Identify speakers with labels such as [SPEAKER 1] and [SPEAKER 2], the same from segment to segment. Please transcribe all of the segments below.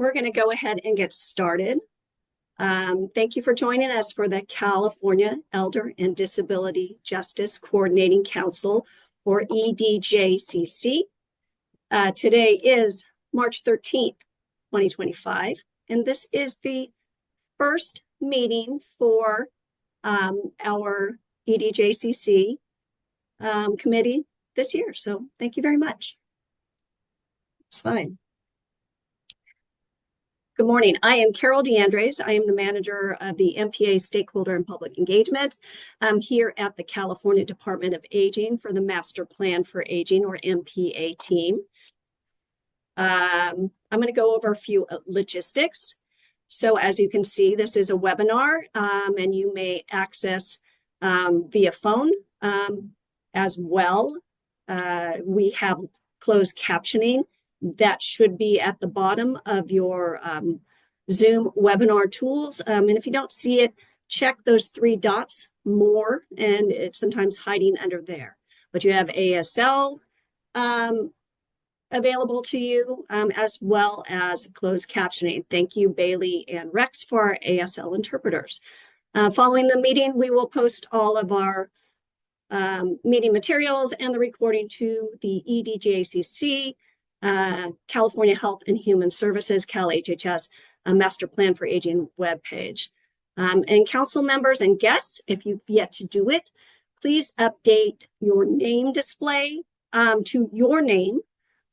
[SPEAKER 1] we're going to go ahead and get started. Thank you for joining us for the California Elder and Disability Justice Coordinating Council, or EDJCC. Today is March 13th, 2025, and this is the first meeting for our EDJCC committee this year. So thank you very much. Slide. Good morning. I am Carol DeAndres. I am the manager of the MPA Stakeholder and Public Engagement. I'm here at the California Department of Aging for the Master Plan for Aging, or MPA team. I'm going to go over a few logistics. So as you can see, this is a webinar, and you may access via phone as well. We have closed captioning that should be at the bottom of your Zoom webinar tools. And if you don't see it, check those three dots more, and it's sometimes hiding under there. But you have ASL available to you, as well as closed captioning. Thank you, Bailey and Rex, for our ASL interpreters. Following the meeting, we will post all of our meeting materials and the recording to the EDJCC, California Health and Human Services, CalHHS, Master Plan for Aging webpage. And council members and guests, if you've yet to do it, please update your name display to your name.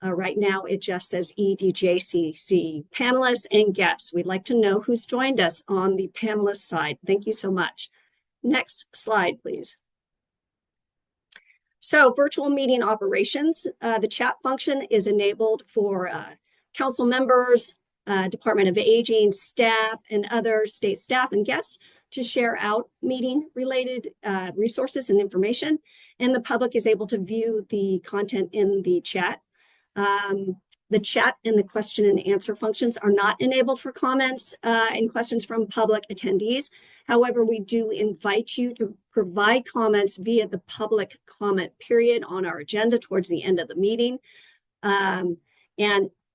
[SPEAKER 1] Right now, it just says EDJCC panelists and guests. We'd like to know who's joined us on the panelist side. Thank you so much. Next slide, please. So virtual meeting operations, the chat function is enabled for council members, Department of Aging, staff, and other state staff and guests to share out meeting-related resources and information, and the public is able to view the content in the chat. The chat and the question and answer functions are not enabled for comments and questions from public attendees. However, we do invite you to provide comments via the public comment period on our agenda towards the end of the meeting. And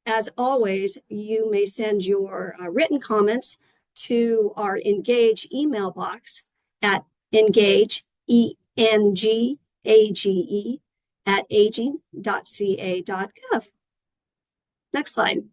[SPEAKER 1] as always, you may send your written comments to our Engage email box at engage, E-N-G-A-G-E, at aging.ca.gov. Next slide.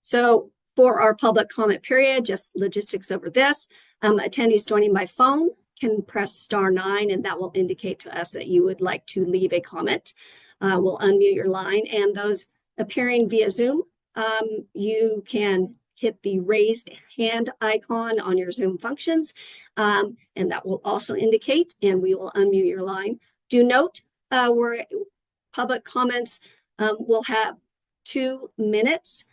[SPEAKER 1] So for our public comment period, just logistics over this, attendees joining by phone can press *9, and that will indicate to us that you would like to leave a comment. We'll unmute your line, and those appearing via Zoom, you can hit the raised hand icon on your Zoom functions, and that will also indicate, and we will unmute your line. Do note, where public comments will have 2 minutes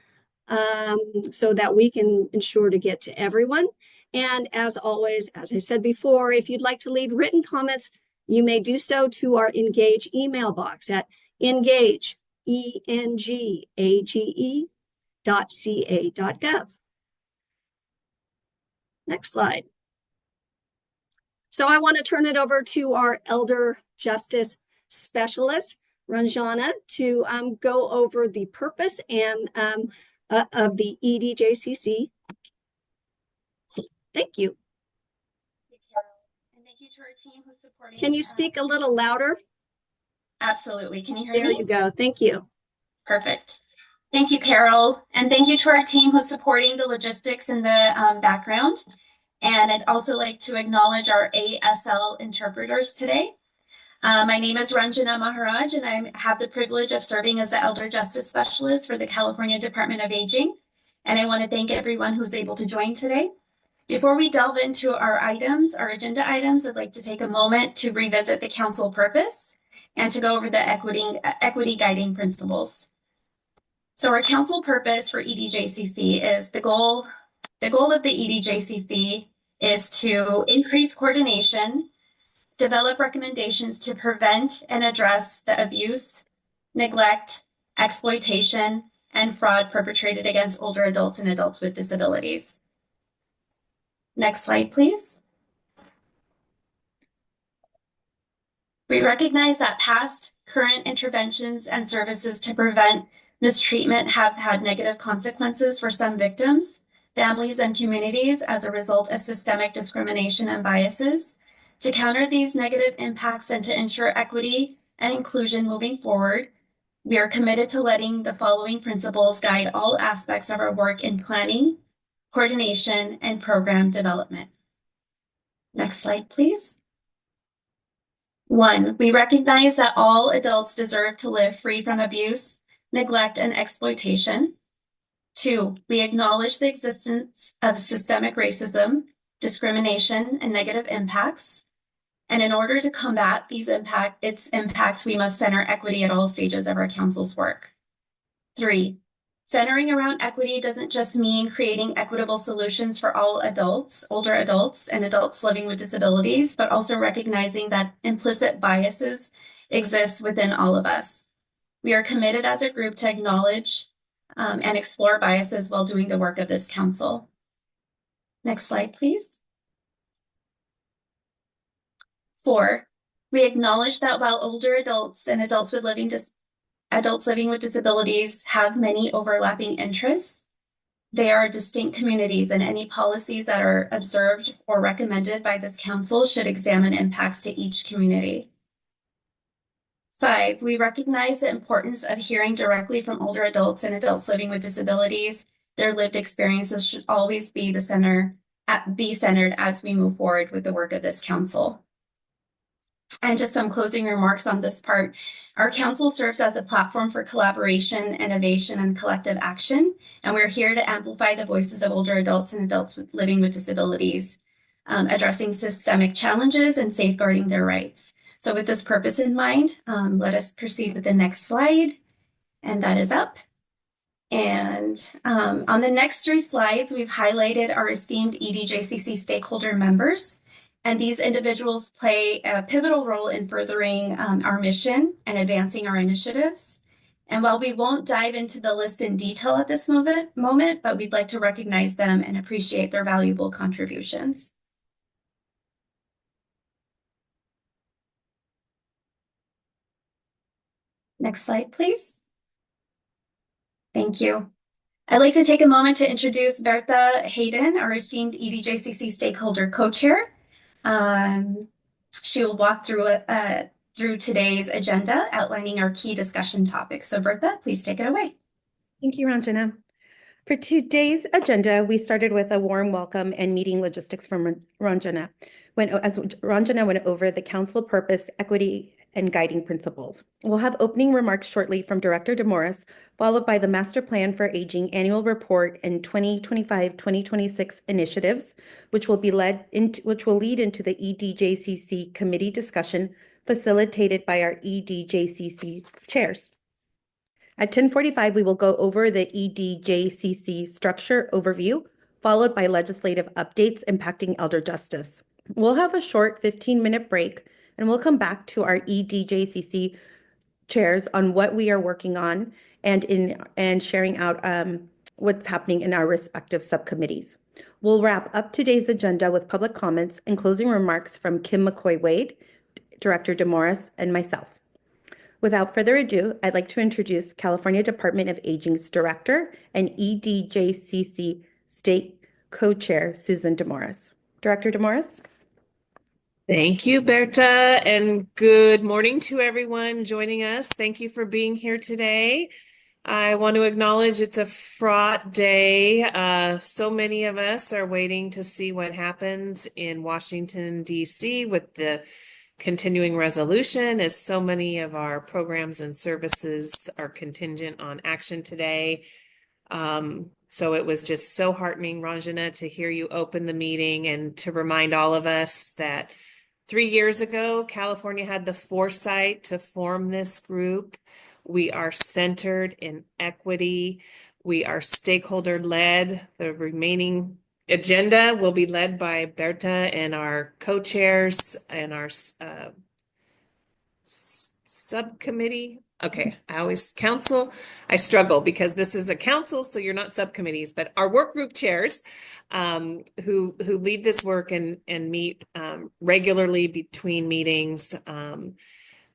[SPEAKER 1] so that we can ensure to get to everyone. And as always, as I said before, if you'd like to leave written comments, you may do so to our Engage email box at engage, E-N-G-A-G-E, .ca.gov. Next slide. So I want to turn it over to our Elder Justice Specialist, Ranjana, to go over the purpose and of the EDJCC. So, thank you.
[SPEAKER 2] Thank you, Carol. And thank you to our team who's supporting.
[SPEAKER 1] Can you speak a little louder?
[SPEAKER 2] Absolutely. Can you hear me?
[SPEAKER 1] There you go. Thank you.
[SPEAKER 2] Perfect. Thank you, Carol. And thank you to our team who's supporting the logistics in the background. And I'd also like to acknowledge our ASL interpreters today. My name is Ranjana Maharaj, and I have the privilege of serving as the Elder Justice Specialist for the California Department of Aging. And I want to thank everyone who's able to join today. Before we delve into our agenda items, I'd like to take a moment to revisit the council purpose and to go over the equity guiding principles. So our council purpose for EDJCC is the goal of the EDJCC is to increase coordination, develop recommendations to prevent and address the abuse, neglect, exploitation, and fraud perpetrated against older adults and adults with disabilities. Next slide, please. We recognize that past, current interventions and services to prevent mistreatment have had negative consequences for some victims, families, and communities as a result of systemic discrimination and biases. To counter these negative impacts and to ensure equity and inclusion moving forward, we are committed to letting the following principles guide all aspects of our work in planning, coordination, and program development. Next slide, please. 1, we recognize that all adults deserve to live free from abuse, neglect, and exploitation. 2, we acknowledge the existence of systemic racism, discrimination, and negative impacts. And in order to combat its impacts, we must center equity at all stages of our council's work. 3, centering around equity doesn't just mean creating equitable solutions for all adults, older adults, and adults living with disabilities, but also recognizing that implicit biases exist within all of us. We are committed as a group to acknowledge and explore biases while doing the work of this council. Next slide, please. 4, we acknowledge that while older adults and adults living with disabilities have many overlapping interests, they are distinct communities, and any policies that are observed or recommended by this council should examine impacts to each community. 5, we recognize the importance of hearing directly from older adults and adults living with disabilities. Their lived experiences should always be centered as we move forward with the work of this council. And just some closing remarks on this part. Our council serves as a platform for collaboration, innovation, and collective action. And we're here to amplify the voices of older adults and adults living with disabilities, addressing systemic challenges and safeguarding their rights. So with this purpose in mind, let us proceed with the next slide. And that is up. And on the next 3 slides, we've highlighted our esteemed EDJCC stakeholder members. And these individuals play a pivotal role in furthering our mission and advancing our initiatives. And while we won't dive into the list in detail at this moment, but we'd like to recognize them and appreciate their valuable contributions. Next slide, please. Thank you. I'd like to take a moment to introduce Bertha Hayden, our esteemed EDJCC stakeholder co-chair. She will walk through today's agenda, outlining our key discussion topics. So Bertha, please take it away.
[SPEAKER 3] Thank you, Ranjana. For today's agenda, we started with a warm welcome and meeting logistics from Ranjana. As Ranjana went over the council purpose, equity, and guiding principles. We'll have opening remarks shortly from Director DeMorris, followed by the Master Plan for Aging Annual Report and 2025-2026 initiatives, which will lead into the EDJCC committee discussion facilitated by our EDJCC chairs. At 10:45, we will go over the EDJCC structure overview, followed by legislative updates impacting elder justice. We'll have a short 15-minute break, and we'll come back to our EDJCC chairs on what we are working on and sharing out what's happening in our respective subcommittees. We'll wrap up today's agenda with public comments and closing remarks from Kim McCoy-Wade, Director DeMorris, and myself. Without further ado, I'd like to introduce California Department of Aging's Director and EDJCC State Co-Chair, Susan DeMorris. Director DeMorris?
[SPEAKER 4] Thank you, Berta, and good morning to everyone joining us. Thank you for being here today. I want to acknowledge it's a fraught day. So many of us are waiting to see what happens in Washington, D.C. with the continuing resolution, as so many of our programs and services are contingent on action today. So it was just so heartening, Ranjana, to hear you open the meeting and to remind all of us that 3 years ago, California had the foresight to form this group. We are centered in equity. We are stakeholder-led. The remaining agenda will be led by Berta and our co-chairs and our subcommittee. Okay, I struggle because this is a council, so you're not subcommittees, but our work group chairs who lead this work and meet regularly between meetings.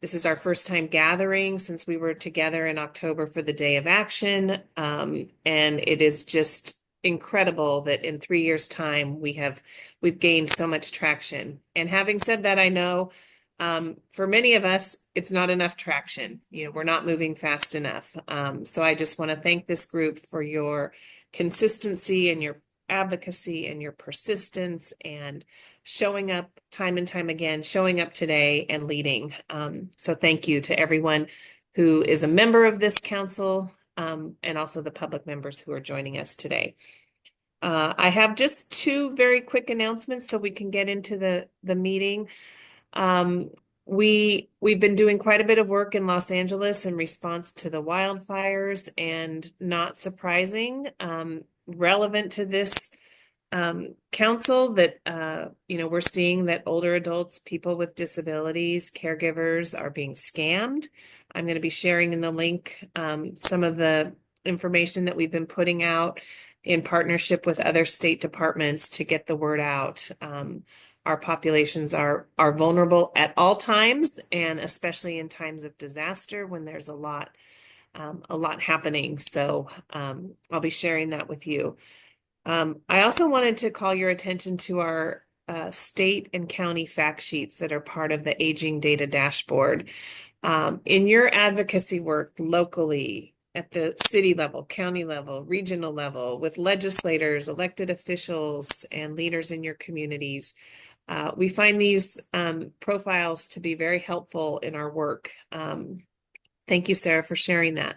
[SPEAKER 4] This is our first time gathering since we were together in October for the Day of Action. And it is just incredible that in 3 years' time we've gained so much traction. And having said that, I know for many of us, it's not enough traction. We're not moving fast enough. So I just want to thank this group for your consistency and your advocacy and your persistence and showing up time and time again, showing up today and leading. So thank you to everyone who is a member of this council and also the public members who are joining us today. I have just 2 very quick announcements so we can get into the meeting. We've been doing quite a bit of work in Los Angeles in response to the wildfires, and not surprising, relevant to this council that we're seeing that older adults, people with disabilities, caregivers are being scammed. I'm going to be sharing in the link some of the information that we've been putting out in partnership with other state departments to get the word out. Our populations are vulnerable at all times, and especially in times of disaster when there's a lot happening. So I'll be sharing that with you. I also wanted to call your attention to our state and county fact sheets that are part of the Aging Data Dashboard. In your advocacy work locally, at the city level, county level, regional level, with legislators, elected officials, and leaders in your communities, we find these profiles to be very helpful in our work. Thank you, Sarah, for sharing that.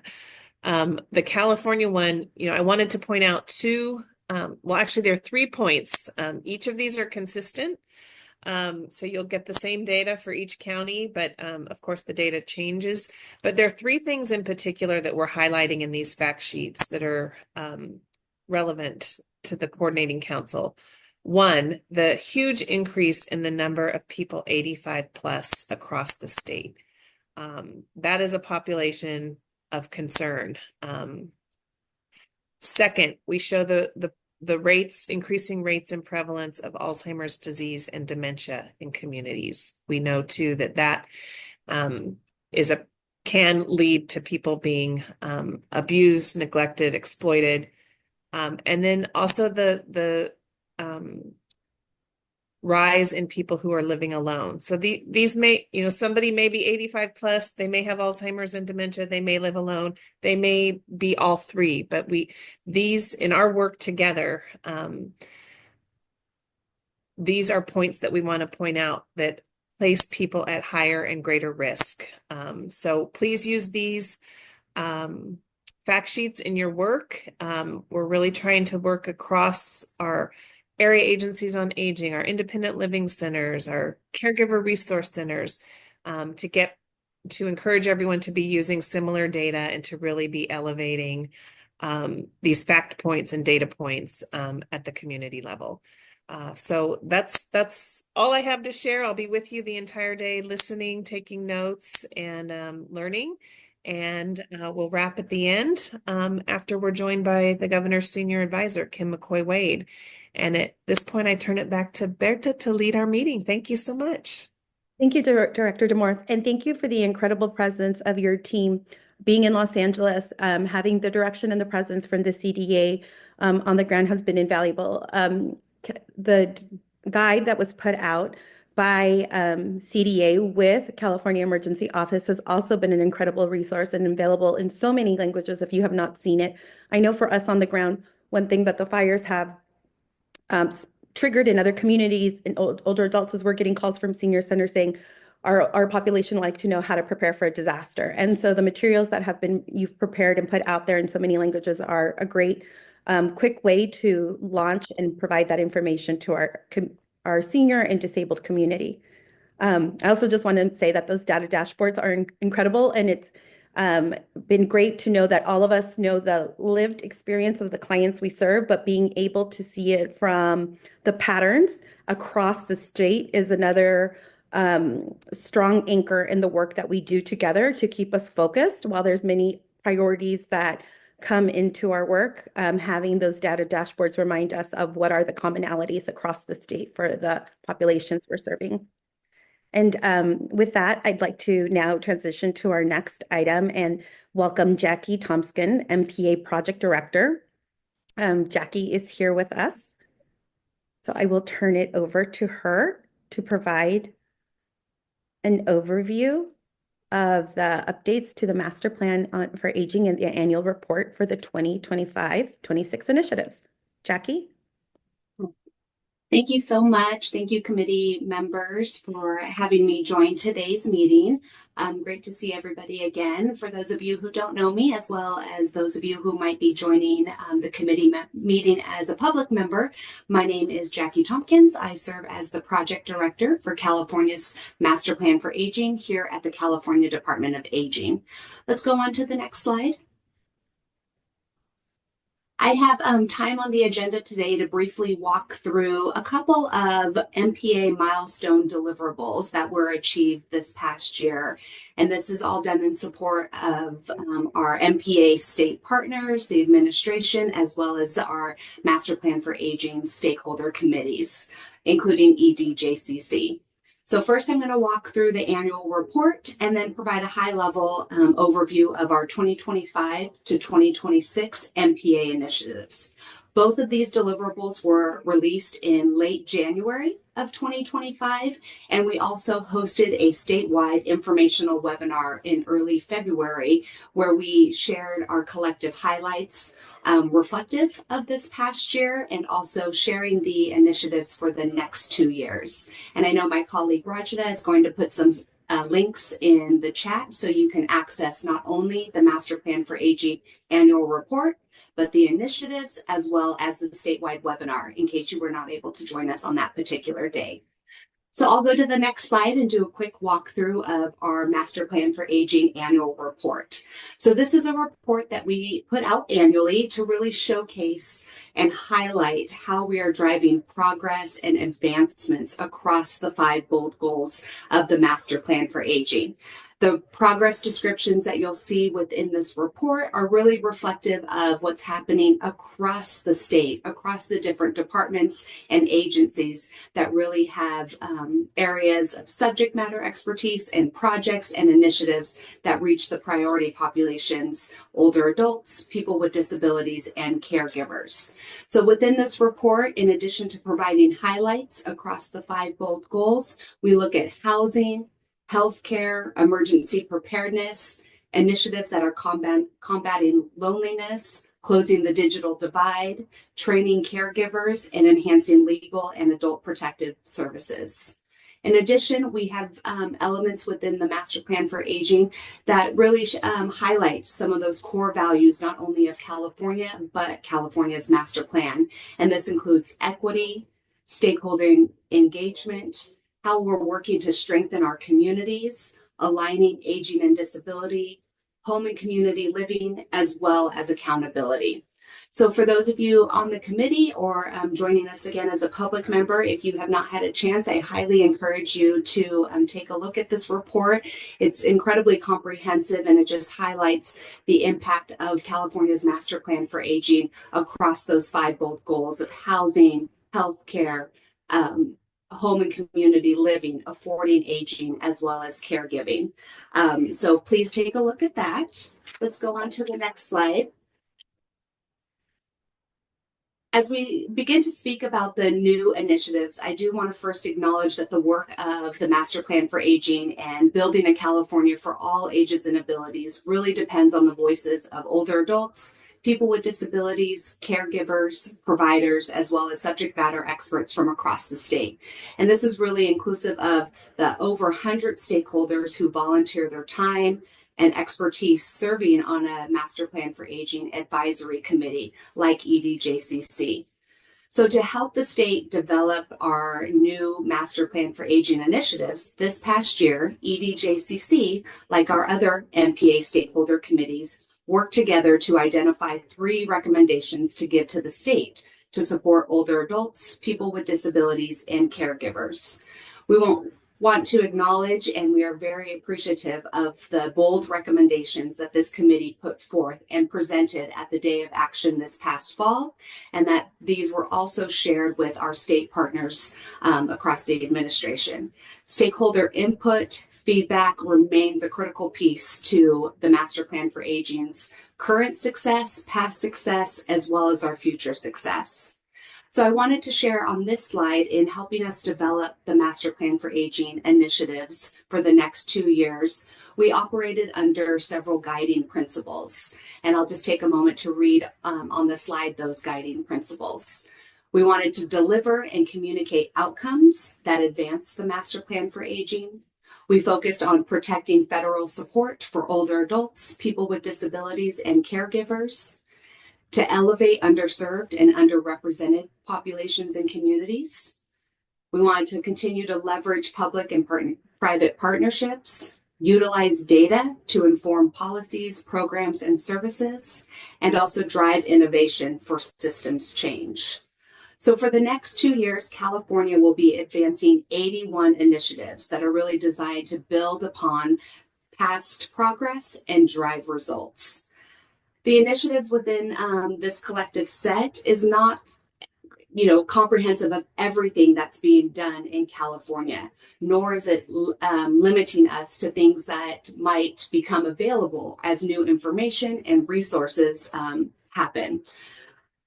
[SPEAKER 4] The California one, I wanted to point out 2. Well, actually, there are 3 points. Each of these are consistent. So you'll get the same data for each county, but of course the data changes. But there are 3 things in particular that we're highlighting in these fact sheets that are relevant to the coordinating council. 1, the huge increase in the number of people 85 plus across the state. That is a population of concern. Second, we show the increasing rates and prevalence of Alzheimer's disease and dementia in communities. We know too that can lead to people being abused, neglected, exploited, and then also the rise in people who are living alone. So these may, somebody may be 85 plus, they may have Alzheimer's and dementia, they may live alone, they may be all 3, but these in our work together, these are points that we want to point out that place people at higher and greater risk. So please use these fact sheets in your work. We're really trying to work across our area agencies on aging, our independent living centers, our caregiver resource centers, to encourage everyone to be using similar data and to really be elevating these fact points and data points at the community level. So that's all I have to share. I'll be with you the entire day, listening, taking notes, and learning. And we'll wrap at the end after we're joined by the governor's senior advisor, Kim McCoy-Wade. And at this point, I turn it back to Berta to lead our meeting. Thank you so much.
[SPEAKER 3] Thank you, Director DeMorris, and thank you for the incredible presence of your team being in Los Angeles. Having the direction and the presence from the CDA on the ground has been invaluable. The guide that was put out by CDA with California Emergency Office has also been an incredible resource and available in so many languages if you have not seen it. I know for us on the ground, one thing that the fires have triggered in other communities and older adults is we're getting calls from senior centers saying our population like to know how to prepare for a disaster. And so the materials that you've prepared and put out there in so many languages are a great quick way to launch and provide that information to our senior and disabled community. I also just want to say that those data dashboards are incredible, and it's been great to know that all of us know the lived experience of the clients we serve, but being able to see it from the patterns across the state is another strong anchor in the work that we do together to keep us focused. While there's many priorities that come into our work, having those data dashboards remind us of what are the commonalities across the state for the populations we're serving. And with that, I'd like to now transition to our next item and welcome Jackie Thompson, MPA Project Director. Jackie is here with us. So I will turn it over to her to provide an overview of the updates to the master plan for aging and the annual report for the 2025-26 initiatives. Jackie?
[SPEAKER 5] Thank you so much. Thank you, committee members, for having me join today's meeting. Great to see everybody again. For those of you who don't know me, as well as those of you who might be joining the committee meeting as a public member, my name is Jackie Tompkins. I serve as the project director for California's Master Plan for Aging here at the California Department of Aging. Let's go on to the next slide. I have time on the agenda today to briefly walk through a couple of MPA milestone deliverables that were achieved this past year. And this is all done in support of our MPA state partners, the administration, as well as our Master Plan for Aging stakeholder committees, including EDJCC. So first, I'm going to walk through the annual report and then provide a high-level overview of our 2025 to 2026 MPA initiatives. Both of these deliverables were released in late January of 2025, and we also hosted a statewide informational webinar in early February where we shared our collective highlights reflective of this past year and also sharing the initiatives for the next 2 years. And I know my colleague Rajda is going to put some links in the chat so you can access not only the Master Plan for Aging annual report, but the initiatives as well as the statewide webinar in case you were not able to join us on that particular day. So I'll go to the next slide and do a quick walkthrough of our Master Plan for Aging annual report. So this is a report that we put out annually to really showcase and highlight how we are driving progress and advancements across the 5 bold goals of the Master Plan for Aging. The progress descriptions that you'll see within this report are really reflective of what's happening across the state, across the different departments and agencies that really have areas of subject matter expertise and projects and initiatives that reach the priority populations, older adults, people with disabilities, and caregivers. So within this report, in addition to providing highlights across the 5 bold goals, we look at housing, healthcare, emergency preparedness, initiatives that are combating loneliness, closing the digital divide, training caregivers, and enhancing legal and adult protective services. In addition, we have elements within the Master Plan for Aging that really highlight some of those core values, not only of California, but California's Master Plan. And this includes equity, stakeholder engagement, how we're working to strengthen our communities, aligning aging and disability, home and community living, as well as accountability. So for those of you on the committee or joining us again as a public member, if you have not had a chance, I highly encourage you to take a look at this report. It's incredibly comprehensive and it just highlights the impact of California's Master Plan for Aging across those 5 bold goals of housing, healthcare, home and community living, affording aging, as well as caregiving. So please take a look at that. Let's go on to the next slide. As we begin to speak about the new initiatives, I do want to first acknowledge that the work of the Master Plan for Aging and building a California for all ages and abilities really depends on the voices of older adults, people with disabilities, caregivers, providers, as well as subject matter experts from across the state. And this is really inclusive of the over 100 stakeholders who volunteer their time and expertise serving on a Master Plan for Aging advisory committee like EDJCC. So to help the state develop our new Master Plan for Aging initiatives, this past year, EDJCC, like our other MPA stakeholder committees, work together to identify 3 recommendations to give to the state to support older adults, people with disabilities, and caregivers. We won't want to acknowledge, and we are very appreciative of the bold recommendations that this committee put forth and presented at the Day of Action this past fall, and that these were also shared with our state partners across the administration. Stakeholder input, feedback remains a critical piece to the Master Plan for Aging's current success, past success, as well as our future success. So I wanted to share on this slide in helping us develop the Master Plan for Aging initiatives for the next 2 years. We operated under several guiding principles, and I'll just take a moment to read on the slide those guiding principles. We wanted to deliver and communicate outcomes that advance the Master Plan for Aging. We focused on protecting federal support for older adults, people with disabilities, and caregivers, to elevate underserved and underrepresented populations and communities. We wanted to continue to leverage public and private partnerships, utilize data to inform policies, programs, and services, and also drive innovation for systems change. So for the next 2 years, California will be advancing 81 initiatives that are really designed to build upon past progress and drive results. The initiatives within this collective set is not, comprehensive of everything that's being done in California, nor is it limiting us to things that might become available as new information and resources happen.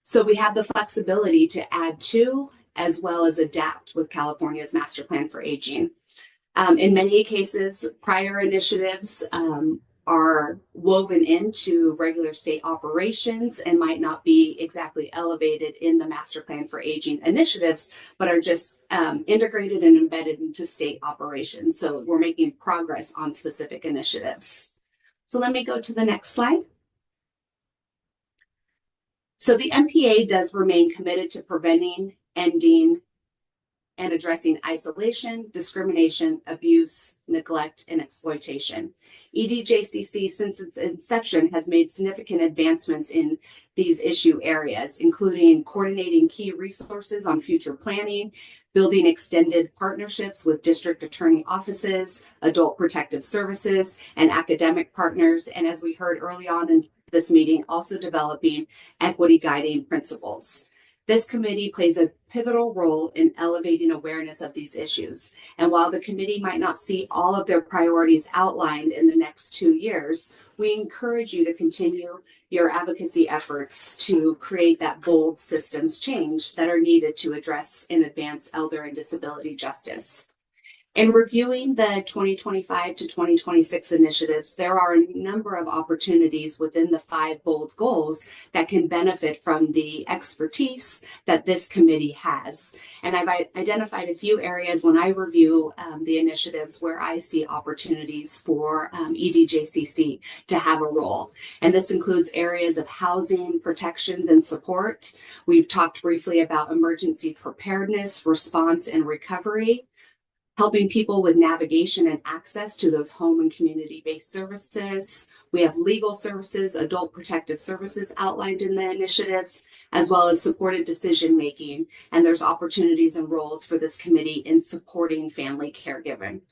[SPEAKER 5] So we have the flexibility to add to as well as adapt with California's Master Plan for Aging. In many cases, prior initiatives are woven into regular state operations and might not be exactly elevated in the Master Plan for Aging initiatives, but are just integrated and embedded into state operations. So we're making progress on specific initiatives. So let me go to the next slide. So the MPA does remain committed to preventing, ending, and addressing isolation, discrimination, abuse, neglect, and exploitation. EDJCC, since its inception, has made significant advancements in these issue areas, including coordinating key resources on future planning, building extended partnerships with district attorney offices, adult protective services, and academic partners, and as we heard early on in this meeting, also developing equity guiding principles. This committee plays a pivotal role in elevating awareness of these issues. And while the committee might not see all of their priorities outlined in the next 2 years, we encourage you to continue your advocacy efforts to create that bold systems change that are needed to address and advance elder and disability justice. In reviewing the 2025 to 2026 initiatives, there are a number of opportunities within the 5 bold goals that can benefit from the expertise that this committee has. And I've identified a few areas when I review the initiatives where I see opportunities for EDJCC to have a role. And this includes areas of housing, protections, and support. We've talked briefly about emergency preparedness, response, and recovery, helping people with navigation and access to those home and community-based services. We have legal services, adult protective services outlined in the initiatives, as well as supported decision-making. And there's opportunities and roles for this committee in supporting family caregiving.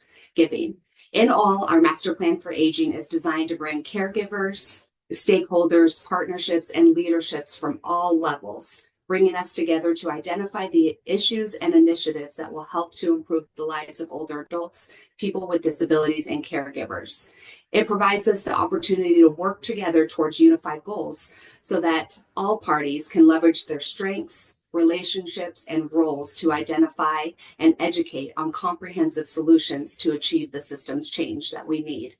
[SPEAKER 5] In all, our Master Plan for Aging is designed to bring caregivers, stakeholders, partnerships, and leaderships from all levels, bringing us together to identify the issues and initiatives that will help to improve the lives of older adults, people with disabilities, and caregivers. It provides us the opportunity to work together towards unified goals so that all parties can leverage their strengths, relationships, and roles to identify and educate on comprehensive solutions to achieve the systems change that we need.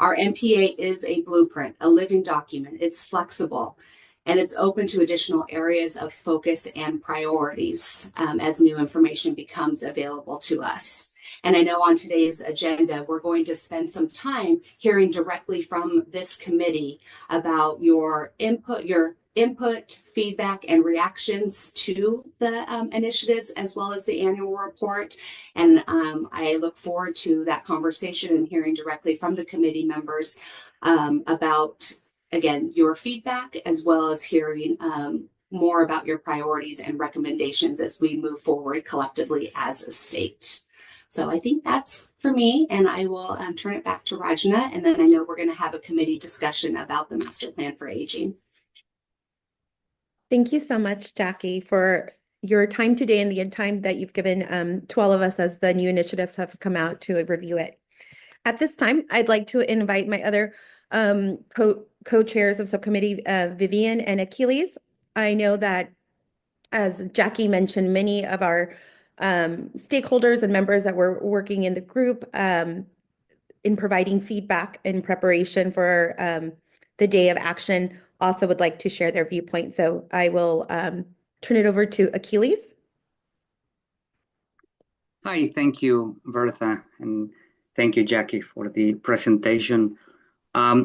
[SPEAKER 5] Our MPA is a blueprint, a living document. It's flexible, and it's open to additional areas of focus and priorities as new information becomes available to us. And I know on today's agenda, we're going to spend some time hearing directly from this committee about your input, feedback, and reactions to the initiatives, as well as the annual report. And I look forward to that conversation and hearing directly from the committee members about, again, your feedback, as well as hearing more about your priorities and recommendations as we move forward collectively as a state. So I think that's for me, and I will turn it back to Rajna, and then I know we're going to have a committee discussion about the master plan for aging.
[SPEAKER 3] Thank you so much, Jackie, for your time today and the time that you've given to all of us as the new initiatives have come out to review it. At this time, I'd like to invite my other co-chairs of subcommittee, Vivian and Achilles. I know that, as Jackie mentioned, many of our stakeholders and members that were working in the group in providing feedback in preparation for the day of action also would like to share their viewpoint. So I will turn it over to Achilles.
[SPEAKER 6] Hi, thank you, Bertha, and thank you, Jackie, for the presentation.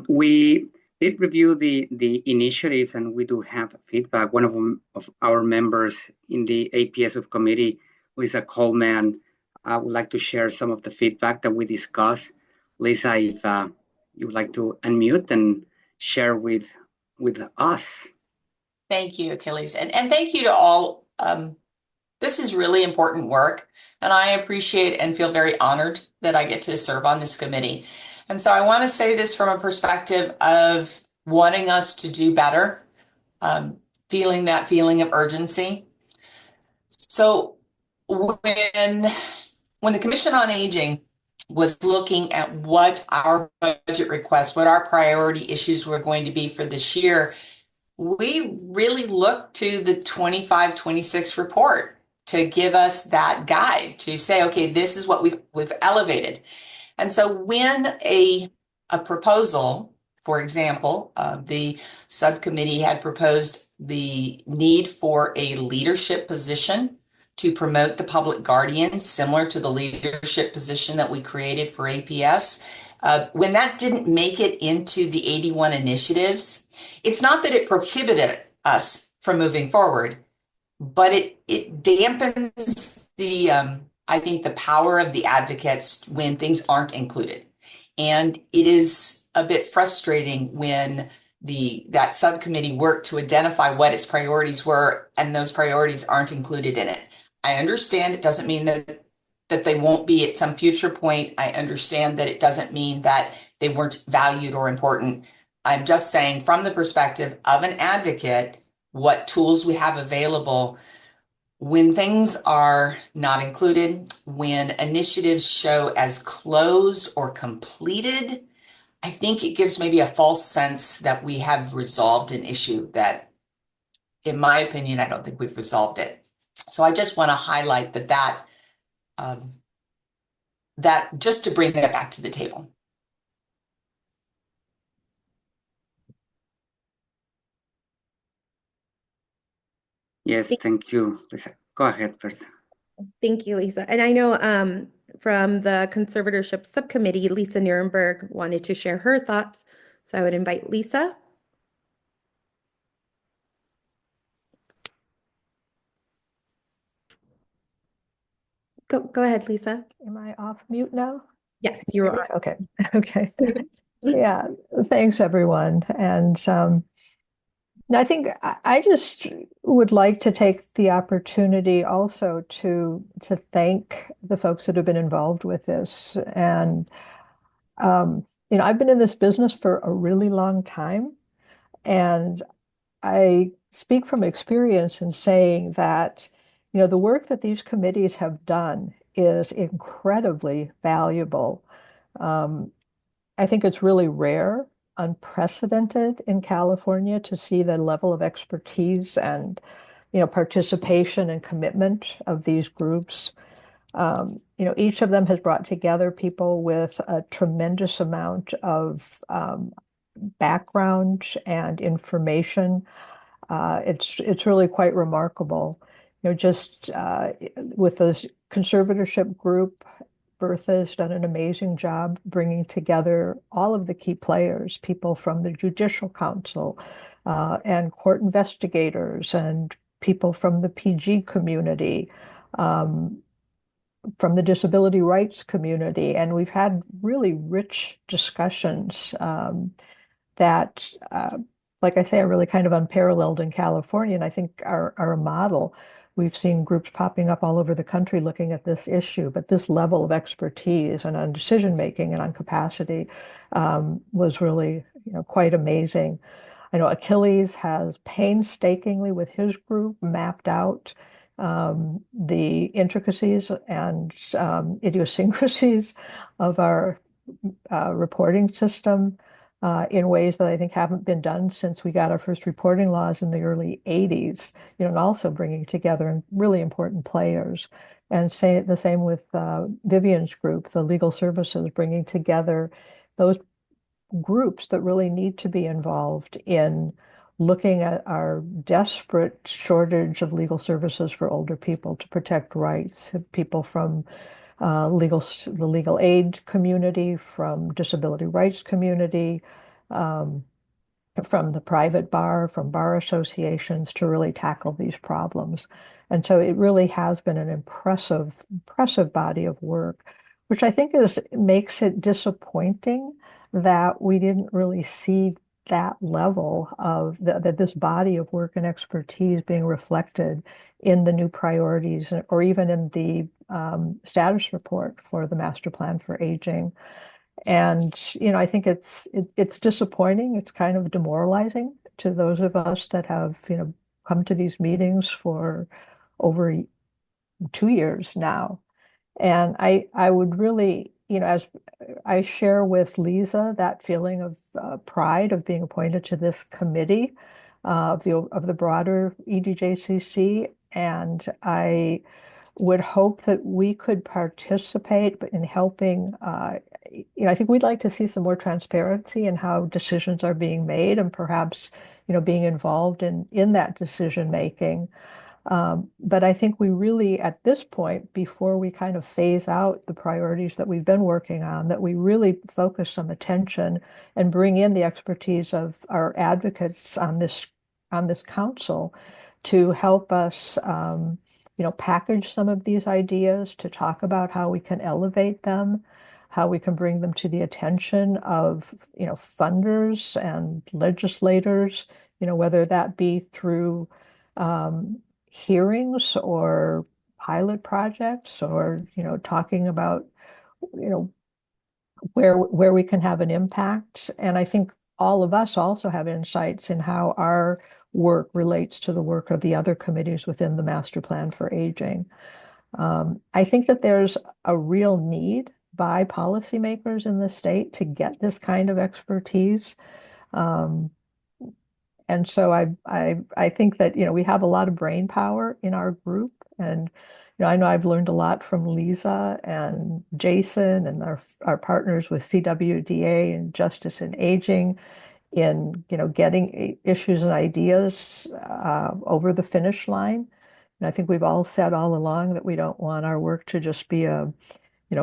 [SPEAKER 6] We did review the initiatives, and we do have feedback. One of our members in the APS subcommittee, Lisa Coleman, would like to share some of the feedback that we discussed. Lisa, if you would like to unmute and share with us.
[SPEAKER 7] Thank you, Achilles. And thank you to all. This is really important work, and I appreciate and feel very honored that I get to serve on this committee. And so I want to say this from a perspective of wanting us to do better, feeling that feeling of urgency. So when the Commission on Aging was looking at what our budget requests, what our priority issues were going to be for this year, we really looked to the 25-26 report to give us that guide to say, okay, this is what we've elevated. And so when a proposal, for example, the subcommittee had proposed the need for a leadership position to promote the public guardian, similar to the leadership position that we created for APS. When that didn't make it into the 81 initiatives, it's not that it prohibited us from moving forward, but it dampens the, I think, the power of the advocates when things aren't included. And it is a bit frustrating when that subcommittee worked to identify what its priorities were, and those priorities aren't included in it. I understand it doesn't mean that they won't be at some future point. I understand that it doesn't mean that they weren't valued or important. I'm just saying, from the perspective of an advocate, what tools we have available when things are not included, when initiatives show as closed or completed. I think it gives maybe a false sense that we have resolved an issue that, in my opinion, I don't think we've resolved it. So I just want to highlight that just to bring that back to the table.
[SPEAKER 6] Yes, thank you, Lisa. Go ahead, Bertha.
[SPEAKER 3] Thank you, Lisa. And I know from the conservatorship subcommittee, Lisa Nuremberg wanted to share her thoughts. So I would invite Lisa. Go ahead, Lisa.
[SPEAKER 8] Am I off mute now?
[SPEAKER 3] Yes, you are.
[SPEAKER 8] Okay. Okay. Yeah. Thanks, everyone. And I think I just would like to take the opportunity also to thank the folks that have been involved with this. And I've been in this business for a really long time, and I speak from experience in saying that, the work that these committees have done is incredibly valuable. I think it's really rare, unprecedented in California to see the level of expertise and, participation and commitment of these groups. Each of them has brought together people with a tremendous amount of background and information. It's really quite remarkable. Just with this conservatorship group, Bertha's done an amazing job bringing together all of the key players, people from the Judicial Council and court investigators and people from the PG community, from the disability rights community. And we've had really rich discussions that, like I say, are really kind of unparalleled in California, and I think are a model. we've seen groups popping up all over the country looking at this issue, but this level of expertise and on decision making and on capacity was really, quite amazing. I know Achilles has painstakingly with his group mapped out the intricacies and idiosyncrasies of our reporting system in ways that I think haven't been done since we got our first reporting laws in the early 80s, and also bringing together really important players. And say the same with Vivian's group, the legal services, bringing together those groups that really need to be involved in looking at our desperate shortage of legal services for older people to protect rights, people from the legal aid community, from disability rights community, from the private bar, from bar associations to really tackle these problems. And so it really has been an impressive body of work, which I think makes it disappointing that we didn't really see that level of that this body of work and expertise being reflected in the new priorities or even in the status report for the master plan for aging. And I think it's disappointing. It's kind of demoralizing to those of us that have come to these meetings for over 2 years now. And I would really, as I share with Lisa that feeling of pride of being appointed to this committee of the broader EDJCC, and I would hope that we could participate in helping. I think we'd like to see some more transparency in how decisions are being made, and perhaps being involved in that decision making. But I think we really, at this point, before we kind of phase out the priorities that we've been working on, that we really focus some attention and bring in the expertise of our advocates on this council to help us, package some of these ideas, to talk about how we can elevate them, how we can bring them to the attention of, funders and legislators, whether that be through hearings or pilot projects, or talking about where we can have an impact. And I think all of us also have insights in how our work relates to the work of the other committees within the master plan for aging. I think that there's a real need by policymakers in the state to get this kind of expertise. And so I think that we have a lot of brain power in our group, and I know I've learned a lot from Lisa and Jason and our partners with CWDA and Justice in Aging in getting issues and ideas over the finish line. And I think we've all said all along that we don't want our work to just be a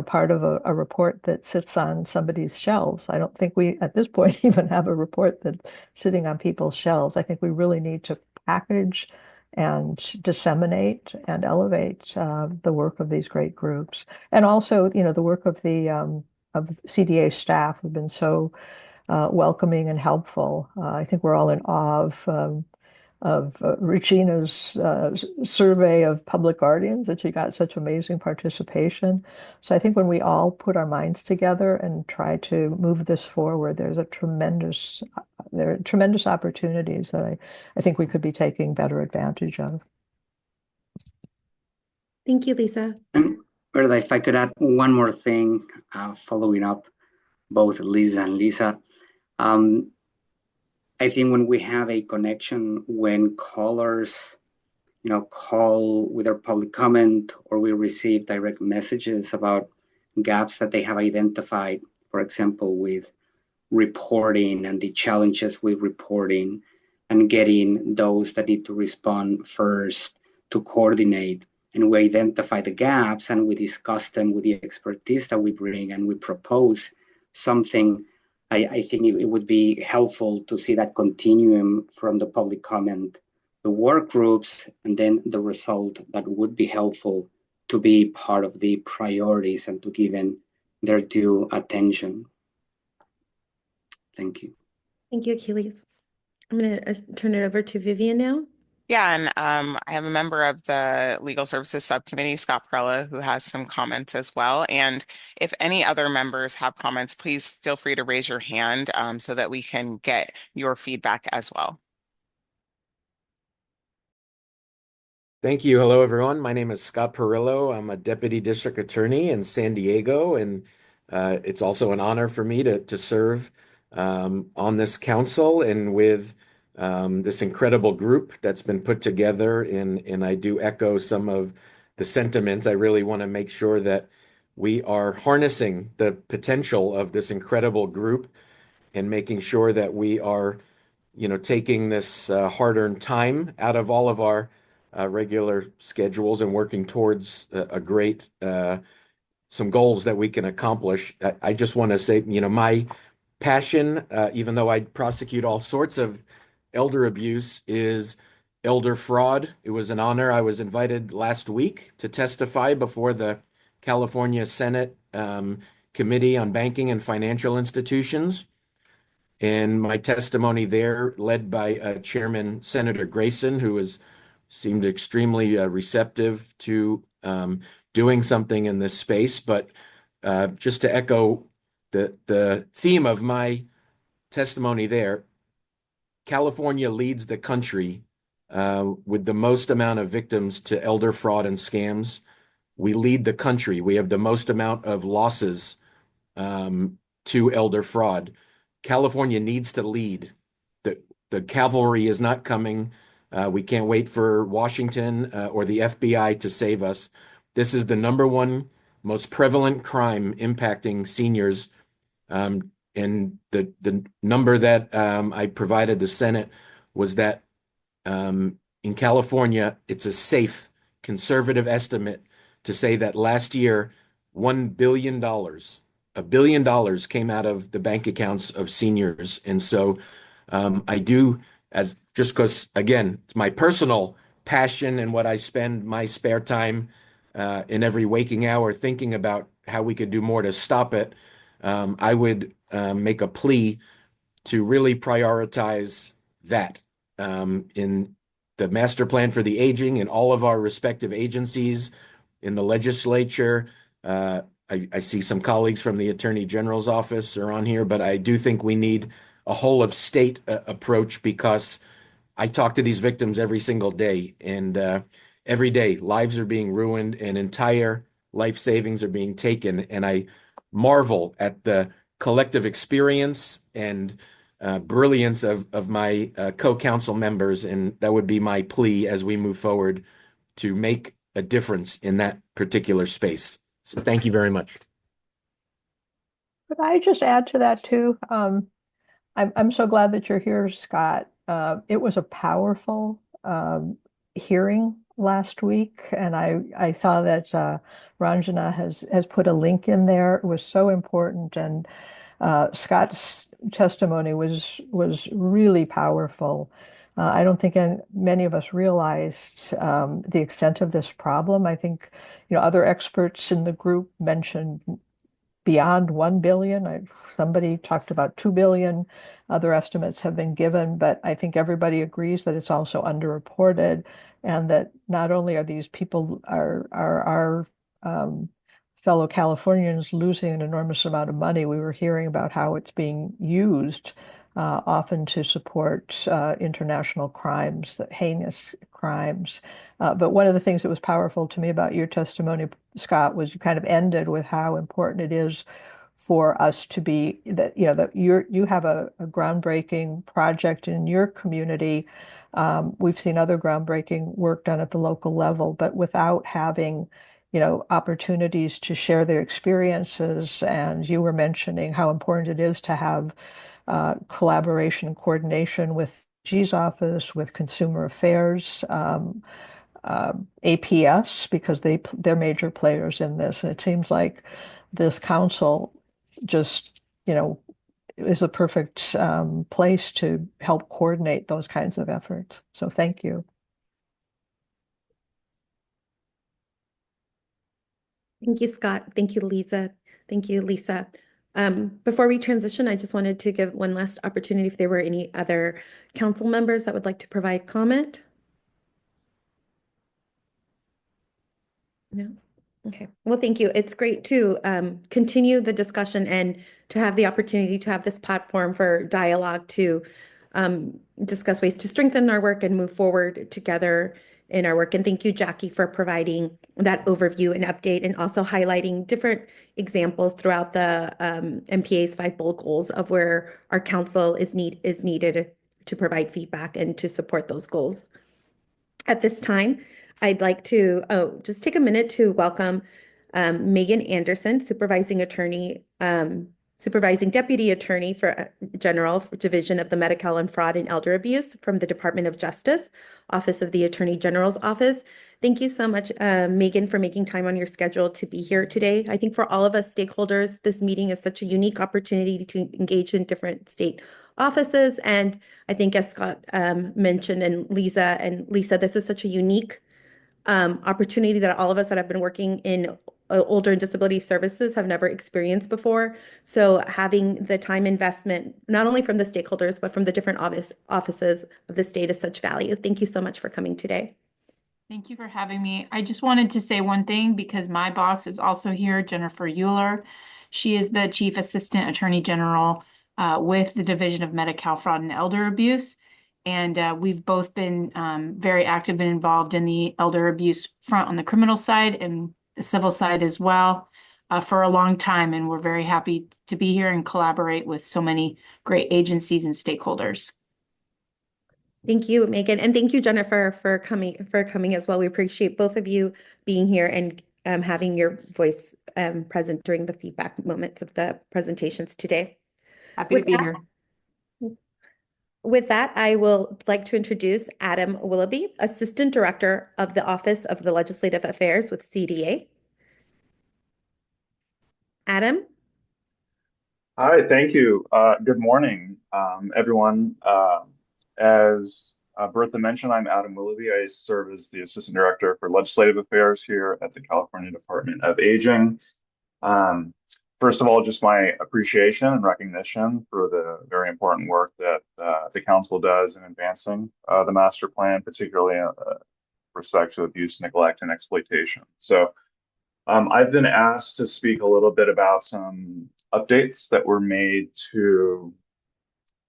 [SPEAKER 8] part of a report that sits on somebody's shelves. I don't think we, at this point, even have a report that's sitting on people's shelves. I think we really need to package and disseminate and elevate the work of these great groups. And also, the work of the CDA staff have been so welcoming and helpful. I think we're all in awe of Regina's survey of public guardians, that she got such amazing participation. So I think when we all put our minds together and try to move this forward, there are tremendous opportunities that I think we could be taking better advantage of.
[SPEAKER 3] Thank you, Lisa.
[SPEAKER 6] And Berta, if I could add one more thing, following up both Lisa and Lisa. I think when we have a connection, when callers, call with their public comment, or we receive direct messages about gaps that they have identified, for example, with reporting and the challenges with reporting, and getting those that need to respond first to coordinate, and we identify the gaps and we discuss them with the expertise that we bring, and we propose something. I think it would be helpful to see that continuum from the public comment, the work groups, and then the result that would be helpful to be part of the priorities and to give them their due attention. Thank you.
[SPEAKER 3] Thank you, Achilles. I'm going to turn it over to Vivian now.
[SPEAKER 9] Yeah, and I have a member of the Legal Services Subcommittee, Scott Perella, who has some comments as well. And if any other members have comments, please feel free to raise your hand so that we can get your feedback as well.
[SPEAKER 10] Thank you. Hello, everyone. My name is Scott Perillo. I'm a deputy district attorney in San Diego, and it's also an honor for me to serve on this council and with this incredible group that's been put together. And I do echo some of the sentiments. I really want to make sure that we are harnessing the potential of this incredible group and making sure that we are taking this hard-earned time out of all of our regular schedules and working towards a great some goals that we can accomplish. I just want to say, my passion, even though I prosecute all sorts of elder abuse, is elder fraud. It was an honor. I was invited last week to testify before the California Senate Committee on Banking and Financial Institutions. And my testimony there, led by Chairman Senator Grayson, who seemed extremely receptive to doing something in this space. But just to echo the theme of my testimony there, California leads the country with the most amount of victims to elder fraud and scams. We lead the country. We have the most amount of losses to elder fraud. California needs to lead. The cavalry is not coming. We can't wait for Washington or the FBI to save us. This is the number one most prevalent crime impacting seniors. And the number that I provided the Senate was that in California, it's a safe, conservative estimate to say that last year, $1 billion, $1 billion came out of the bank accounts of seniors. And so I do, just because, again, it's my personal passion and what I spend my spare time in every waking hour thinking about how we could do more to stop it. I would make a plea to really prioritize that in the master plan for the aging in all of our respective agencies, in the legislature. I see some colleagues from the Attorney General's office are on here, but I do think we need a whole of state approach, because I talk to these victims every single day, and every day lives are being ruined and entire life savings are being taken. And I marvel at the collective experience and brilliance of my co-council members. And that would be my plea as we move forward to make a difference in that particular space. So thank you very much.
[SPEAKER 8] Could I just add to that too? I'm so glad that you're here, Scott. It was a powerful hearing last week, and I saw that Ranjana has put a link in there. It was so important, and Scott's testimony was really powerful. I don't think many of us realized the extent of this problem. I think other experts in the group mentioned beyond 1 billion. Somebody talked about 2 billion. Other estimates have been given, but I think everybody agrees that it's also underreported, and that not only are these people, our fellow Californians, losing an enormous amount of money. We were hearing about how it's being used often to support international crimes, heinous crimes. But one of the things that was powerful to me about your testimony, Scott, was you kind of ended with how important it is for us to be that you have a groundbreaking project in your community. We've seen other groundbreaking work done at the local level, but without having opportunities to share their experiences. And you were mentioning how important it is to have collaboration and coordination with G's office, with Consumer Affairs, APS, because they're major players in this. And it seems like this council just, is a perfect place to help coordinate those kinds of efforts. So thank you.
[SPEAKER 3] Thank you, Scott. Thank you, Lisa. Thank you, Lisa. Before we transition, I just wanted to give one last opportunity if there were any other council members that would like to provide comment. No. Okay. Well, thank you. It's great to continue the discussion and to have the opportunity to have this platform for dialogue to discuss ways to strengthen our work and move forward together in our work. And thank you, Jackie, for providing that overview and update, and also highlighting different examples throughout the MPA's 5 bold goals of where our council is needed to provide feedback and to support those goals. At this time, I'd like to just take a minute to welcome Megan Anderson, supervising deputy attorney for general for Division of the Medi-Cal and Fraud and Elder Abuse from the Department of Justice, Office of the Attorney General's Office. Thank you so much, Megan, for making time on your schedule to be here today. I think for all of us stakeholders, this meeting is such a unique opportunity to engage in different state offices. And I think as Scott mentioned, and Lisa, this is such a unique opportunity that all of us that have been working in older and disability services have never experienced before. So having the time investment, not only from the stakeholders, but from the different offices of the state is such value. Thank you so much for coming today.
[SPEAKER 11] Thank you for having me. I just wanted to say one thing because my boss is also here, Jennifer Euler. She is the Chief Assistant Attorney General with the Division of Medi-Cal Fraud and Elder Abuse. And we've both been very active and involved in the elder abuse front on the criminal side and the civil side as well for a long time. And we're very happy to be here and collaborate with so many great agencies and stakeholders.
[SPEAKER 3] Thank you, Megan. And thank you, Jennifer, for coming as well. We appreciate both of you being here and having your voice present during the feedback moments of the presentations today.
[SPEAKER 11] Happy to be here.
[SPEAKER 3] With that, I will like to introduce Adam Willoughby, Assistant Director of the Office of the Legislative Affairs with CDA. Adam?
[SPEAKER 12] Hi, thank you. Good morning, everyone. As Bertha mentioned, I'm Adam Willoughby. I serve as the Assistant Director for Legislative Affairs here at the California Department of Aging. First of all, just my appreciation and recognition for the very important work that the Council does in advancing the master plan, particularly with respect to abuse, neglect, and exploitation. So I've been asked to speak a little bit about some updates that were made to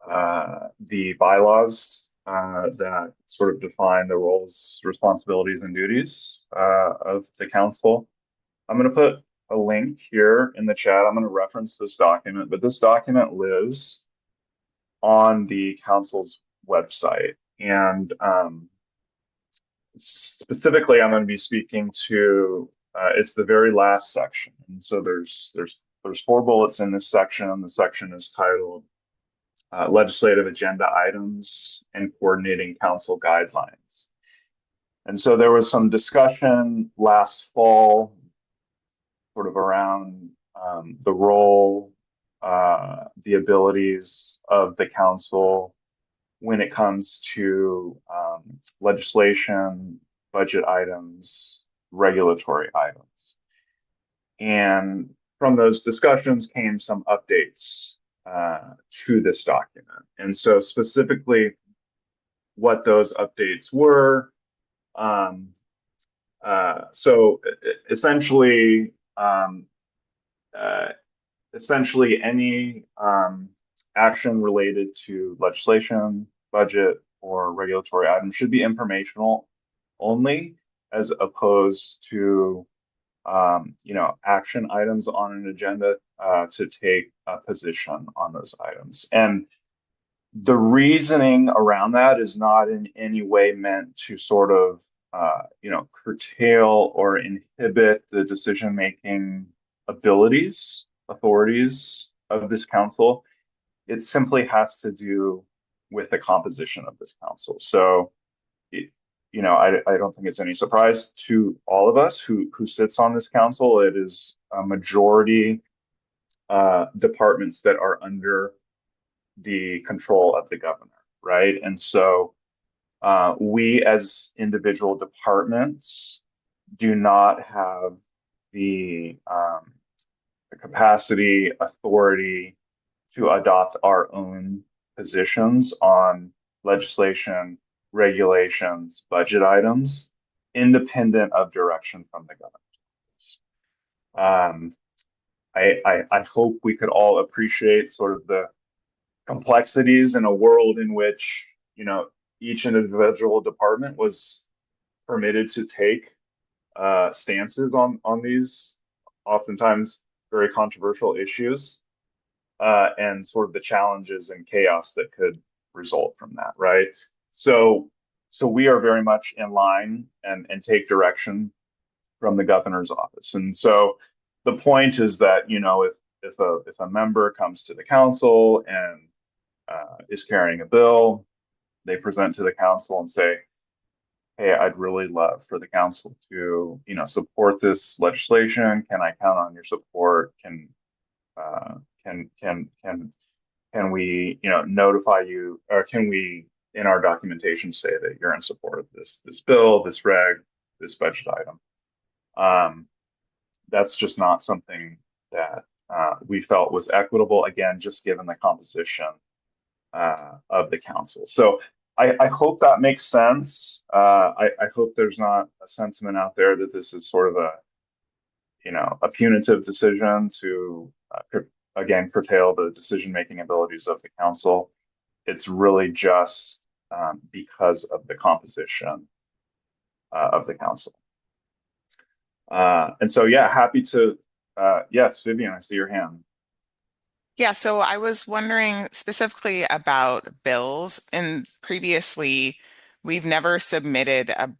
[SPEAKER 12] the bylaws that sort of define the roles, responsibilities, and duties of the Council. I'm going to put a link here in the chat. I'm going to reference this document, but this document lives on the Council's website. And specifically, I'm going to be speaking to, it's the very last section. And so there's 4 bullets in this section. The section is titled Legislative Agenda Items and Coordinating Council Guidelines. And so there was some discussion last fall sort of around the role, the abilities of the Council when it comes to legislation, budget items, regulatory items. And from those discussions came some updates to this document. And so specifically what those updates were, so essentially any action related to legislation, budget, or regulatory items should be informational only, as opposed to action items on an agenda to take a position on those items. And the reasoning around that is not in any way meant to sort of curtail or inhibit the decision-making authorities of this Council. It simply has to do with the composition of this Council. So, I don't think it's any surprise to all of us who sits on this Council. It is a majority departments that are under the control of the governor, right? And so we as individual departments do not have the capacity, authority to adopt our own positions on legislation, regulations, budget items, independent of direction from the government. Um, I hope we could all appreciate sort of the complexities in a world in which, each individual department was permitted to take stances on these oftentimes very controversial issues, and sort of the challenges and chaos that could result from that, right? So we are very much in line and take direction from the governor's office. And so the point is that, if a member comes to the council and is carrying a bill, they present to the council and say, hey, I'd really love for the council to, support this legislation. Can I count on your support? Uh, can we, notify you, or can we, in our documentation, say that you're in support of this bill, this reg, this budget item? That's just not something that we felt was equitable, again, just given the composition of the council. So I hope that makes sense. I hope there's not a sentiment out there that this is sort of a punitive decision to, again, curtail the decision-making abilities of the council. It's really just because of the composition of the council. And so, yeah, happy to, yes, Vivian, I see your hand.
[SPEAKER 9] Yeah, so I was wondering specifically about bills. And previously, we've never submitted a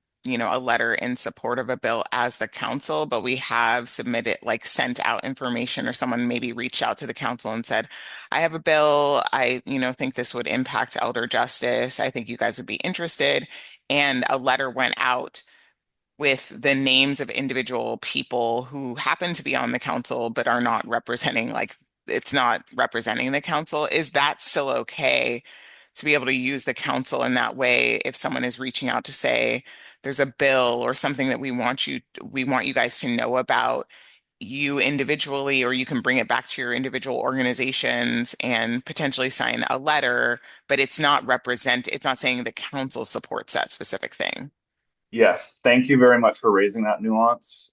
[SPEAKER 9] letter in support of a bill as the council, but we have submitted, like, sent out information, or someone maybe reached out to the council and said, I have a bill. I, think this would impact elder justice. I think you guys would be interested. And a letter went out with the names of individual people who happen to be on the council but are not representing, like, it's not representing the council. Is that still okay to be able to use the council in that way if someone is reaching out to say there's a bill or something that we want you guys to know about, you individually, or you can bring it back to your individual organizations and potentially sign a letter, but it's not saying the council supports that specific thing?
[SPEAKER 12] Yes, thank you very much for raising that nuance.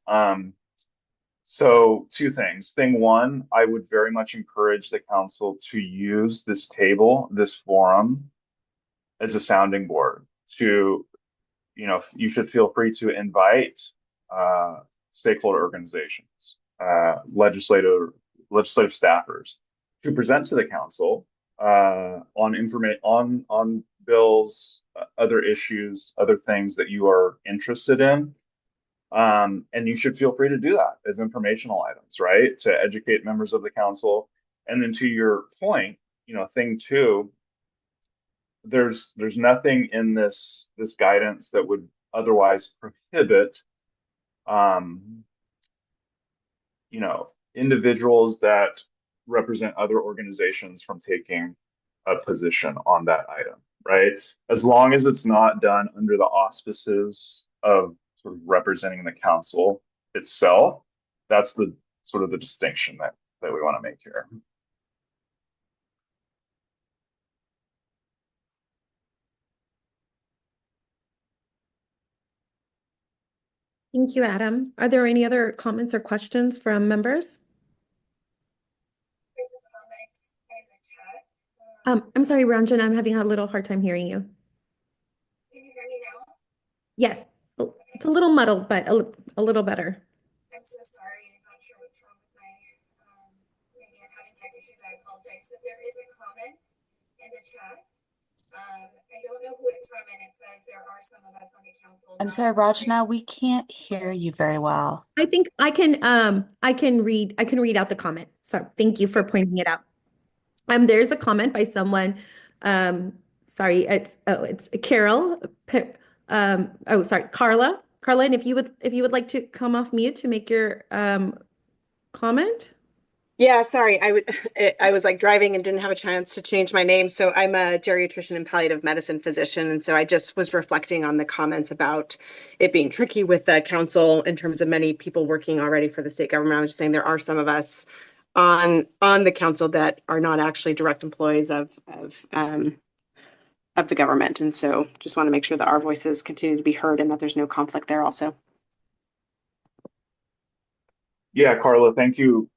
[SPEAKER 12] So two things. Thing one, I would very much encourage the council to use this table, this forum, as a sounding board. You should feel free to invite stakeholder organizations, legislative staffers to present to the council on bills, other issues, other things that you are interested in. And you should feel free to do that as informational items, right? To educate members of the council. And then to your point, thing two, there's nothing in this guidance that would otherwise prohibit individuals that represent other organizations from taking a position on that item, right? As long as it's not done under the auspices of sort of representing the council itself. That's the sort of the distinction that we want to make here.
[SPEAKER 3] Thank you, Adam. Are there any other comments or questions from members? I'm sorry, Ranjan, I'm having a little hard time hearing you.
[SPEAKER 13] Can you hear me now?
[SPEAKER 3] Yes, it's a little muddled, but a little better.
[SPEAKER 13] I'm so sorry. I'm not sure what's wrong with my, maybe I'm having tech issues. I apologize. So there is a comment in the chat. I don't know who it's from, and it says there are some of us on the council.
[SPEAKER 14] I'm sorry, Rajana, we can't hear you very well.
[SPEAKER 3] I think I can read out the comment. So thank you for pointing it out. There's a comment by someone. Sorry, it's Carol. Sorry, Carla. Carla, and if you would like to come off mute to make your comment.
[SPEAKER 15] Yeah, sorry. I was like driving and didn't have a chance to change my name. So I'm a geriatrician and palliative medicine physician. And so I just was reflecting on the comments about it being tricky with the council in terms of many people working already for the state government. I was just saying there are some of us on the council that are not actually direct employees of the government. And so just want to make sure that our voices continue to be heard and that there's no conflict there also.
[SPEAKER 12] Yeah, Carla, thank you.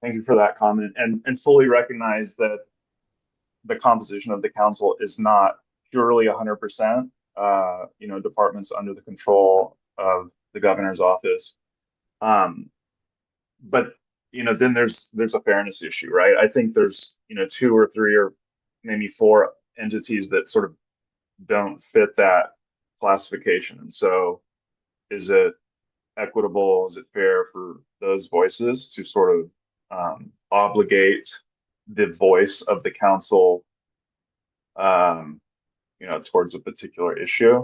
[SPEAKER 12] Thank you for that comment and fully recognize that the composition of the council is not purely 100%, departments under the control of the governor's office. But then there's a fairness issue, right? I think there's two or three or maybe four entities that sort of don't fit that classification. And so is it equitable? Is it fair for those voices to sort of obligate the voice of the council, towards a particular issue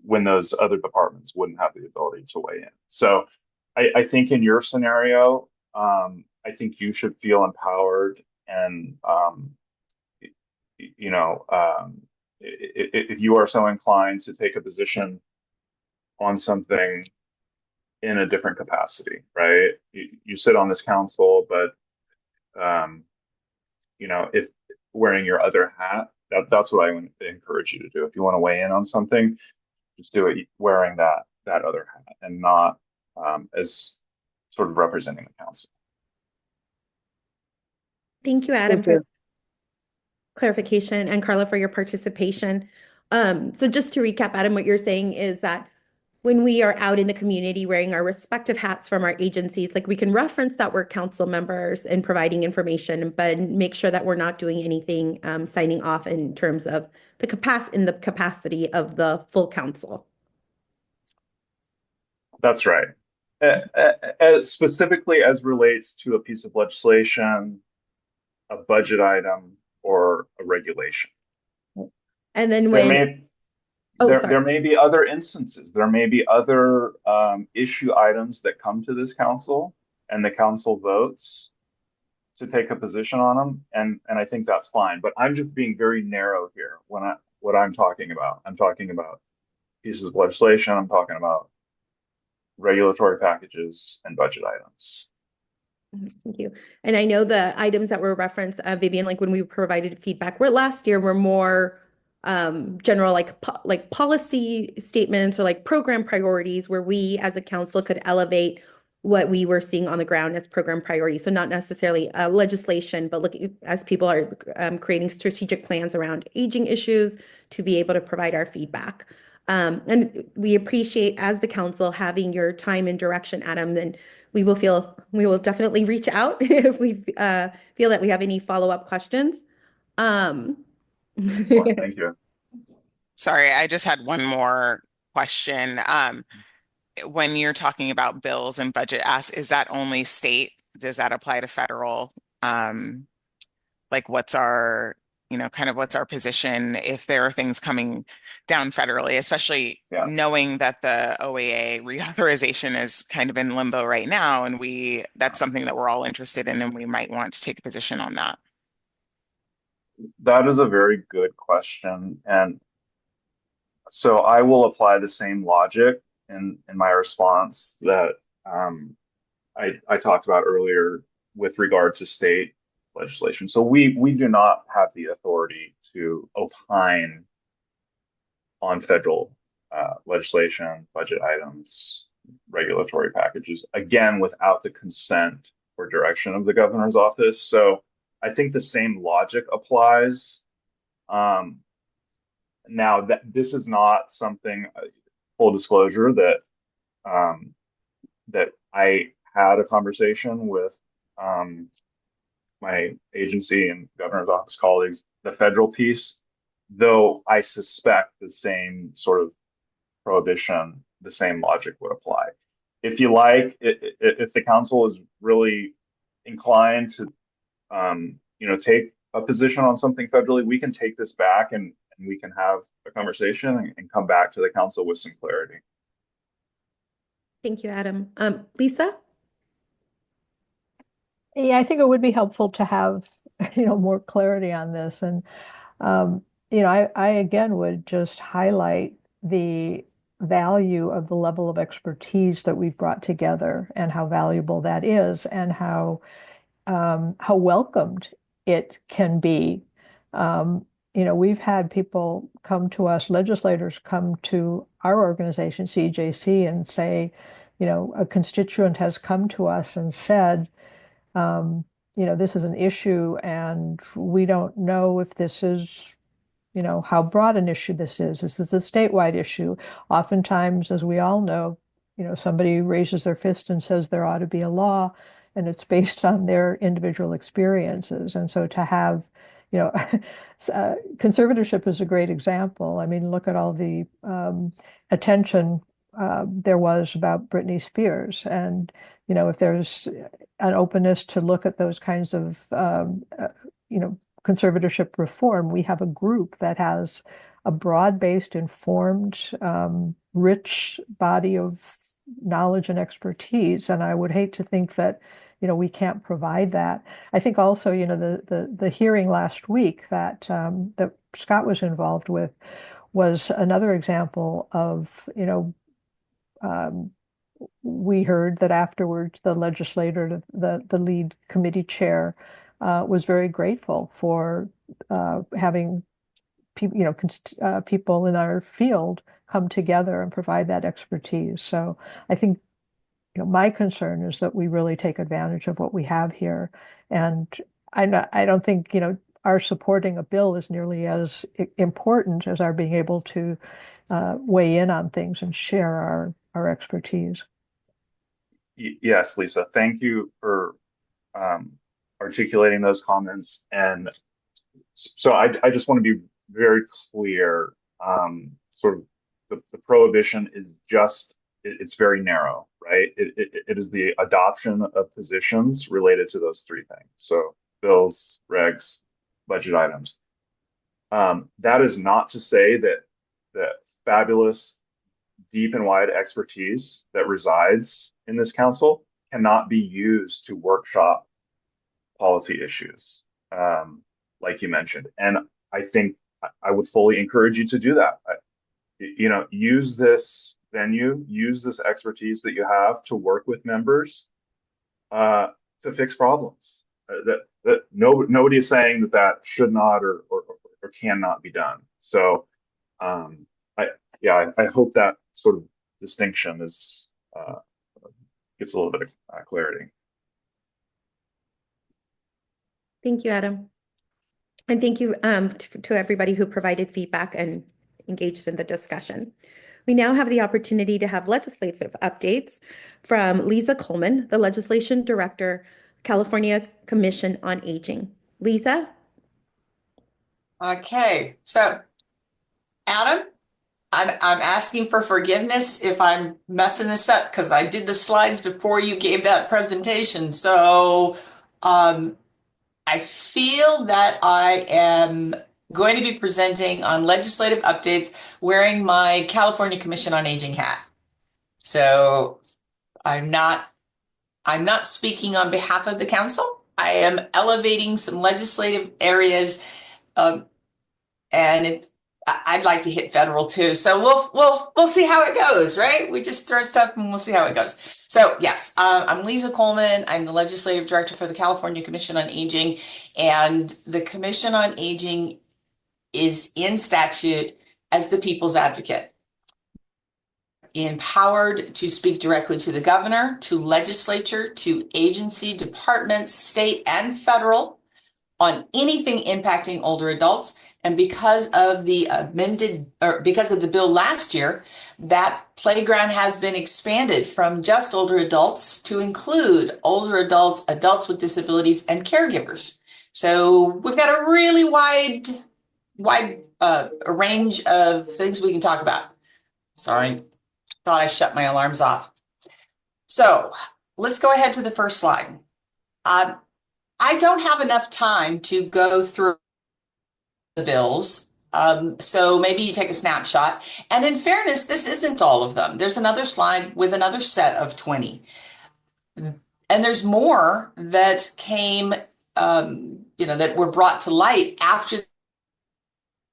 [SPEAKER 12] when those other departments wouldn't have the ability to weigh in? So I think in your scenario, I think you should feel empowered and, if you are so inclined to take a position on something in a different capacity, right? You sit on this council, but if wearing your other hat, that's what I would encourage you to do. If you want to weigh in on something, just do it wearing that other hat and not as sort of representing the council.
[SPEAKER 3] Thank you, Adam, for clarification, and Carla for your participation. So just to recap, Adam, what you're saying is that when we are out in the community wearing our respective hats from our agencies, like we can reference that we're council members and providing information, but make sure that we're not doing anything signing off in terms of the capacity of the full council.
[SPEAKER 12] That's right. Specifically as relates to a piece of legislation, a budget item, or a regulation.
[SPEAKER 3] And then when
[SPEAKER 12] there may be other instances. There may be other issue items that come to this council, and the council votes to take a position on them, and I think that's fine. But I'm just being very narrow here what I'm talking about. I'm talking about pieces of legislation. I'm talking about regulatory packages and budget items.
[SPEAKER 3] Thank you. And I know the items that were referenced, Vivian, like when we provided feedback, last year were more general, like policy statements or like program priorities, where we as a council could elevate what we were seeing on the ground as program priorities. So not necessarily legislation, but look, as people are creating strategic plans around aging issues, to be able to provide our feedback. And we appreciate, as the council, having your time and direction, Adam. And we will definitely reach out if we feel that we have any follow-up questions.
[SPEAKER 12] Thank you.
[SPEAKER 9] Sorry, I just had one more question. When you're talking about bills and budget asks, is that only state? Does that apply to federal? Like what's our position if there are things coming down federally, especially knowing that the OAA reauthorization is kind of in limbo right now, and that's something that we're all interested in, and we might want to take a position on that.
[SPEAKER 12] That is a very good question. And so I will apply the same logic in my response that I talked about earlier with regard to state legislation. So we do not have the authority to opine on federal legislation, budget items, regulatory packages, again, without the consent or direction of the governor's office. So I think the same logic applies. Now, that this is not something, full disclosure, that that I had a conversation with my agency and governor's office colleagues, the federal piece, though I suspect the same sort of prohibition, the same logic would apply. If you like, if the council is really inclined to, take a position on something federally, we can take this back and we can have a conversation and come back to the council with some clarity.
[SPEAKER 3] Thank you, Adam. Lisa?
[SPEAKER 8] Yeah, I think it would be helpful to have, more clarity on this. And, I again would just highlight the value of the level of expertise that we've brought together and how valuable that is, and how welcomed it can be. We've had people come to us, legislators come to our organization, CEJC, and say a constituent has come to us and said, this is an issue and we don't know if this is, how broad an issue this is. Is this a statewide issue? Oftentimes, as we all know, somebody raises their fist and says there ought to be a law, and it's based on their individual experiences. And so to have, conservatorship is a great example. I mean, look at all the attention there was about Britney Spears. And, if there's an openness to look at those kinds of, conservatorship reform, we have a group that has a broad-based, informed, rich body of knowledge and expertise. And I would hate to think that, we can't provide that. I think also, the hearing last week that that Scott was involved with was another example of, we heard that afterwards the legislator, the lead committee chair, was very grateful for having people, people in our field come together and provide that expertise. So I think, my concern is that we really take advantage of what we have here, and I don't think our supporting a bill is nearly as important as our being able to weigh in on things and share our expertise.
[SPEAKER 12] Yes, Lisa, thank you for articulating those comments. And so I just want to be very clear, sort of the prohibition is just, it's very narrow, right? It is the adoption of positions related to those three things. So bills, regs, budget items. That is not to say that fabulous, deep and wide expertise that resides in this council cannot be used to workshop policy issues, like you mentioned. And I think I would fully encourage you to do that. Use this venue, use this expertise that you have to work with members to fix problems. Nobody is saying that should not or cannot be done. So I hope that sort of distinction is gets a little bit of clarity.
[SPEAKER 3] Thank you, Adam. And thank you to everybody who provided feedback and engaged in the discussion. We now have the opportunity to have legislative updates from Lisa Coleman, the Legislation Director, California Commission on Aging. Lisa?
[SPEAKER 7] Okay, so Adam, I'm asking for forgiveness if I'm messing this up because I did the slides before you gave that presentation. So I feel that I am going to be presenting on legislative updates wearing my California Commission on Aging hat. So I'm not speaking on behalf of the council. I am elevating some legislative areas, and if I'd like to hit federal too. So we'll see how it goes, right? We just throw stuff and we'll see how it goes. So yes, I'm Lisa Coleman. I'm the Legislative Director for the California Commission on Aging, and the Commission on Aging is in statute as the people's advocate, empowered to speak directly to the governor, to legislature, to agency, departments, state and federal on anything impacting older adults. And because of the bill last year, that playground has been expanded from just older adults to include older adults, adults with disabilities, and caregivers. So we've got a really wide range of things we can talk about. Sorry, thought I shut my alarms off. So let's go ahead to the first slide. I don't have enough time to go through the bills. So maybe you take a snapshot. And in fairness, this isn't all of them. There's another slide with another set of 20. And there's more that came, that were brought to light after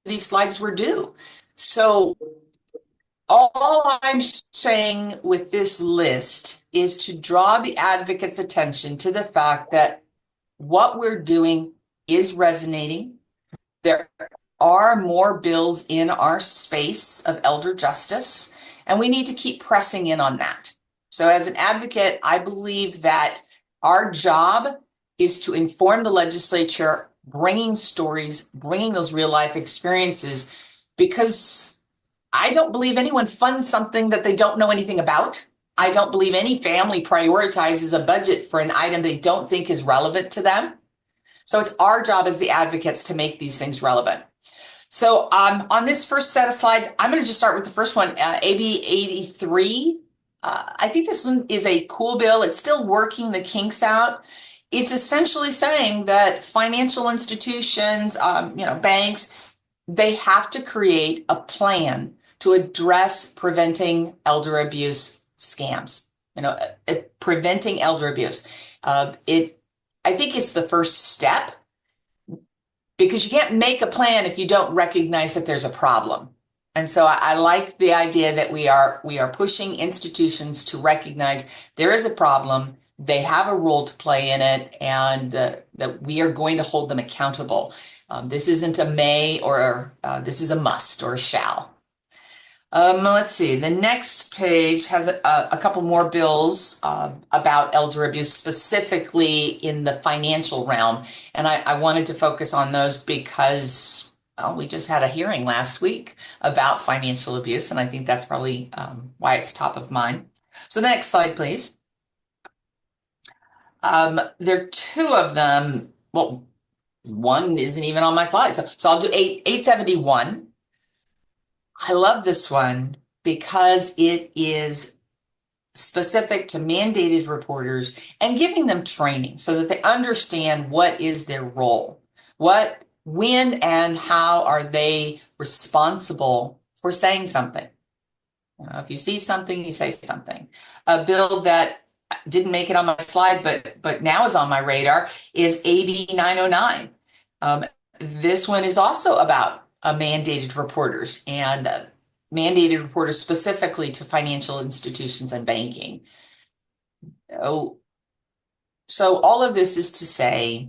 [SPEAKER 7] these slides were due. So all I'm saying with this list is to draw the advocate's attention to the fact that what we're doing is resonating. There are more bills in our space of elder justice, and we need to keep pressing in on that. So as an advocate, I believe that our job is to inform the legislature, bringing stories, bringing those real life experiences, because I don't believe anyone funds something that they don't know anything about. I don't believe any family prioritizes a budget for an item they don't think is relevant to them. So it's our job as the advocates to make these things relevant. So on this first set of slides, I'm going to just start with the first one, AB 83. I think this one is a cool bill. It's still working the kinks out. It's essentially saying that financial institutions, banks, they have to create a plan to address preventing elder abuse scams, preventing elder abuse. I think it's the first step, because you can't make a plan if you don't recognize that there's a problem. And so I like the idea that we are pushing institutions to recognize there is a problem, they have a role to play in it, and that we are going to hold them accountable. This isn't a may, or this is a must or a shall. Let's see, the next page has a couple more bills about elder abuse, specifically in the financial realm. And I wanted to focus on those because we just had a hearing last week about financial abuse, and I think that's probably why it's top of mind. So the next slide, please. There are two of them. Well, one isn't even on my slide. So I'll do 871. I love this one because it is specific to mandated reporters and giving them training so that they understand what is their role, when and how are they responsible for saying something. If you see something, you say something. A bill that didn't make it on my slide, but now is on my radar is AB 909. This one is also about mandated reporters, and mandated reporters specifically to financial institutions and banking. So all of this is to say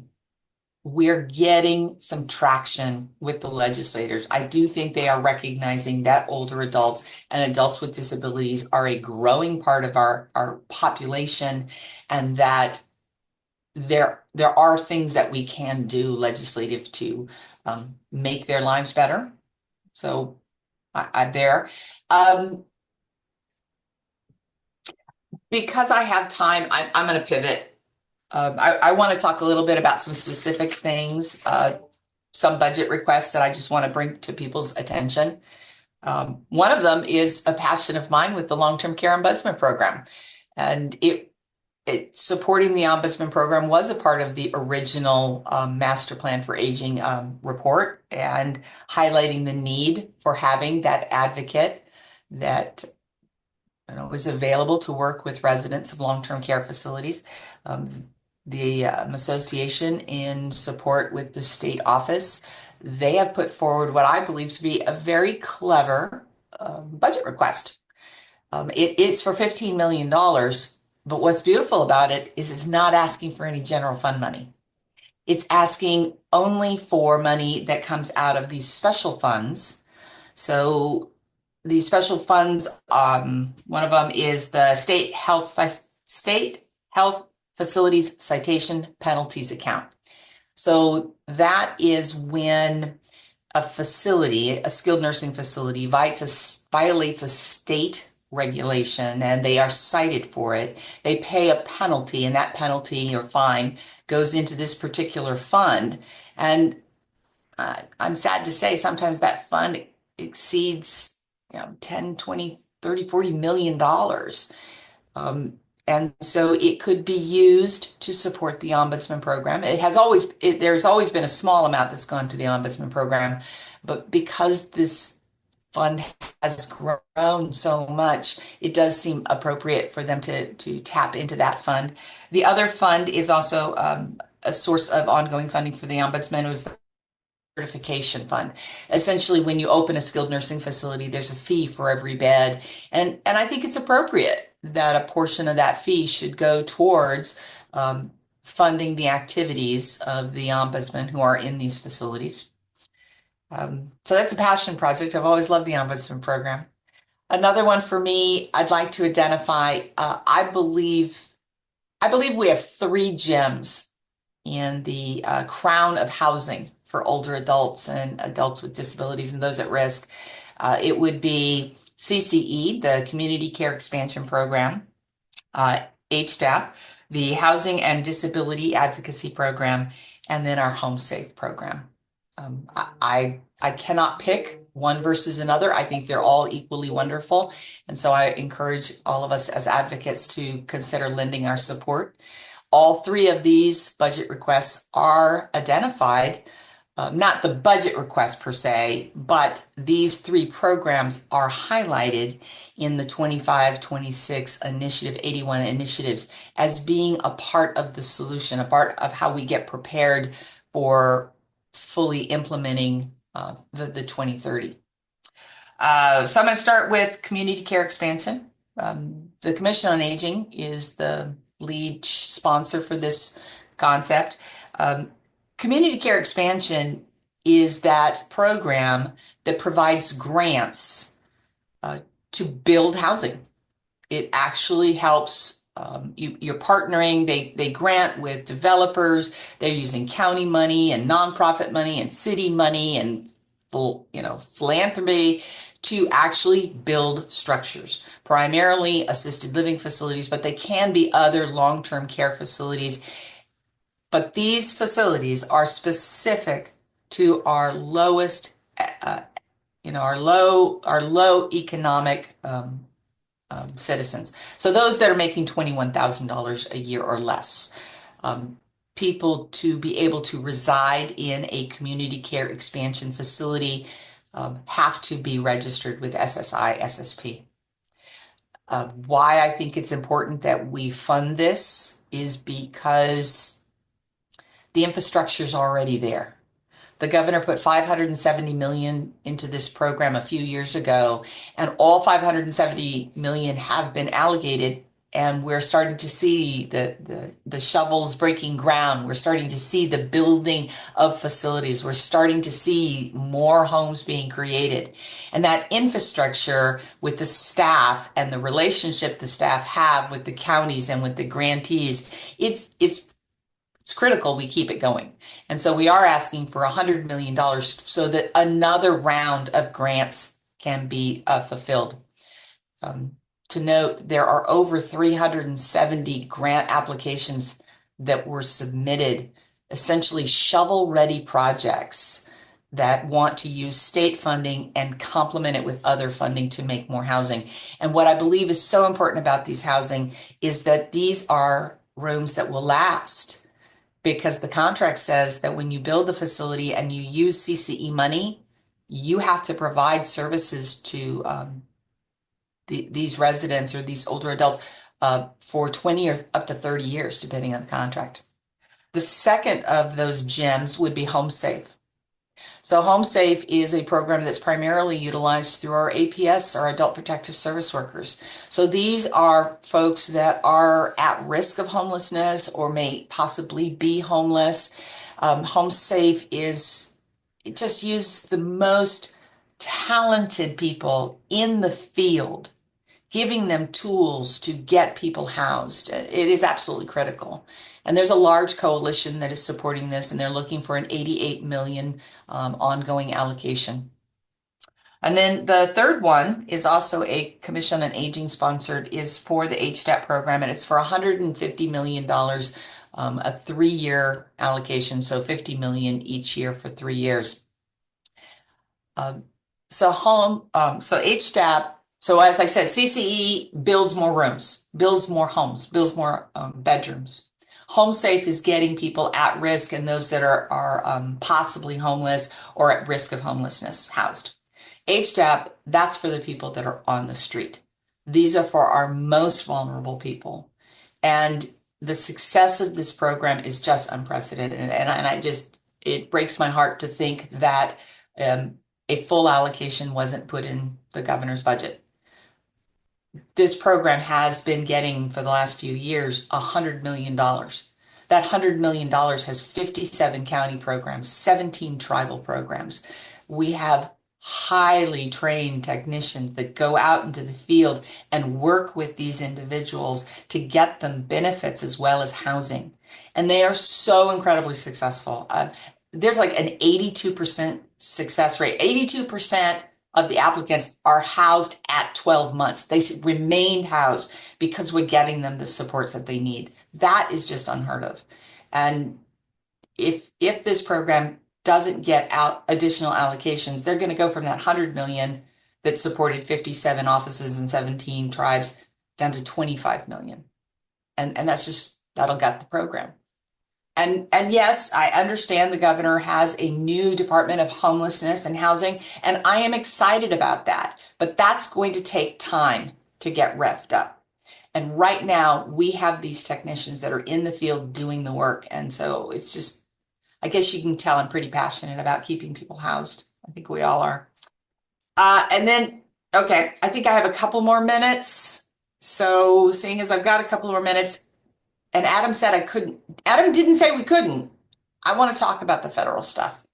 [SPEAKER 7] we're getting some traction with the legislators. I do think they are recognizing that older adults and adults with disabilities are a growing part of our population, and that there are things that we can do legislative to make their lives better. So I'm there. Because I have time, I'm going to pivot. I want to talk a little bit about some specific things, some budget requests that I just want to bring to people's attention. One of them is a passion of mine with the Long-Term Care Ombudsman Program. And supporting the Ombudsman Program was a part of the original Master Plan for Aging report, and highlighting the need for having that advocate that was available to work with residents of long-term care facilities. The association, in support with the state office, they have put forward what I believe to be a very clever budget request. It's for $15 million. But what's beautiful about it is it's not asking for any general fund money. It's asking only for money that comes out of these special funds. So these special funds, one of them is the State Health Facilities Citation Penalties Account. So that is when a facility, a skilled nursing facility, violates a state regulation and they are cited for it, they pay a penalty, and that penalty or fine goes into this particular fund. And I'm sad to say sometimes that fund exceeds 10, 20, 30, 40 million dollars. And so it could be used to support the Ombudsman Program. There's always been a small amount that's gone to the Ombudsman Program, but because this fund has grown so much, it does seem appropriate for them to tap into that fund. The other fund is also a source of ongoing funding for the Ombudsman. It was the certification fund. Essentially, when you open a skilled nursing facility, there's a fee for every bed. And I think it's appropriate that a portion of that fee should go towards funding the activities of the ombudsman who are in these facilities. So that's a passion project. I've always loved the Ombudsman Program. Another one for me, I'd like to identify, I believe we have 3 gems in the crown of housing for older adults and adults with disabilities and those at risk. It would be CCE, the Community Care Expansion Program, HDAP, the Housing and Disability Advocacy Program, and then our Home Safe program. I cannot pick one versus another. I think they're all equally wonderful. And so I encourage all of us as advocates to consider lending our support. All 3 of these budget requests are identified, not the budget request per se, but these 3 programs are highlighted in the 25-26 initiative, 81 initiatives, as being a part of the solution, a part of how we get prepared for fully implementing the 2030. So I'm going to start with community care expansion. The Commission on Aging is the lead sponsor for this concept. Community care expansion is that program that provides grants to build housing. It actually helps. You're partnering, they grant with developers, they're using county money and nonprofit money and city money and philanthropy to actually build structures, primarily assisted living facilities, but they can be other long-term care facilities. But these facilities are specific to our lowest, our low economic citizens. So those that are making $21,000 a year or less. People to be able to reside in a community care expansion facility have to be registered with SSI, SSP. Why I think it's important that we fund this is because the infrastructure is already there. The governor put $570 million into this program a few years ago, and all $570 million have been allocated, and we're starting to see the shovels breaking ground. We're starting to see the building of facilities. We're starting to see more homes being created. And that infrastructure with the staff and the relationship the staff have with the counties and with the grantees, it's critical we keep it going. And so we are asking for $100 million so that another round of grants can be fulfilled. To note, there are over 370 grant applications that were submitted, essentially shovel-ready projects that want to use state funding and complement it with other funding to make more housing. And what I believe is so important about these housing is that these are rooms that will last, because the contract says that when you build the facility and you use CCE money, you have to provide services to these residents or these older adults for 20 or up to 30 years, depending on the contract. The second of those gems would be Home Safe. So Home Safe is a program that's primarily utilized through our APS, our Adult Protective Service Workers. So these are folks that are at risk of homelessness or may possibly be homeless. Home Safe it just uses the most talented people in the field, giving them tools to get people housed. It is absolutely critical. And there's a large coalition that is supporting this, and they're looking for an $88 million ongoing allocation. And then the third one is also a Commission on Aging sponsored, is for the HDAP program, and it's for $150 million, a 3-year allocation, so $50 million each year for 3 years. So HDAP, so as I said, CCE builds more rooms, builds more homes, builds more bedrooms. Home Safe is getting people at risk and those that are possibly homeless or at risk of homelessness housed. HDAP, that's for the people that are on the street. These are for our most vulnerable people. And the success of this program is just unprecedented. And it breaks my heart to think that a full allocation wasn't put in the governor's budget. This program has been getting, for the last few years, $100 million. That $100 million has 57 county programs, 17 tribal programs. We have highly trained technicians that go out into the field and work with these individuals to get them benefits as well as housing. And they are so incredibly successful. There's like an 82% success rate. 82% of the applicants are housed at 12 months. They remained housed because we're getting them the supports that they need. That is just unheard of. And if this program doesn't get out additional allocations, they're going to go from that 100 million that supported 57 offices and 17 tribes down to 25 million. And that's just, that'll gut the program. And yes, I understand the governor has a new Department of Homelessness and Housing, and I am excited about that, but that's going to take time to get revved up. And right now we have these technicians that are in the field doing the work. And so it's just, I guess you can tell I'm pretty passionate about keeping people housed. I think we all are. And then, okay, I think I have a couple more minutes. So seeing as I've got a couple more minutes, and Adam said I couldn't, Adam didn't say we couldn't. I want to talk about the federal stuff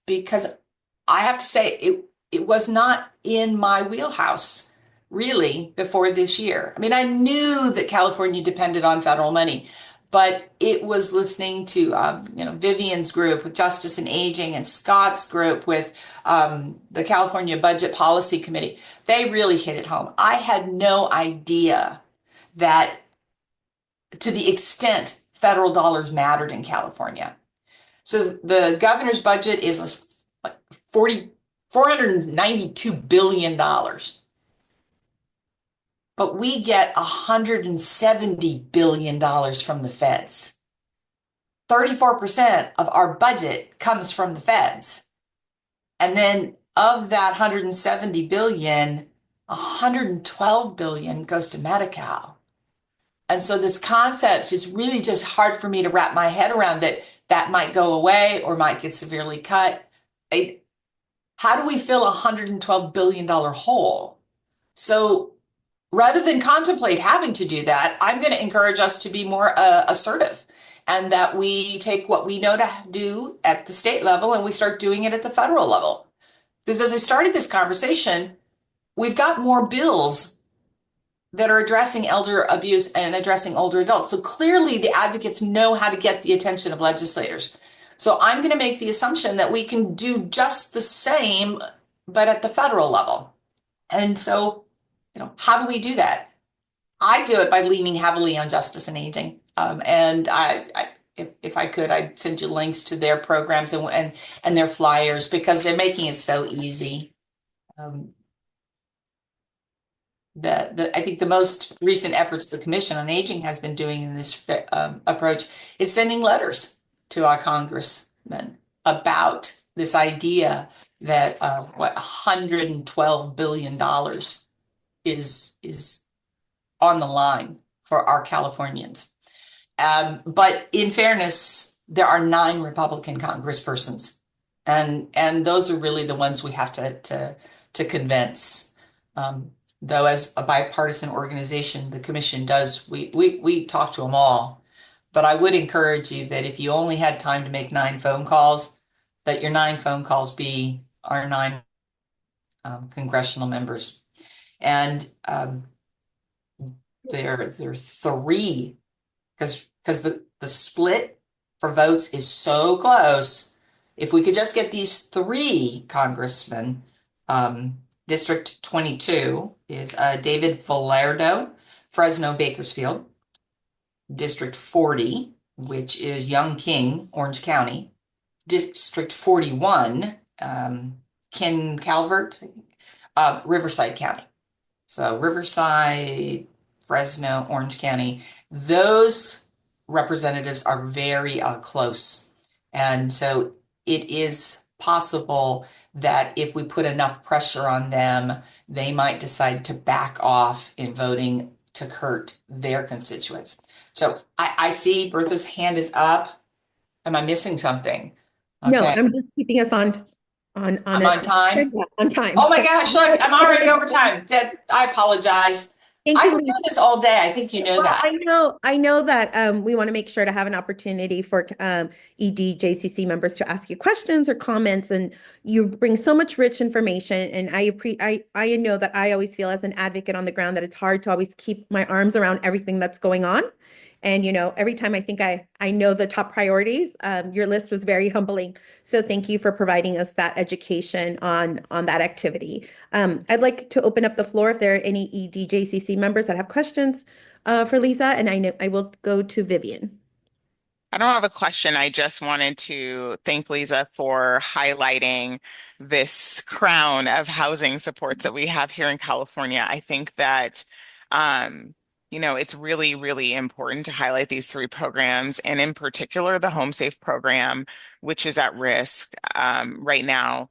[SPEAKER 7] because I have to say it was not in my wheelhouse really before this year. I mean, I knew that California depended on federal money, but it was listening to Vivian's group with Justice and Aging and Scott's group with the California Budget Policy Committee. They really hit it home. I had no idea that to the extent federal dollars mattered in California. So the governor's budget is like $492 billion. But we get $170 billion from the feds. 34% of our budget comes from the feds. And then of that 170 billion, 112 billion goes to Medi-Cal. And so this concept is really just hard for me to wrap my head around, that might go away or might get severely cut. How do we fill a $112 billion hole? So rather than contemplate having to do that, I'm going to encourage us to be more assertive, and that we take what we know to do at the state level and we start doing it at the federal level. Because as I started this conversation, we've got more bills that are addressing elder abuse and addressing older adults. So clearly the advocates know how to get the attention of legislators. So I'm going to make the assumption that we can do just the same, but at the federal level. And so, how do we do that? I do it by leaning heavily on Justice and Aging. And if I could, I'd send you links to their programs and their flyers, because they're making it so easy. I think the most recent efforts the Commission on Aging has been doing in this approach is sending letters to our congressmen about this idea that $112 billion is on the line for our Californians. But in fairness, there are 9 Republican congresspersons, and those are really the ones we have to convince. Though as a bipartisan organization, the Commission we talk to them all. But I would encourage you that if you only had time to make 9 phone calls, that your 9 phone calls be our 9 congressional members. And there are 3, because the split for votes is so close. If we could just get these 3 congressmen, District 22 is David Falardo, Fresno Bakersfield. District 40, which is Young King, Orange County. District 41, Ken Calvert, Riverside County. So Riverside, Fresno, Orange County, those representatives are very close. And so it is possible that if we put enough pressure on them, they might decide to back off in voting to hurt their constituents. So I see Bertha's hand is up. Am I missing something? Okay.
[SPEAKER 3] No, I'm just keeping us on
[SPEAKER 7] I'm on time.
[SPEAKER 3] On time.
[SPEAKER 7] Oh my gosh, look, I'm already over time. I apologize.
[SPEAKER 3] Thank
[SPEAKER 7] I
[SPEAKER 3] you,
[SPEAKER 7] could do
[SPEAKER 3] Lisa.
[SPEAKER 7] this all day. I think you know
[SPEAKER 3] Well,
[SPEAKER 7] that.
[SPEAKER 3] I know that we want to make sure to have an opportunity for EDJCC members to ask you questions or comments, and you bring so much rich information. And I know that I always feel as an advocate on the ground that it's hard to always keep my arms around everything that's going on. And every time I think I know the top priorities, your list was very humbling. So thank you for providing us that education on that activity. I'd like to open up the floor if there are any EDJCC members that have questions for Lisa, and I know I will go to Vivian.
[SPEAKER 9] I don't have a question. I just wanted to thank Lisa for highlighting this crown of housing supports that we have here in California. I think that, it's really, really important to highlight these three programs, and in particular, the Home Safe program, which is at risk right now.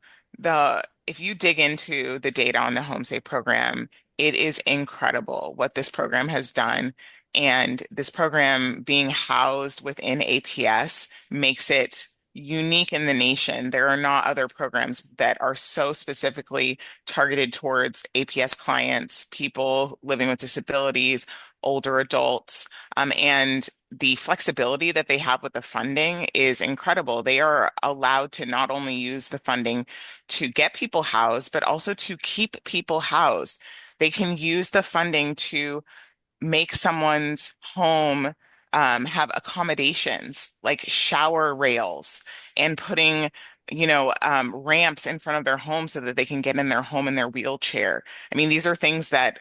[SPEAKER 9] If you dig into the data on the Home Safe program, it is incredible what this program has done. And this program being housed within APS makes it unique in the nation. There are not other programs that are so specifically targeted towards APS clients, people living with disabilities, older adults, and the flexibility that they have with the funding is incredible. They are allowed to not only use the funding to get people housed, but also to keep people housed. They can use the funding to make someone's home have accommodations like shower rails and putting, ramps in front of their home so that they can get in their home in their wheelchair. I mean, these are things that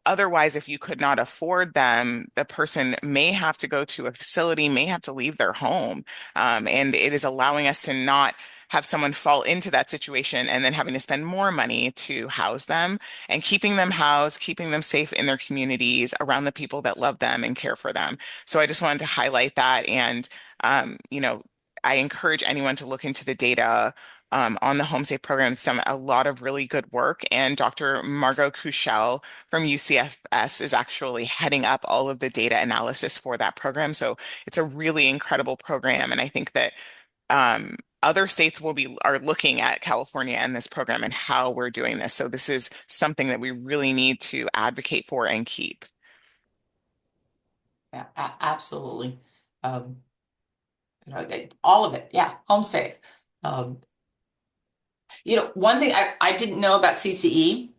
[SPEAKER 9] otherwise, if you could not afford them, the person may have to go to a facility, may have to leave their home. And it is allowing us to not have someone fall into that situation and then having to spend more money to house them, and keeping them housed, keeping them safe in their communities around the people that love them and care for them. So I just wanted to highlight that. And, I encourage anyone to look into the data on the Home Safe program. It's done a lot of really good work. And Dr. Margot Kuchel from UCSF is actually heading up all of the data analysis for that program. So it's a really incredible program. And I think that other states are looking at California and this program and how we're doing this. So this is something that we really need to advocate for and keep.
[SPEAKER 7] Yeah, absolutely. All of it. Yeah, home safe. Um, one thing I didn't know about CCE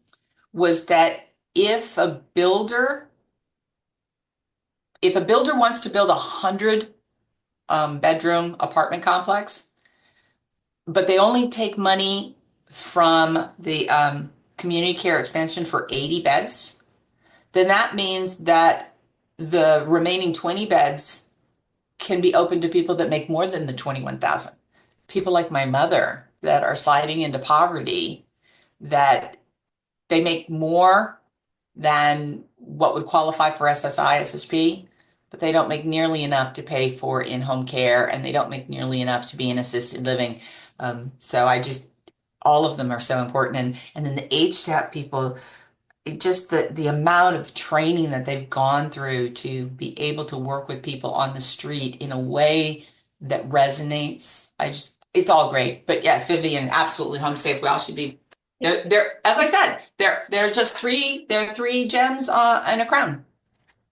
[SPEAKER 7] was that if a builder wants to build 100 bedroom apartment complex, but they only take money from the community care expansion for 80 beds, then that means that the remaining 20 beds can be open to people that make more than the 21,000. People like my mother that are sliding into poverty, that they make more than what would qualify for SSI, SSP, but they don't make nearly enough to pay for in-home care, and they don't make nearly enough to be in assisted living. So all of them are so important. And then the HTAP people, just the amount of training that they've gone through to be able to work with people on the street in a way that resonates. It's all great. But yes, Vivian, absolutely home safe. We all should be. They're as I said, they're just three gems in a crown.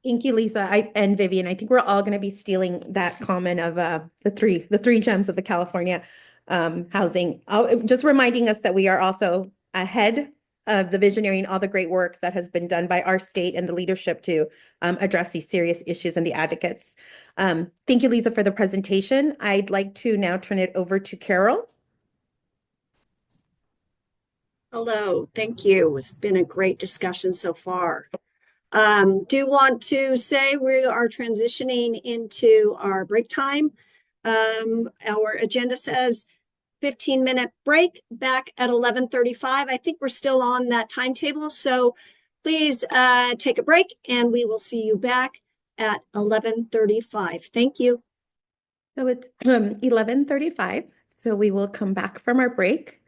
[SPEAKER 3] Thank you, Lisa. And Vivian. I think we're all going to be stealing that comment of the three gems of the California housing. Just reminding us that we are also ahead of the visionary and all the great work that has been done by our state and the leadership to address these serious issues and the advocates. Thank you, Lisa, for the presentation. I'd like to now turn it over to Carol.
[SPEAKER 1] Hello, thank you. It's been a great discussion so far. Do want to say we are transitioning into our break time. Our agenda says 15-minute break, back at 11:35. I think we're still on that timetable, so please take a break and we will see you back at 11:35. Thank you.
[SPEAKER 3] So it's 11:35, so we will come back from our break.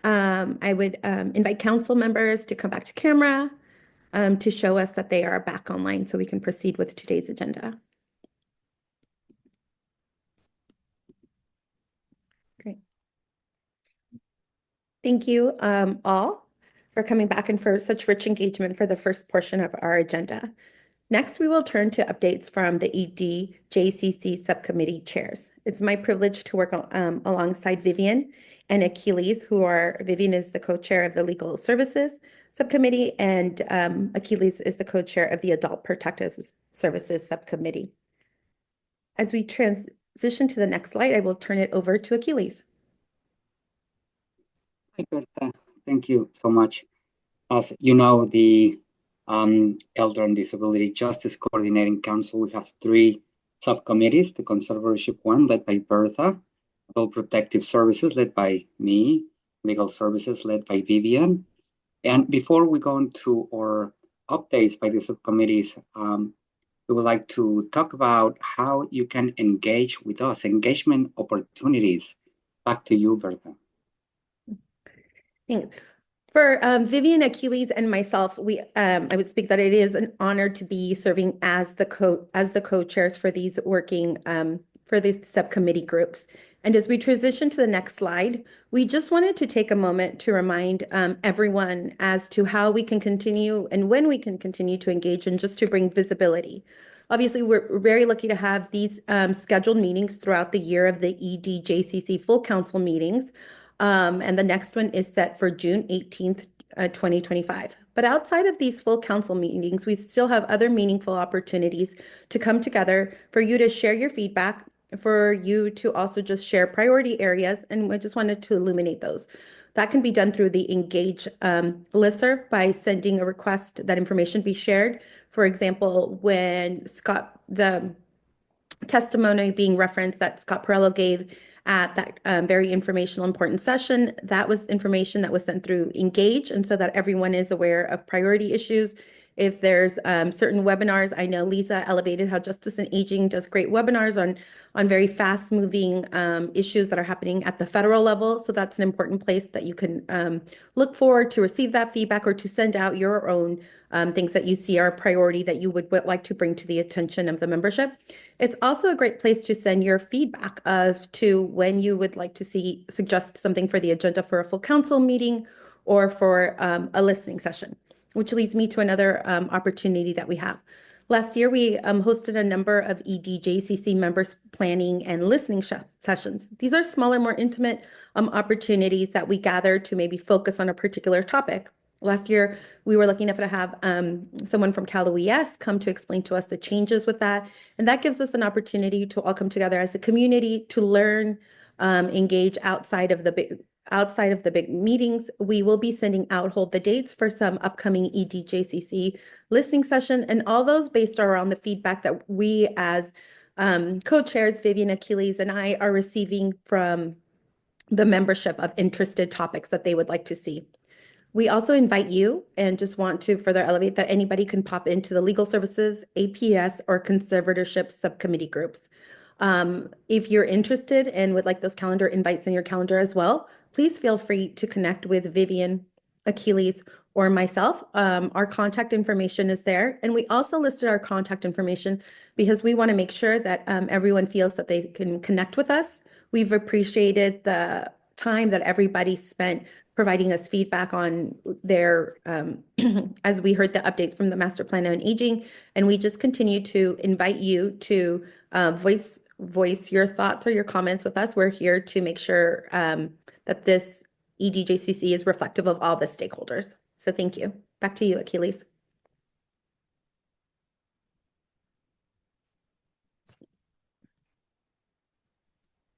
[SPEAKER 3] I would invite council members to come back to camera to show us that they are back online so we can proceed with today's agenda. Great. Thank you all for coming back and for such rich engagement for the first portion of our agenda. Next, we will turn to updates from the EDJCC subcommittee chairs. It's my privilege to work alongside Vivian and Achilles, Vivian is the co-chair of the Legal Services Subcommittee, and Achilles is the co-chair of the Adult Protective Services Subcommittee. As we transition to the next slide, I will turn it over to Achilles.
[SPEAKER 6] Hi, Bertha. Thank you so much. As you know, the Elder and Disability Justice Coordinating Council, we have 3 subcommittees: the conservatorship one led by Bertha, Adult Protective Services led by me, Legal Services led by Vivian. And before we go into our updates by the subcommittees, we would like to talk about how you can engage with us, engagement opportunities. Back to you, Bertha.
[SPEAKER 3] Thanks. For Vivian, Achilles, and myself, I would speak that it is an honor to be serving as the co-chairs for these subcommittee groups. And as we transition to the next slide, we just wanted to take a moment to remind everyone as to how we can continue and when we can continue to engage and just to bring visibility. Obviously, we're very lucky to have these scheduled meetings throughout the year of the EDJCC full council meetings. And the next one is set for June 18th, 2025. But outside of these full council meetings, we still have other meaningful opportunities to come together for you to share your feedback, for you to also just share priority areas, and we just wanted to illuminate those. That can be done through the Engage listserv by sending a request that information be shared. For example, when the testimony being referenced that Scott Perello gave at that very informational, important session, that was information that was sent through Engage, and so that everyone is aware of priority issues. If there's certain webinars, I know Lisa Elevated How Justice and Aging does great webinars on very fast-moving issues that are happening at the federal level. So that's an important place that you can look forward to receive that feedback or to send out your own things that you see are a priority that you would like to bring to the attention of the membership. It's also a great place to send your feedback to when you would like to suggest something for the agenda for a full council meeting or for a listening session, which leads me to another opportunity that we have. Last year, we hosted a number of EDJCC members planning and listening sessions. These are smaller, more intimate opportunities that we gather to maybe focus on a particular topic. Last year, we were lucky enough to have someone from Cal OES come to explain to us the changes with that. And that gives us an opportunity to all come together as a community to learn, engage outside of the big meetings. We will be sending out hold the dates for some upcoming EDJCC listening session, and all those based around the feedback that we as co-chairs, Vivian, Achilles, and I are receiving from the membership of interested topics that they would like to see. We also invite you and just want to further elevate that anybody can pop into the legal services, APS, or conservatorship subcommittee groups. If you're interested and would like those calendar invites in your calendar as well, please feel free to connect with Vivian, Achilles, or myself. Our contact information is there. And we also listed our contact information because we want to make sure that everyone feels that they can connect with us. We've appreciated the time that everybody spent providing us feedback on their, as we heard the updates from the Master Plan on Aging, and we just continue to invite you to voice your thoughts or your comments with us. We're here to make sure that this EDJCC is reflective of all the stakeholders. So thank you. Back to you, Achilles.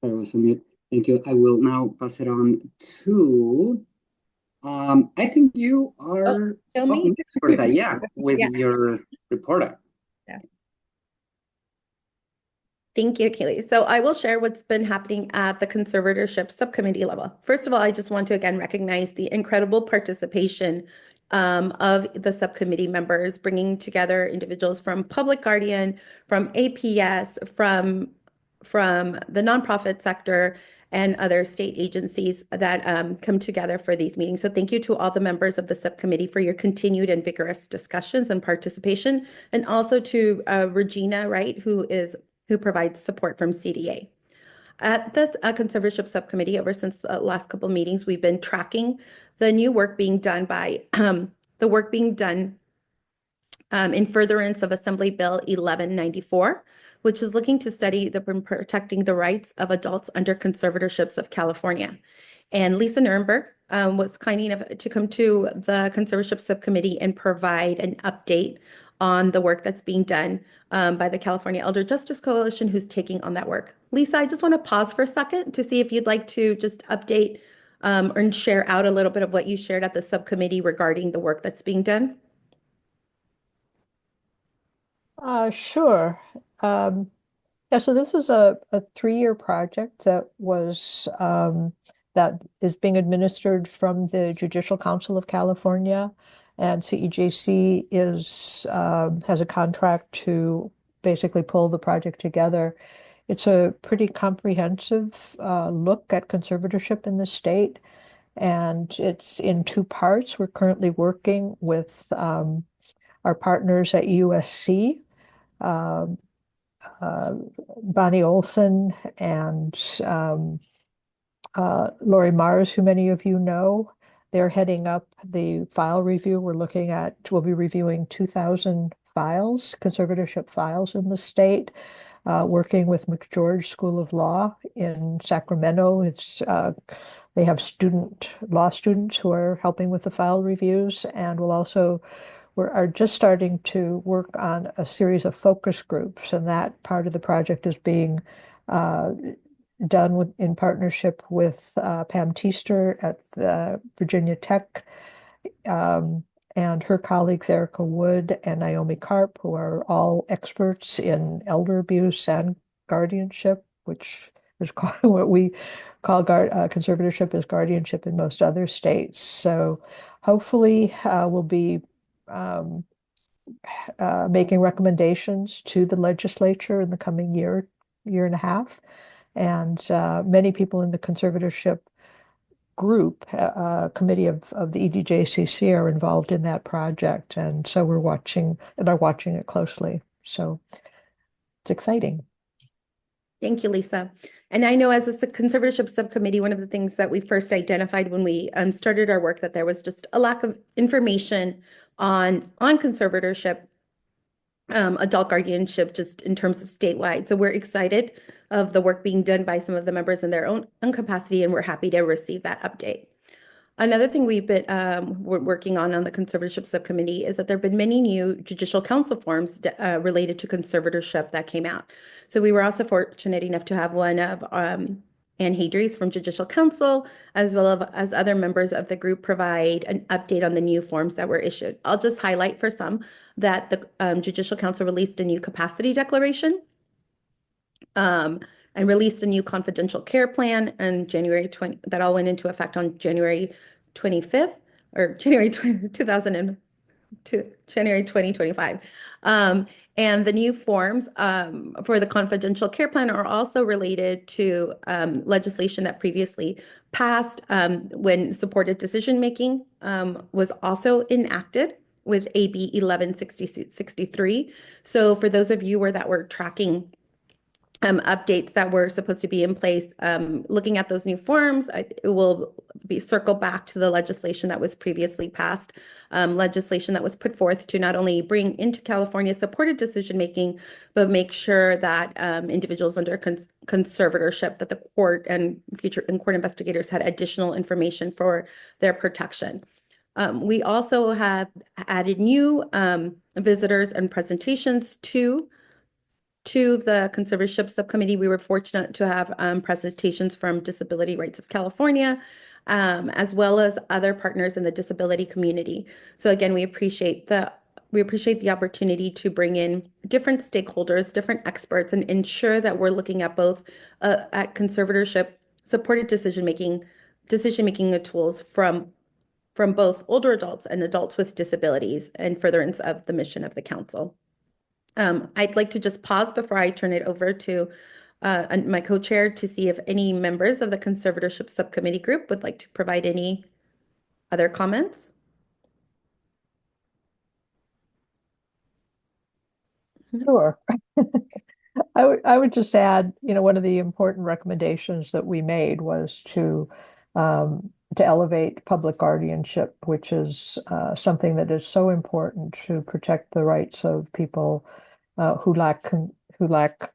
[SPEAKER 6] Thank you. I will now pass it on to, I think you are next for that, with your reporter.
[SPEAKER 3] Yeah. Thank you, Achilles. So I will share what's been happening at the conservatorship subcommittee level. First of all, I just want to again recognize the incredible participation of the subcommittee members, bringing together individuals from Public Guardian, from APS, from the nonprofit sector, and other state agencies that come together for these meetings. So thank you to all the members of the subcommittee for your continued and vigorous discussions and participation, and also to Regina, right, who provides support from CDA. At this conservatorship subcommittee, ever since the last couple of meetings, we've been tracking the new work being done by the work being done in furtherance of Assembly Bill 1194, which is looking to study the protecting the rights of adults under conservatorships of California. And Lisa Nuremberg was kind enough to come to the conservatorship subcommittee and provide an update on the work that's being done by the California Elder Justice Coalition, who's taking on that work. Lisa, I just want to pause for a second to see if you'd like to just update and share out a little bit of what you shared at the subcommittee regarding the work that's being done.
[SPEAKER 8] Sure. Yeah, so this was a 3-year project that was that is being administered from the Judicial Council of California, and CEJC is has a contract to basically pull the project together. It's a pretty comprehensive look at conservatorship in the state, and it's in 2 parts. We're currently working with our partners at USC. Bonnie Olson and Lori Mars, who many of you know. They're heading up the file review. We'll be reviewing 2,000 files, conservatorship files in the state, working with McGeorge School of Law in Sacramento. They have law students who are helping with the file reviews, and are just starting to work on a series of focus groups, and that part of the project is being done in partnership with Pam Teester at the Virginia Tech, and her colleagues Erica Wood and Naomi Karp, who are all experts in elder abuse and guardianship, which is what we call conservatorship is guardianship in most other states. So hopefully we'll be making recommendations to the legislature in the coming year and a half. And many people in the conservatorship group, committee of the EDJCC are involved in that project. And so we're watching it closely. So it's exciting.
[SPEAKER 3] Thank you, Lisa. And I know as a conservatorship subcommittee, one of the things that we first identified when we started our work, that there was just a lack of information on conservatorship, adult guardianship, just in terms of statewide. So we're excited of the work being done by some of the members in their own capacity, and we're happy to receive that update. Another thing we've been we're working on the conservatorship subcommittee is that there have been many new judicial council forms related to conservatorship that came out. So we were also fortunate enough to have one of Ann Hadries from Judicial Council, as well as other members of the group, provide an update on the new forms that were issued. I'll just highlight for some that the Judicial Council released a new capacity declaration, and released a new confidential care plan on January 20, that all went into effect on January 25th, or January 2025. And the new forms for the confidential care plan are also related to legislation that previously passed when supported decision-making was also enacted with AB 1163. So for those of you that were tracking updates that were supposed to be in place, looking at those new forms, it will be circle back to the legislation that was previously passed, legislation that was put forth to not only bring into California supported decision making, but make sure that individuals under conservatorship, that the court and future court investigators had additional information for their protection. We also have added new visitors and presentations to the conservatorship subcommittee. We were fortunate to have presentations from Disability Rights of California, as well as other partners in the disability community. So again, we appreciate the opportunity to bring in different stakeholders, different experts, and ensure that we're looking at both at conservatorship supported decision-making tools from both older adults and adults with disabilities, and furtherance of the mission of the council. I'd like to just pause before I turn it over to my co-chair to see if any members of the conservatorship subcommittee group would like to provide any other comments.
[SPEAKER 8] Sure. I would just add, one of the important recommendations that we made was to elevate public guardianship, which is something that is so important to protect the rights of people who lack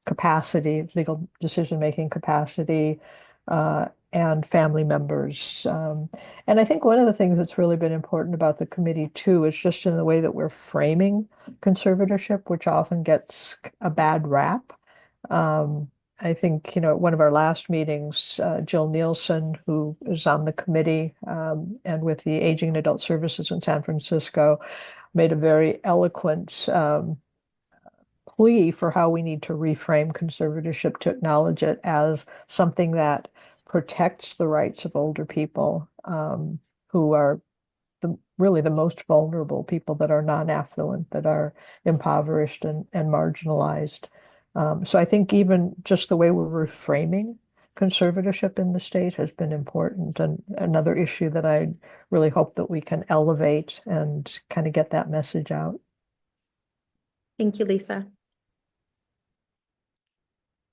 [SPEAKER 8] capacity, legal decision-making capacity, and family members. And I think one of the things that's really been important about the committee too is just in the way that we're framing conservatorship, which often gets a bad rap. I think, at one of our last meetings, Jill Nielsen, who is on the committee and with the Aging and Adult Services in San Francisco, made a very eloquent plea for how we need to reframe conservatorship to acknowledge it as something that protects the rights of older people who are really the most vulnerable, people that are non-affluent, that are impoverished and marginalized. So I think even just the way we're reframing conservatorship in the state has been important, and another issue that I really hope that we can elevate and kind of get that message out.
[SPEAKER 3] Thank you, Lisa.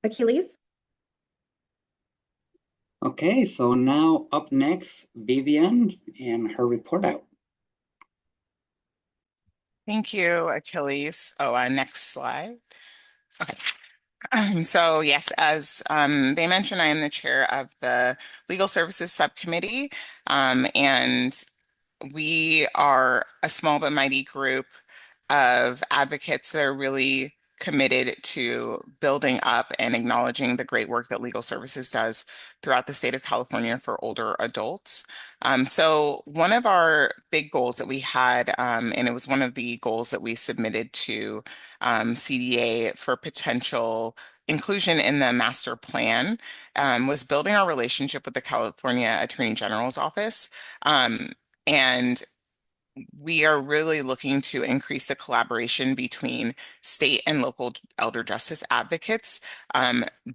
[SPEAKER 3] Achilles?
[SPEAKER 6] Okay, so now up next, Vivian and her report out.
[SPEAKER 9] Thank you, Achilles. Oh, next slide. Okay. So yes, as they mentioned, I am the chair of the Legal Services Subcommittee, and we are a small but mighty group of advocates that are really committed to building up and acknowledging the great work that legal services does throughout the state of California for older adults. So one of our big goals that we had, and it was one of the goals that we submitted to CDA for potential inclusion in the master plan, was building our relationship with the California Attorney General's office. And we are really looking to increase the collaboration between state and local elder justice advocates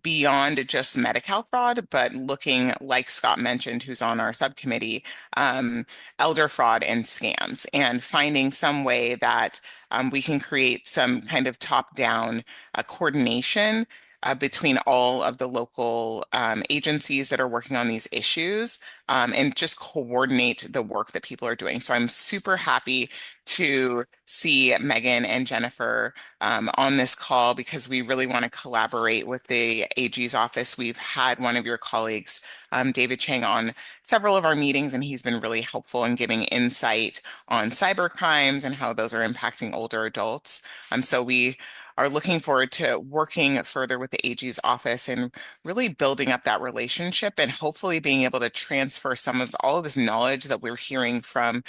[SPEAKER 9] beyond just Medi-Cal fraud, but looking, like Scott mentioned, who's on our subcommittee, elder fraud and scams, and finding some way that we can create some kind of top-down coordination between all of the local agencies that are working on these issues and just coordinate the work that people are doing. So I'm super happy to see Megan and Jennifer on this call because we really want to collaborate with the AG's office. We've had one of your colleagues, David Chang, on several of our meetings, and he's been really helpful in giving insight on cyber crimes and how those are impacting older adults. So we are looking forward to working further with the AG's office and really building up that relationship and hopefully being able to transfer some of all of this knowledge that we're hearing from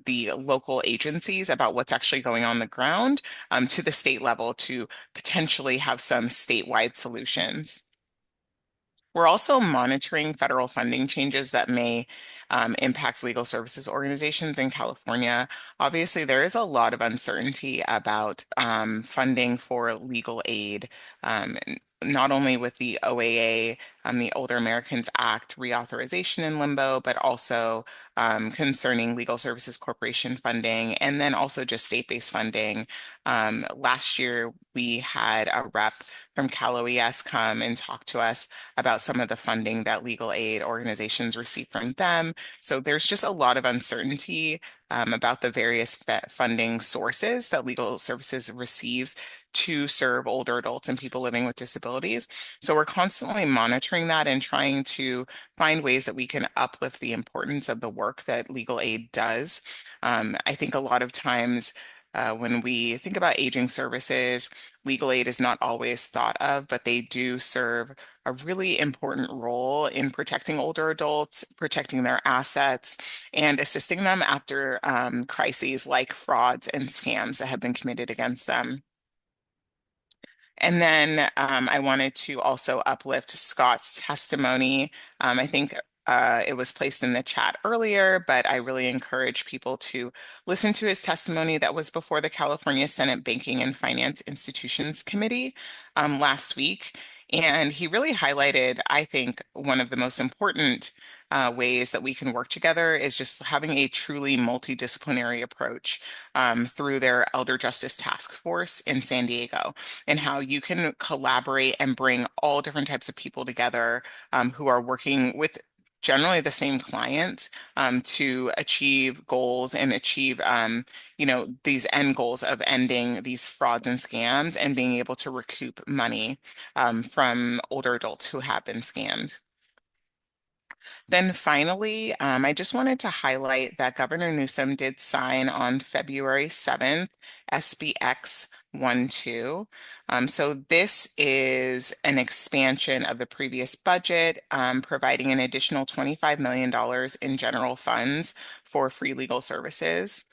[SPEAKER 9] the local agencies about what's actually going on the ground to the state level to potentially have some statewide solutions. We're also monitoring federal funding changes that may impact legal services organizations in California. Obviously, there is a lot of uncertainty about funding for legal aid, not only with the OAA, the Older Americans Act reauthorization in limbo, but also concerning Legal Services Corporation funding, and then also just state-based funding. Last year, we had a rep from Cal OES come and talk to us about some of the funding that legal aid organizations receive from them. So there's just a lot of uncertainty about the various funding sources that legal services receives to serve older adults and people living with disabilities. So we're constantly monitoring that and trying to find ways that we can uplift the importance of the work that legal aid does. I think a lot of times when we think about aging services, legal aid is not always thought of, but they do serve a really important role in protecting older adults, protecting their assets, and assisting them after crises like frauds and scams that have been committed against them. And then I wanted to also uplift Scott's testimony. I think it was placed in the chat earlier, but I really encourage people to listen to his testimony that was before the California Senate Banking and Finance Institutions Committee last week. And he really highlighted, I think, one of the most important ways that we can work together is just having a truly multidisciplinary approach through their Elder Justice Task Force in San Diego, and how you can collaborate and bring all different types of people together who are working with generally the same clients to achieve goals and achieve these end goals of ending these frauds and scams and being able to recoup money from older adults who have been scammed. Then finally, I just wanted to highlight that Governor Newsom did sign on February 7th, SBX 12. So this is an expansion of the previous budget, providing an additional $25 million in general funds for free legal services.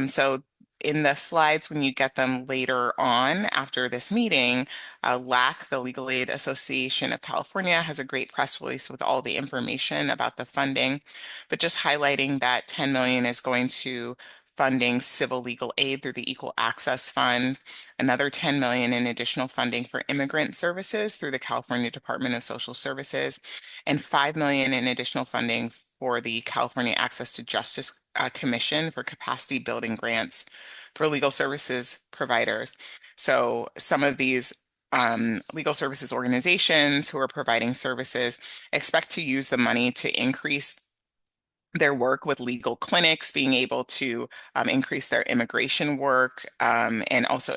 [SPEAKER 9] So in the slides, when you get them later on after this meeting, LAC, the Legal Aid Association of California, has a great press release with all the information about the funding, but just highlighting that 10 million is going to funding civil legal aid through the Equal Access Fund, another 10 million in additional funding for immigrant services through the California Department of Social Services, and 5 million in additional funding for the California Access to Justice Commission for capacity building grants for legal services providers. So some of these legal services organizations who are providing services expect to use the money to increase their work with legal clinics, being able to increase their immigration work and also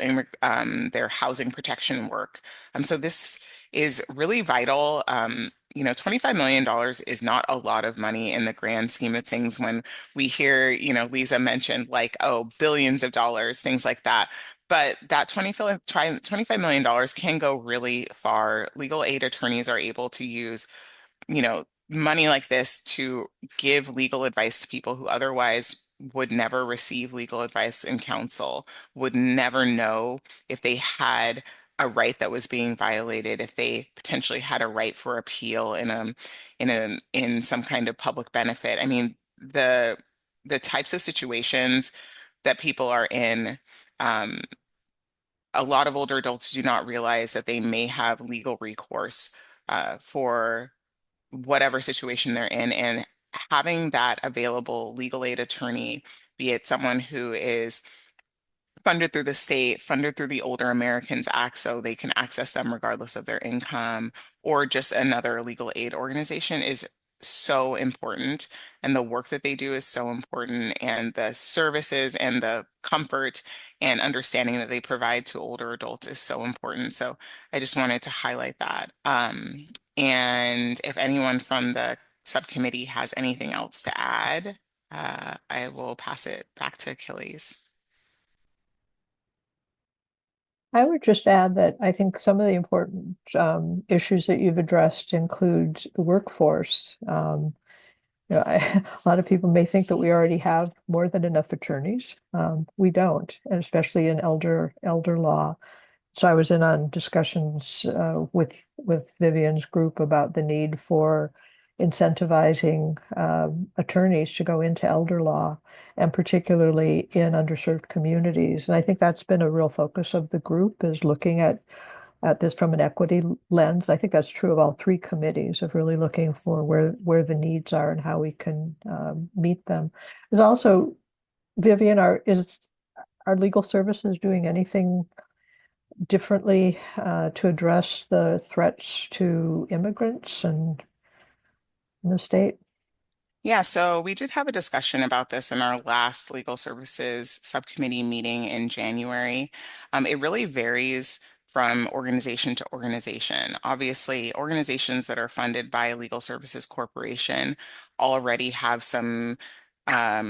[SPEAKER 9] their housing protection work. So this is really vital. $25 million is not a lot of money in the grand scheme of things when we hear, Lisa mentioned like, oh, billions of dollars, things like that. But that $25 million can go really far. Legal aid attorneys are able to use money like this to give legal advice to people who otherwise would never receive legal advice and counsel, would never know if they had a right that was being violated, if they potentially had a right for appeal in some kind of public benefit. I mean, the types of situations that people are in, a lot of older adults do not realize that they may have legal recourse for whatever situation they're in, and having that available legal aid attorney, be it someone who is funded through the state, funded through the Older Americans Act, so they can access them regardless of their income, or just another legal aid organization, is so important. And the work that they do is so important, and the services and the comfort and understanding that they provide to older adults is so important. So I just wanted to highlight that. And if anyone from the subcommittee has anything else to add, I will pass it back to Achilles.
[SPEAKER 8] I would just add that I think some of the important issues that you've addressed include the workforce. A lot of people may think that we already have more than enough attorneys. We don't, and especially in elder law. So I was in on discussions with Vivian's group about the need for incentivizing attorneys to go into elder law, and particularly in underserved communities. And I think that's been a real focus of the group, is looking at this from an equity lens. I think that's true of all three committees, of really looking for where the needs are and how we can meet them. There's also, Vivian, are legal services doing anything differently to address the threats to immigrants and in the state?
[SPEAKER 9] Yeah, so we did have a discussion about this in our last legal services subcommittee meeting in January. It really varies from organization to organization. Obviously, organizations that are funded by a Legal Services Corporation already have some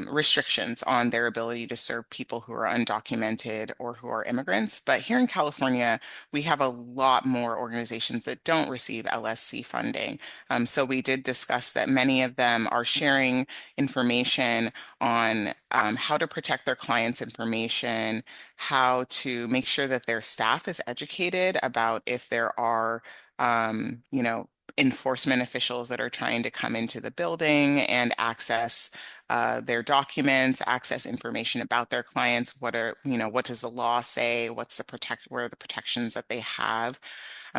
[SPEAKER 9] restrictions on their ability to serve people who are undocumented or who are immigrants. But here in California, we have a lot more organizations that don't receive LSC funding. So we did discuss that many of them are sharing information on how to protect their clients' information, how to make sure that their staff is educated about if there are, enforcement officials that are trying to come into the building and access their documents, access information about their clients. What does the law say? What are the protections that they have?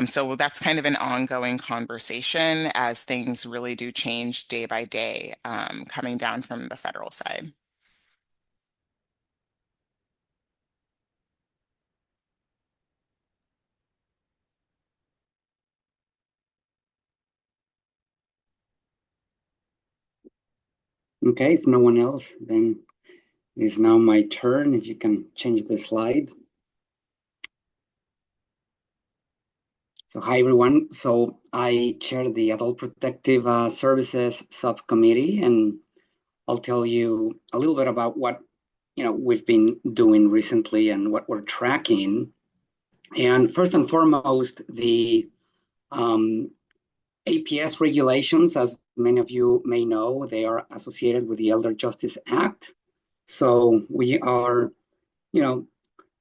[SPEAKER 9] So that's kind of an ongoing conversation as things really do change day by day, coming down from the federal side.
[SPEAKER 6] Okay, if no one else, then it is now my turn. If you can change the slide. So hi everyone. So I chair the Adult Protective Services Subcommittee, and I'll tell you a little bit about what we've been doing recently and what we're tracking. And first and foremost, the APS regulations, as many of you may know, they are associated with the Elder Justice Act. So we are,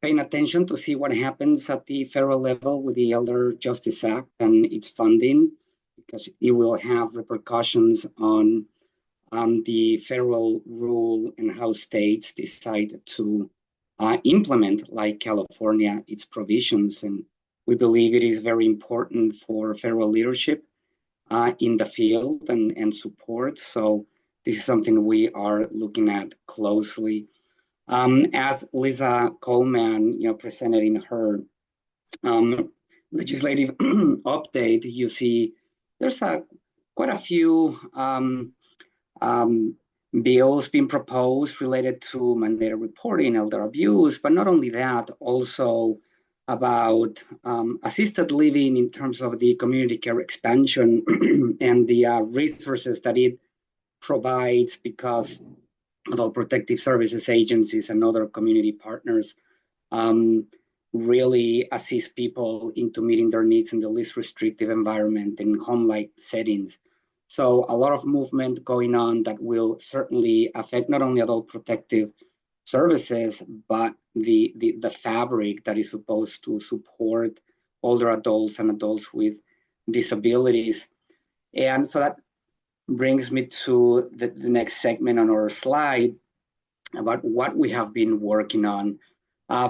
[SPEAKER 6] paying attention to see what happens at the federal level with the Elder Justice Act and its funding, because it will have repercussions on the federal rule and how states decide to implement, like California, its provisions. And we believe it is very important for federal leadership in the field and support. So this is something we are looking at closely. As Lisa Coleman, presented in her legislative update, you see there's quite a few bills being proposed related to mandated reporting, elder abuse, but not only that, also about assisted living in terms of the community care expansion and the resources that it provides, because adult protective services agencies and other community partners really assist people into meeting their needs in the least restrictive environment in home-like settings. So a lot of movement going on that will certainly affect not only adult protective services, but the fabric that is supposed to support older adults and adults with disabilities. And so that brings me to the next segment on our slide about what we have been working on.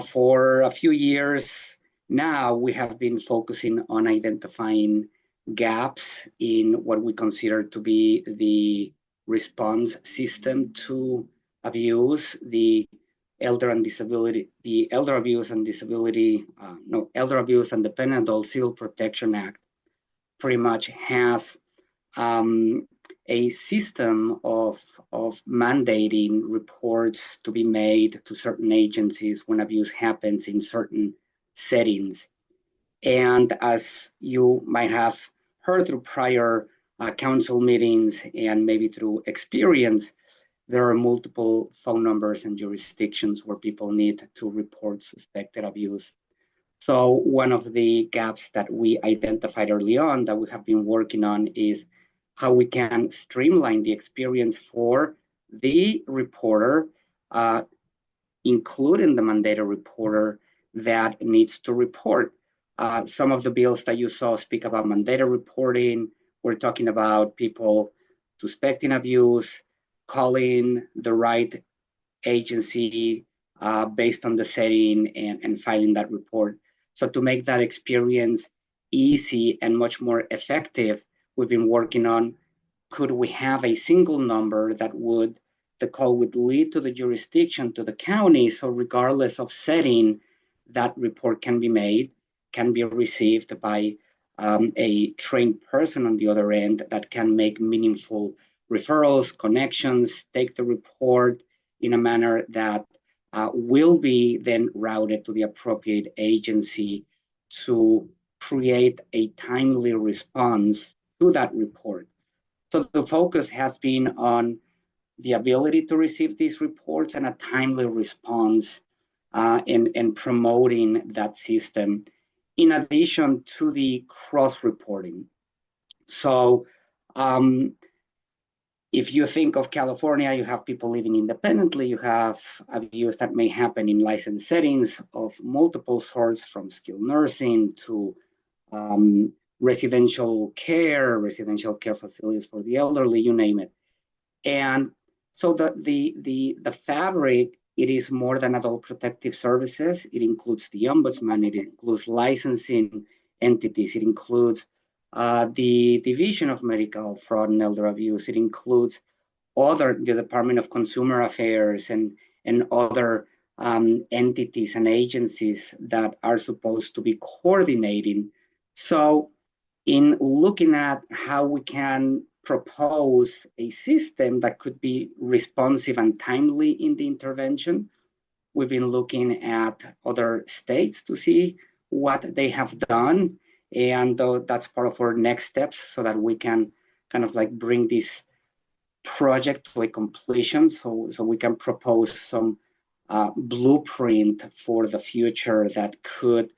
[SPEAKER 6] For a few years now, we have been focusing on identifying gaps in what we consider to be the response system to abuse, the Elder abuse and Dependent Adult Civil Protection Act pretty much has a system of mandating reports to be made to certain agencies when abuse happens in certain settings. And as you might have heard through prior council meetings and maybe through experience, there are multiple phone numbers and jurisdictions where people need to report suspected abuse. So one of the gaps that we identified early on that we have been working on is how we can streamline the experience for the reporter, including the mandated reporter that needs to report. Some of the bills that you saw speak about mandated reporting. We're talking about people suspecting abuse, calling the right agency based on the setting and filing that report. So to make that experience easy and much more effective, we've been working on, could we have a single number that the call would lead to the jurisdiction, to the county, so regardless of setting, that report can be made, can be received by a trained person on the other end that can make meaningful referrals, connections, take the report in a manner that will be then routed to the appropriate agency to create a timely response to that report. So the focus has been on the ability to receive these reports and a timely response in promoting that system, in addition to the cross-reporting. So if you think of California, you have people living independently, you have abuse that may happen in licensed settings of multiple sorts, from skilled nursing to residential care facilities for the elderly, you name it. And so the fabric, it is more than adult protective services. It includes the ombudsman, it includes licensing, entities. It includes the Division of Medical Fraud and Elder Abuse. It includes the Department of Consumer Affairs and other entities and agencies that are supposed to be coordinating. So in looking at how we can propose a system that could be responsive and timely in the intervention, we've been looking at other states to see what they have done. And that's part of our next steps so that we can kind of like bring this project to a completion so we can propose some blueprint for the future that could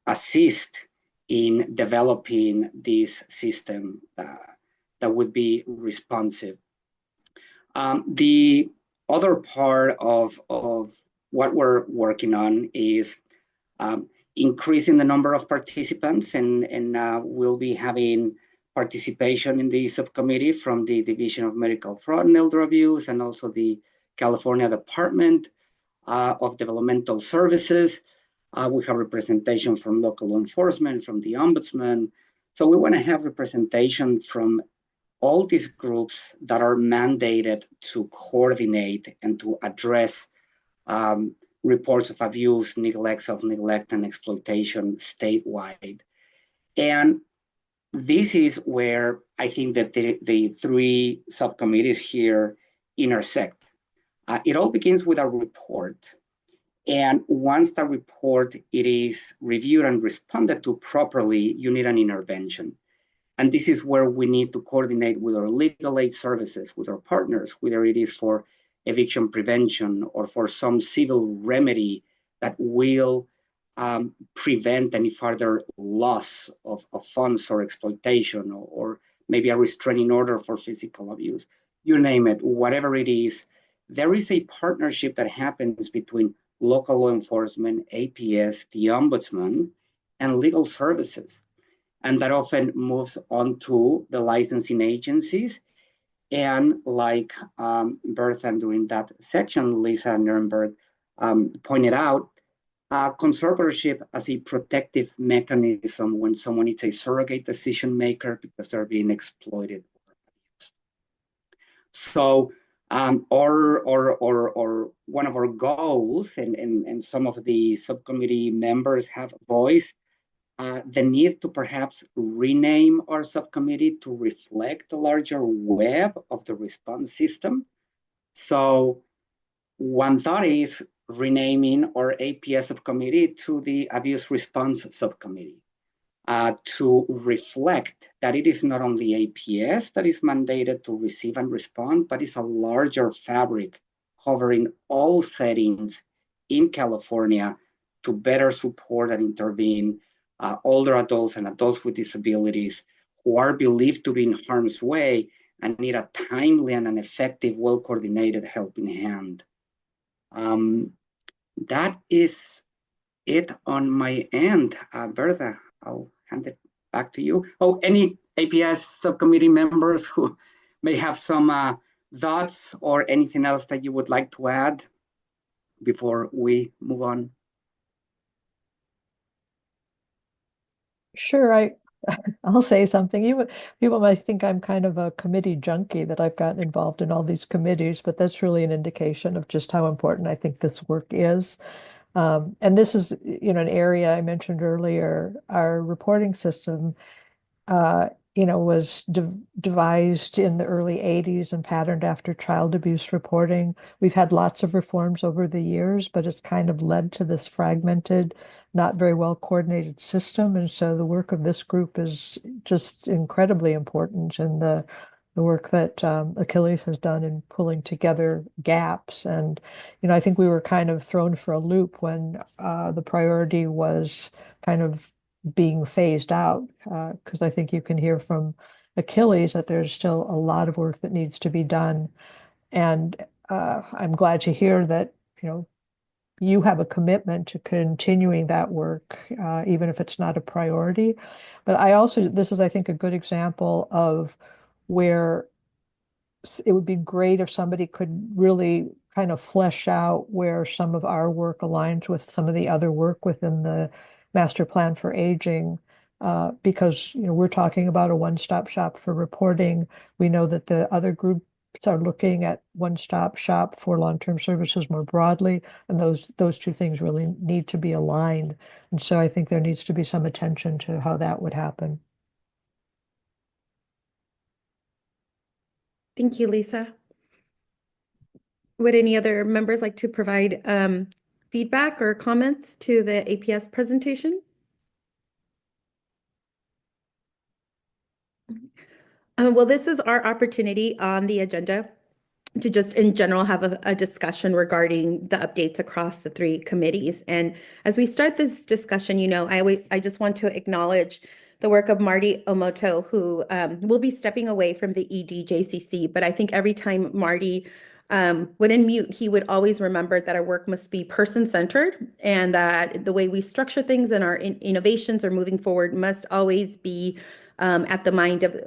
[SPEAKER 6] assist in developing this system that would be responsive. The other part of what we're working on is increasing the number of participants, and we'll be having participation in the subcommittee from the Division of Medical Fraud and Elder Abuse, and also the California Department of Developmental Services. We have representation from local law enforcement, from the ombudsman. So we want to have representation from all these groups that are mandated to coordinate and to address reports of abuse, neglect, self-neglect, and exploitation statewide. And this is where I think that the three subcommittees here intersect. It all begins with a report. And once the report it is reviewed and responded to properly, you need an intervention. And this is where we need to coordinate with our legal aid services, with our partners, whether it is for eviction prevention or for some civil remedy that will prevent any further loss of funds or exploitation, or maybe a restraining order for physical abuse. You name it, whatever it is, there is a partnership that happens between local law enforcement, APS, the ombudsman, and legal services. And that often moves on to the licensing agencies. And like Bertha during that section, Lisa Nirenberg pointed out, conservatorship as a protective mechanism when someone is a surrogate decision maker because they're being exploited. So or one of our goals, and some of the subcommittee members have voiced the need to perhaps rename our subcommittee to reflect the larger web of the response system. So one thought is renaming our APS subcommittee to the Abuse Response Subcommittee to reflect that it is not only APS that is mandated to receive and respond, but it's a larger fabric covering all settings in California to better support and intervene older adults and adults with disabilities who are believed to be in harm's way and need a timely and an effective, well-coordinated helping hand. That is it on my end. Bertha, I'll hand it back to you. Oh, any APS subcommittee members who may have some thoughts or anything else that you would like to add before we move on?
[SPEAKER 8] Sure, I'll say something. People might think I'm kind of a committee junkie, that I've gotten involved in all these committees, but that's really an indication of just how important I think this work is. And this is, an area I mentioned earlier. Our reporting system, was devised in the early 80s and patterned after child abuse reporting. We've had lots of reforms over the years, but it's kind of led to this fragmented, not very well coordinated system. And so the work of this group is just incredibly important, and the work that Achilles has done in pulling together gaps. And, I think we were kind of thrown for a loop when the priority was kind of being phased out, because I think you can hear from Achilles that there's still a lot of work that needs to be done. And I'm glad to hear that, you have a commitment to continuing that work, even if it's not a priority. But this is, I think, a good example of where it would be great if somebody could really kind of flesh out where some of our work aligns with some of the other work within the Master Plan for Aging, because we're talking about a one-stop shop for reporting. We know that the other groups are looking at one-stop shop for long-term services more broadly, and those two things really need to be aligned. And so I think there needs to be some attention to how that would happen.
[SPEAKER 3] Thank you, Lisa. Would any other members like to provide feedback or comments to the APS presentation? Well, this is our opportunity on the agenda to just in general have a discussion regarding the updates across the three committees. And as we start this discussion, I just want to acknowledge the work of Marty Omoto, who will be stepping away from the EDJCC. But I think every time Marty would unmute, he would always remember that our work must be person-centered, and that the way we structure things and our innovations are moving forward must always be at the mind of,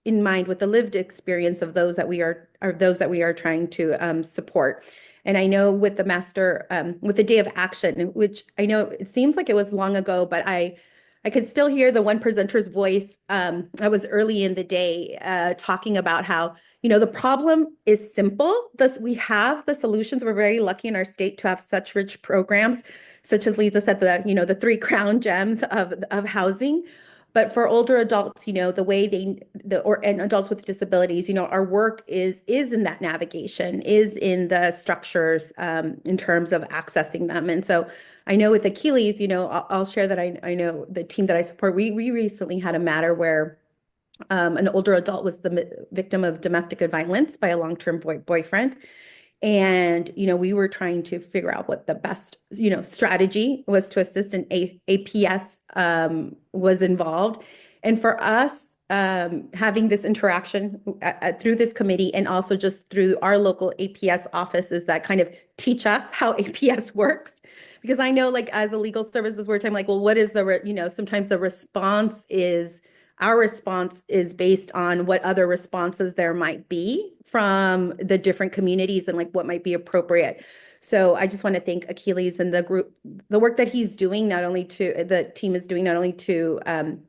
[SPEAKER 3] in mind with the lived experience of those that we are trying to support. And I know with with the Day of Action, which I know it seems like it was long ago, but I could still hear the one presenter's voice. I was early in the day talking about how, the problem is simple. Thus, we have the solutions. We're very lucky in our state to have such rich programs, such as Lisa said, the three crown gems of housing. But for older adults, the way and adults with disabilities, our work is in that navigation, is in the structures in terms of accessing them. And so I know with Achilles, I'll share that I know the team that I support, we recently had a matter where an older adult was the victim of domestic violence by a long-term boyfriend. And, we were trying to figure out what the best, strategy was to assist, and APS was involved. And for us, having this interaction through this committee and also just through our local APS offices that kind of teach us how APS works. Because I know, like, as a legal services work, I'm like, well, what is sometimes our response is based on what other responses there might be from the different communities and like what might be appropriate. So I just want to thank Achilles and the group, the work that he's doing, the team is doing not only to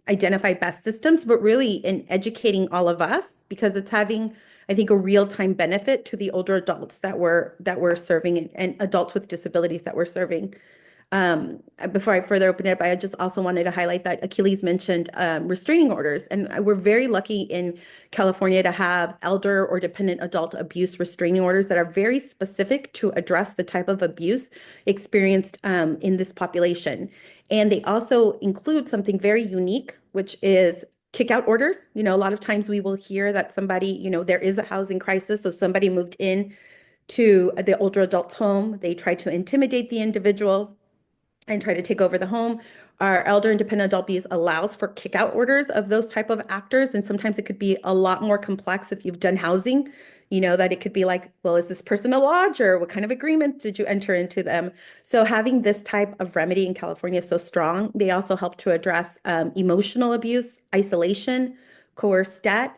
[SPEAKER 3] identify best systems, but really in educating all of us, because it's having, I think, a real-time benefit to the older adults that we're serving, and adults with disabilities that we're serving. Before I further open it up, I just also wanted to highlight that Achilles mentioned restraining orders. And we're very lucky in California to have elder or dependent adult abuse restraining orders that are very specific to address the type of abuse experienced in this population. And they also include something very unique, which is kick-out orders. A lot of times we will hear that somebody, there is a housing crisis, so somebody moved in to the older adult's home. They tried to intimidate the individual and try to take over the home. Our elder and dependent adult abuse allows for kick-out orders of those type of actors. And sometimes it could be a lot more complex if you've done housing, that it could be like, well, is this person a lodger? What kind of agreement did you enter into them? So having this type of remedy in California is so strong. They also help to address emotional abuse, isolation, coerced debt.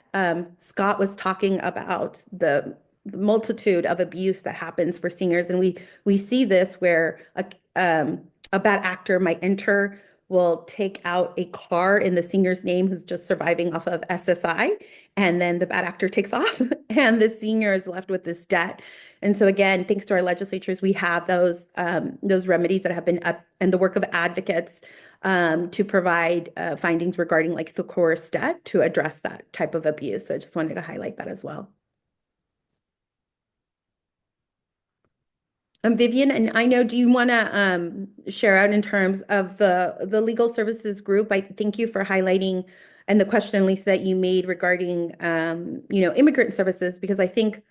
[SPEAKER 3] Scott was talking about the multitude of abuse that happens for seniors. And we see this where a bad actor might enter, will take out a car in the senior's name who's just surviving off of SSI, and then the bad actor takes off and the senior is left with this debt. And so again, thanks to our legislatures, we have those remedies that have been up, and the work of advocates to provide findings regarding like the coerced debt to address that type of abuse. So I just wanted to highlight that as well. Vivian, and I know, do you want to share out in terms of the legal services group? I thank you for highlighting, and the question, Lisa, that you made regarding immigrant services, because I think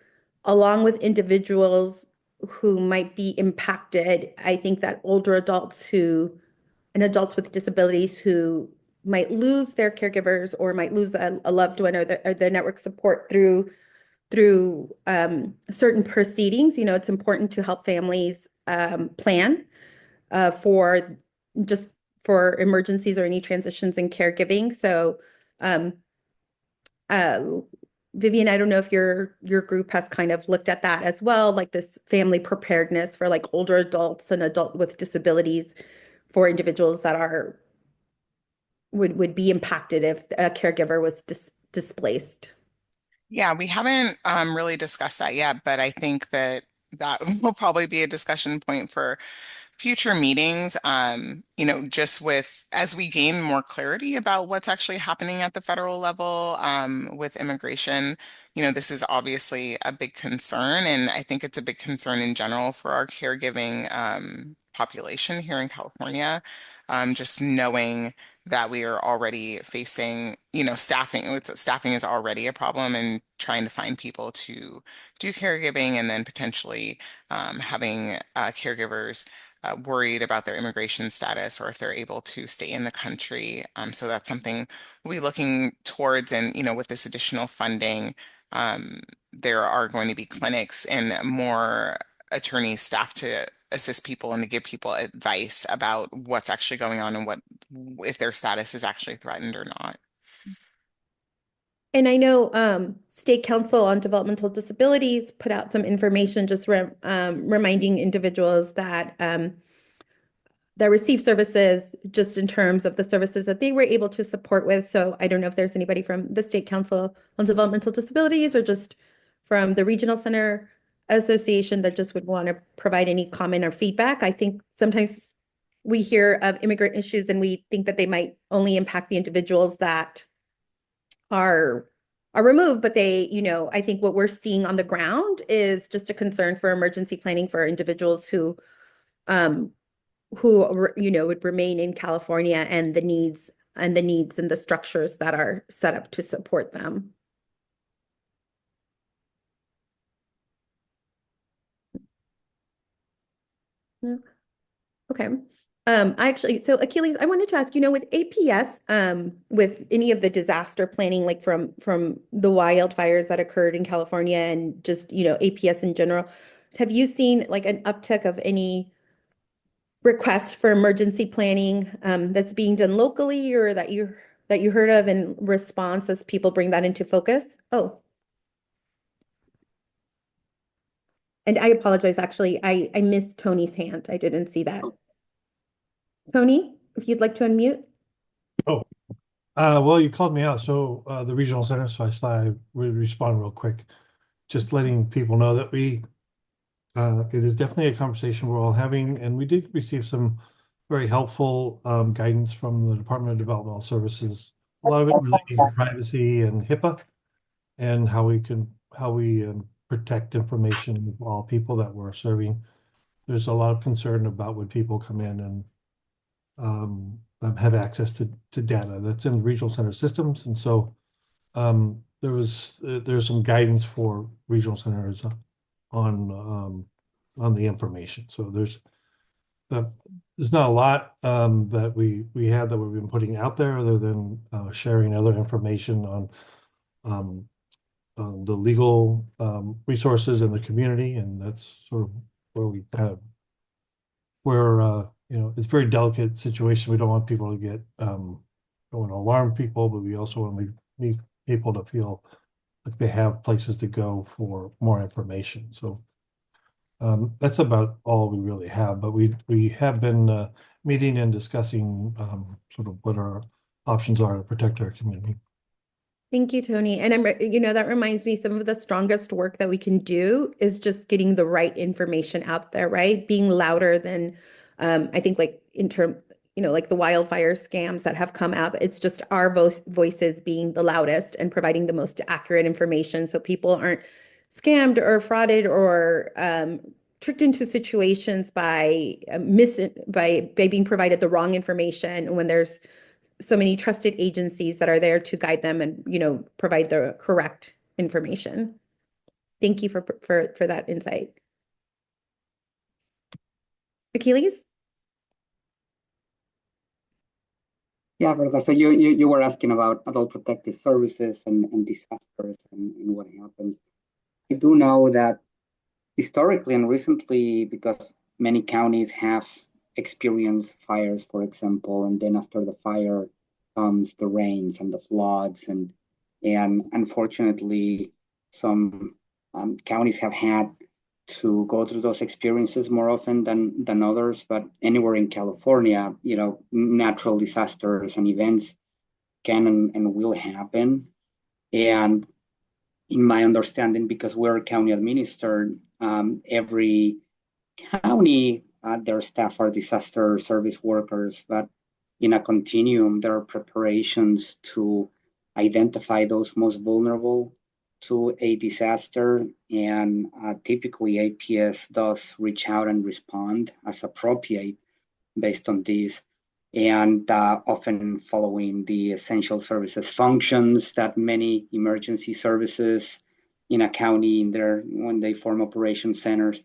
[SPEAKER 3] along with individuals who might be impacted, I think that older adults and adults with disabilities who might lose their caregivers or might lose a loved one or their network support through certain proceedings, it's important to help families plan for emergencies or any transitions in caregiving. So, Vivian, I don't know if your group has kind of looked at that as well, like this family preparedness for like older adults and adult with disabilities for individuals that are would be impacted if a caregiver was displaced?
[SPEAKER 9] Yeah, we haven't really discussed that yet, but I think that that will probably be a discussion point for future meetings. Just with as we gain more clarity about what's actually happening at the federal level with immigration, this is obviously a big concern, and I think it's a big concern in general for our caregiving population here in California. Just knowing that we are already facing, staffing. Staffing is already a problem, and trying to find people to do caregiving, and then potentially having caregivers worried about their immigration status or if they're able to stay in the country. So that's something we'll be looking towards. And, with this additional funding, there are going to be clinics and more attorney staff to assist people and to give people advice about what's actually going on and what if their status is actually threatened or not.
[SPEAKER 3] And I know State Council on Developmental Disabilities put out some information just reminding individuals that that receive services just in terms of the services that they were able to support with. So I don't know if there's anybody from the State Council on Developmental Disabilities or just from the Regional Center Association that just would want to provide any comment or feedback. I think sometimes we hear of immigrant issues and we think that they might only impact the individuals that are removed, but they, I think what we're seeing on the ground is just a concern for emergency planning for individuals who would remain in California, and the needs and the structures that are set up to support them. No. Okay. So Achilles, I wanted to ask, with APS, with any of the disaster planning, like from the wildfires that occurred in California and just, APS in general, have you seen like an uptick of any requests for emergency planning that's being done locally or that you heard of in response as people bring that into focus? Oh. And I apologize, actually, I missed Tony's hand. I didn't see that. Tony, if you'd like to unmute.
[SPEAKER 16] Oh, well, you called me out, so the regional center, so I thought I would respond real quick. Just letting people know that it is definitely a conversation we're all having, and we did receive some very helpful guidance from the Department of Developmental Services. A lot of it relating to privacy and HIPAA, and how we protect information of all people that we're serving. There's a lot of concern about when people come in and have access to data that's in regional center systems, and so there's some guidance for regional centers on the information. So there's not a lot that we have that we've been putting out there, other than sharing other information on the legal resources in the community, and that's sort of where we kind of it's a very delicate situation. We don't want people to get don't want to alarm people, but we also want to need people to feel like they have places to go for more information. So that's about all we really have, but we have been meeting and discussing sort of what our options are to protect our community.
[SPEAKER 3] Thank you, Tony. And that reminds me, some of the strongest work that we can do is just getting the right information out there, right? Being louder than, I think, like like the wildfire scams that have come out. It's just our voices being the loudest and providing the most accurate information, so people aren't scammed or frauded or tricked into situations by being provided the wrong information when there's so many trusted agencies that are there to guide them and, provide the correct information. Thank you for that insight. Achilles?
[SPEAKER 6] Yeah, Bertha, so you were asking about adult protective services and disasters and what happens. I do know that historically and recently, because many counties have experienced fires, for example, and then after the fire comes the rains and the floods, and unfortunately, some counties have had to go through those experiences more often than others. But anywhere in California, natural disasters and events can and will happen. And in my understanding, because we're county administered, every county, their staff are disaster service workers, but in a continuum, there are preparations to identify those most vulnerable to a disaster. And typically, APS does reach out and respond as appropriate based on this, and often following the essential services functions that many emergency services in a county when they form operation centers,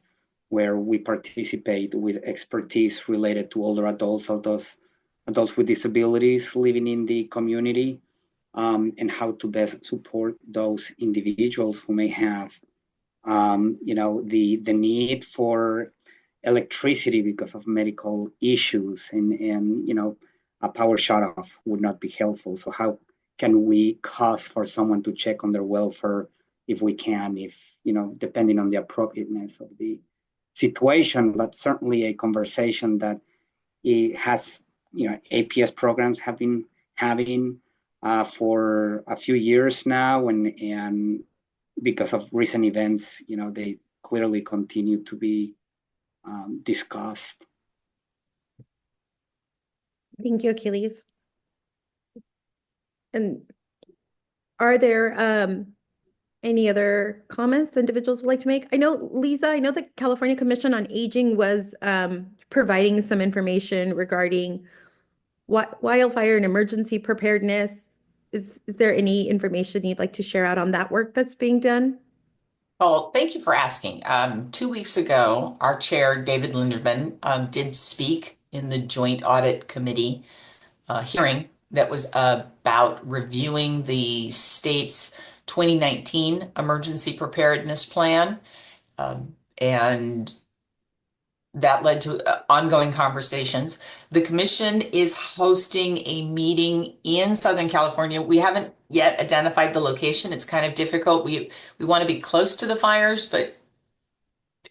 [SPEAKER 6] where we participate with expertise related to older adults, adults with disabilities living in the community, and how to best support those individuals who may have the need for electricity because of medical issues, and a power shut off would not be helpful. So how can we cause for someone to check on their welfare if we can, depending on the appropriateness of the situation? But certainly a conversation that it has, APS programs have been having for a few years now, and because of recent events, they clearly continue to be discussed.
[SPEAKER 3] Thank you, Achilles. And are there any other comments individuals would like to make? I know, Lisa, I know the California Commission on Aging was providing some information regarding wildfire and emergency preparedness. Is there any information you'd like to share out on that work that's being done?
[SPEAKER 7] Well, thank you for asking. 2 weeks ago, our chair, David Linderman, did speak in the Joint Audit Committee hearing that was about reviewing the state's 2019 Emergency Preparedness Plan. And that led to ongoing conversations. The commission is hosting a meeting in Southern California. We haven't yet identified the location. It's kind of difficult. We want to be close to the fires, but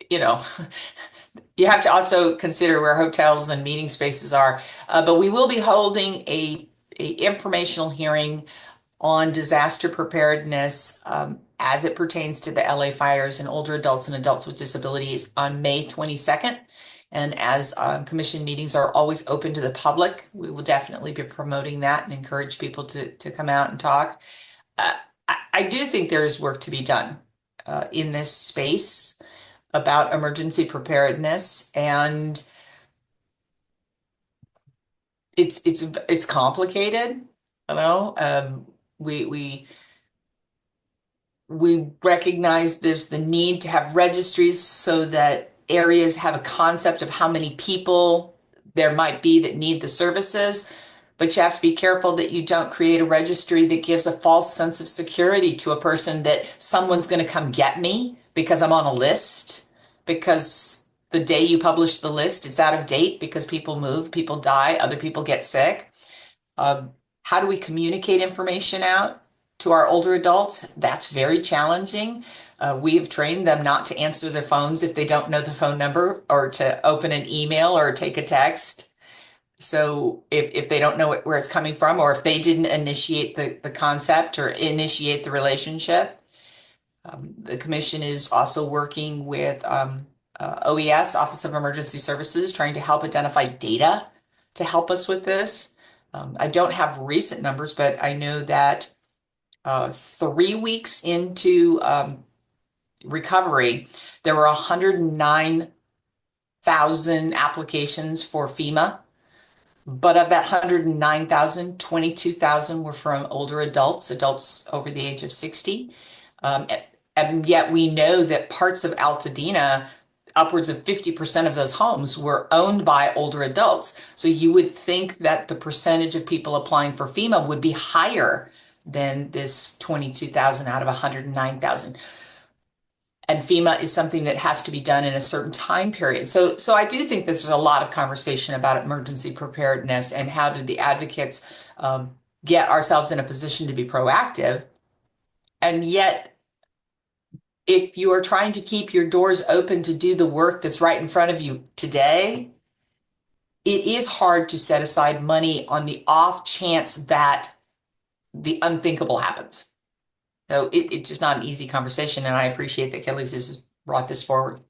[SPEAKER 7] you have to also consider where hotels and meeting spaces are. But we will be holding a informational hearing on disaster preparedness as it pertains to the LA fires and older adults and adults with disabilities on May 22nd. And as commission meetings are always open to the public, we will definitely be promoting that and encourage people to come out and talk. I do think there is work to be done in this space about emergency preparedness, and it's complicated. We recognize there's the need to have registries so that areas have a concept of how many people there might be that need the services, but you have to be careful that you don't create a registry that gives a false sense of security to a person that someone's going to come get me because I'm on a list, because the day you publish the list, it's out of date because people move, people die, other people get sick. How do we communicate information out to our older adults? That's very challenging. We have trained them not to answer their phones if they don't know the phone number, or to open an email or take a text. So if they don't know where it's coming from, or if they didn't initiate the concept or initiate the relationship. The commission is also working with OES, Office of Emergency Services, trying to help identify data to help us with this. I don't have recent numbers, but I know that 3 weeks into recovery, there were 109,000 applications for FEMA. But of that 109,000, 22,000 were from older adults over the age of 60. And yet we know that parts of Altadena, upwards of 50% of those homes were owned by older adults. So you would think that the percentage of people applying for FEMA would be higher than this 22,000 out of 109,000. And FEMA is something that has to be done in a certain time period. So I do think there's a lot of conversation about emergency preparedness and how do the advocates get ourselves in a position to be proactive. And yet, if you are trying to keep your doors open to do the work that's right in front of you today, it is hard to set aside money on the off chance that the unthinkable happens. So it's just not an easy conversation, and I appreciate that Kelly's has brought this forward.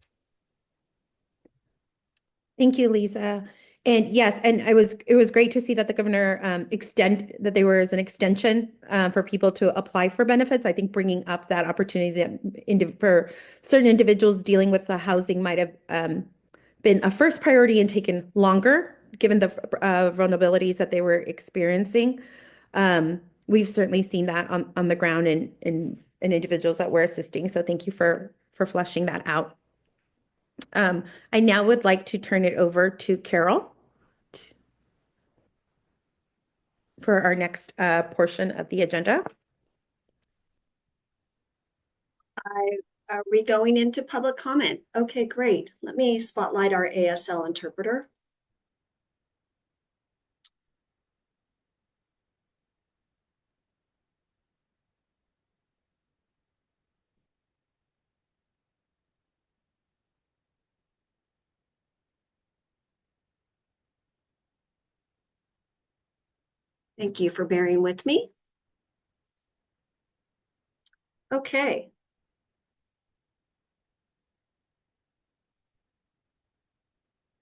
[SPEAKER 3] Thank you, Lisa. And yes, and it was great to see that the governor that there was an extension for people to apply for benefits. I think bringing up that opportunity that for certain individuals dealing with the housing might have been a first priority and taken longer given the vulnerabilities that they were experiencing. We've certainly seen that on the ground in individuals that we're assisting. So thank you for fleshing that out. I now would like to turn it over to Carol for our next portion of the agenda.
[SPEAKER 1] Are we going into public comment? Okay, great. Let me spotlight our ASL interpreter. Thank you for bearing with me. Okay.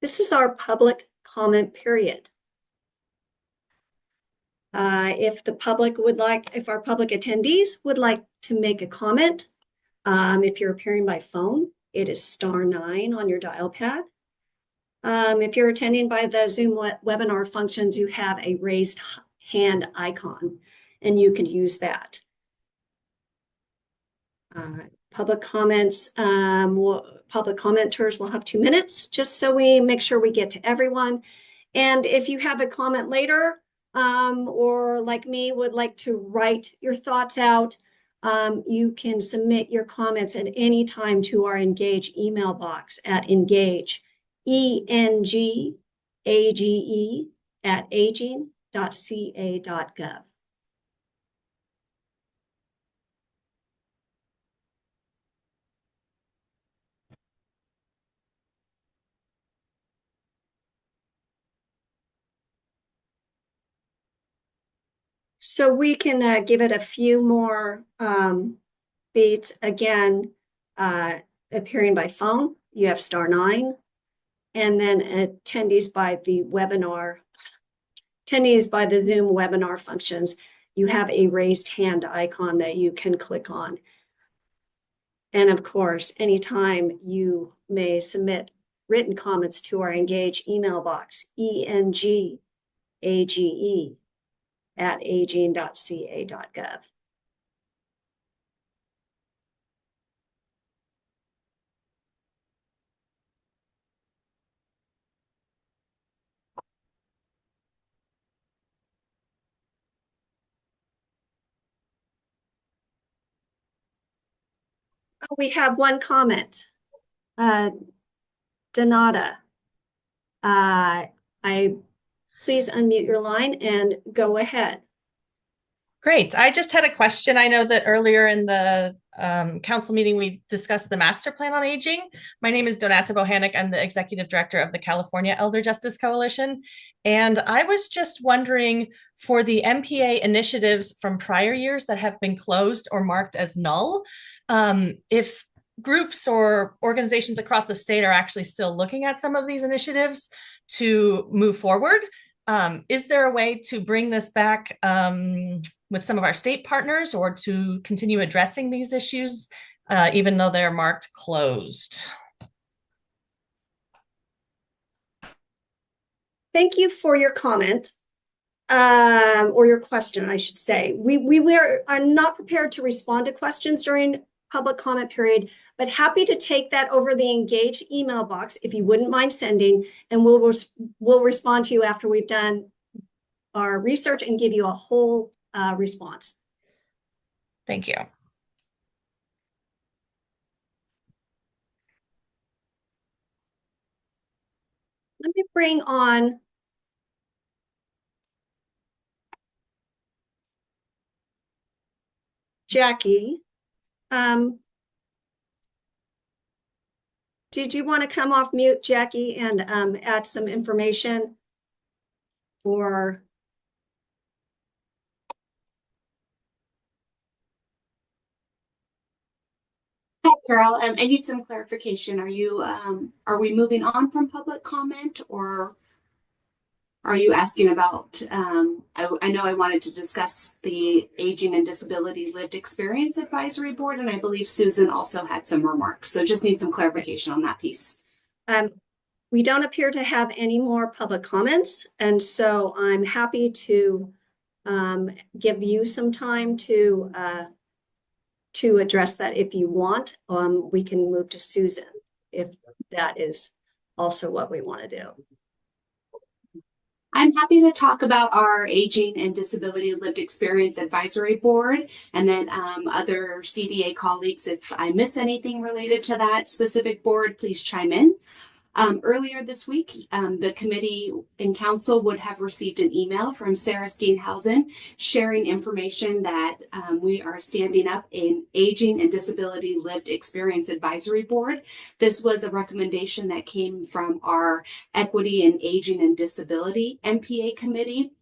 [SPEAKER 1] This is our public comment period. If our public attendees would like to make a comment, if you're appearing by phone, it is *9 on your dial pad. If you're attending by the Zoom webinar functions, you have a raised hand icon, and you can use that. Public comments, public commenters will have 2 minutes, just so we make sure we get to everyone. And if you have a comment later, or like me, would like to write your thoughts out, you can submit your comments at any time to our Engage email box at engage, ENGAGE, @aging.ca.gov. So we can give it a few more beats. Again, appearing by phone, you have *9, and then attendees by the Zoom webinar functions, you have a raised hand icon that you can click on. And of course, anytime you may submit written comments to our Engage email box, ENGAGE, @aging.ca.gov. We have one comment. Donata, please unmute your line and go ahead.
[SPEAKER 17] Great. I just had a question. I know that earlier in the council meeting, we discussed the master plan on aging. My name is Donata Bohanec. I'm the executive director of the California Elder Justice Coalition. And I was just wondering, for the MPA initiatives from prior years that have been closed or marked as null, if groups or organizations across the state are actually still looking at some of these initiatives to move forward. Is there a way to bring this back with some of our state partners, or to continue addressing these issues, even though they're marked closed?
[SPEAKER 1] Thank you for your comment, or your question, I should say. We are not prepared to respond to questions during public comment period, but happy to take that over the Engage email box if you wouldn't mind sending, and we'll respond to you after we've done our research and give you a whole response.
[SPEAKER 17] Thank you.
[SPEAKER 1] Let me bring on Jackie. Did you want to come off mute, Jackie, and add some information for
[SPEAKER 5] Carol, I need some clarification. Are we moving on from public comment, or are you asking about, I know I wanted to discuss the Aging and Disabilities Lived Experience Advisory Board, and I believe Susan also had some remarks. So just need some clarification on that piece.
[SPEAKER 1] We don't appear to have any more public comments, and so I'm happy to give you some time to address that if you want. We can move to Susan if that is also what we want to do.
[SPEAKER 5] I'm happy to talk about our Aging and Disability Lived Experience Advisory Board, and then other CDA colleagues, if I miss anything related to that specific board, please chime in. Earlier this week, the committee and council would have received an email from Sarah Steenhausen sharing information that we are standing up an Aging and Disability Lived Experience Advisory Board. This was a recommendation that came from our Equity and Aging and Disability MPA committee,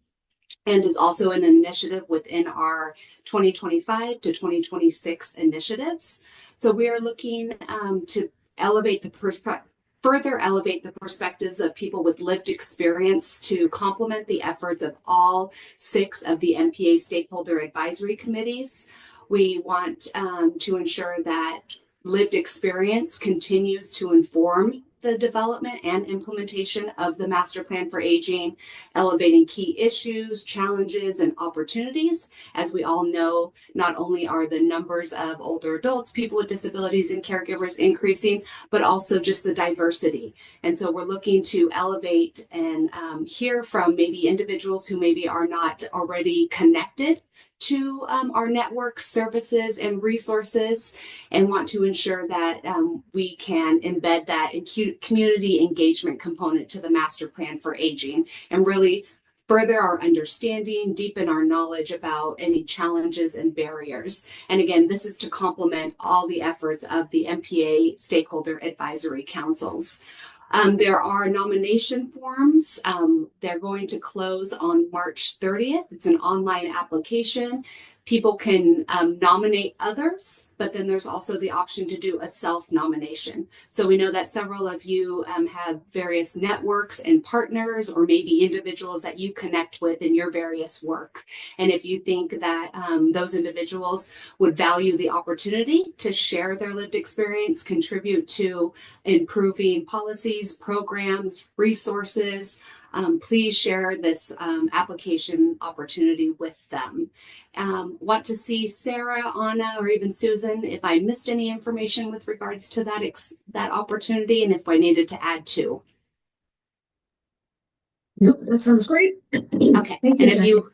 [SPEAKER 5] and is also an initiative within our 2025 to 2026 initiatives. So we are looking to further elevate the perspectives of people with lived experience to complement the efforts of all 6 of the MPA stakeholder advisory committees. We want to ensure that lived experience continues to inform the development and implementation of the Master Plan for Aging, elevating key issues, challenges, and opportunities. As we all know, not only are the numbers of older adults, people with disabilities, and caregivers increasing, but also just the diversity. And so we're looking to elevate and hear from maybe individuals who maybe are not already connected to our network services and resources, and want to ensure that we can embed that community engagement component to the Master Plan for Aging, and really further our understanding, deepen our knowledge about any challenges and barriers. And again, this is to complement all the efforts of the MPA stakeholder advisory councils. There are nomination forms. They're going to close on March 30th. It's an online application. People can nominate others, but then there's also the option to do a self-nomination. So we know that several of you have various networks and partners, or maybe individuals that you connect with in your various work. And if you think that those individuals would value the opportunity to share their lived experience, contribute to improving policies, programs, resources, please share this application opportunity with them. Want to see Sarah, Anna, or even Susan if I missed any information with regards to that opportunity, and if I needed to add to.
[SPEAKER 18] Nope, that sounds great.
[SPEAKER 5] Okay.
[SPEAKER 18] Thank you,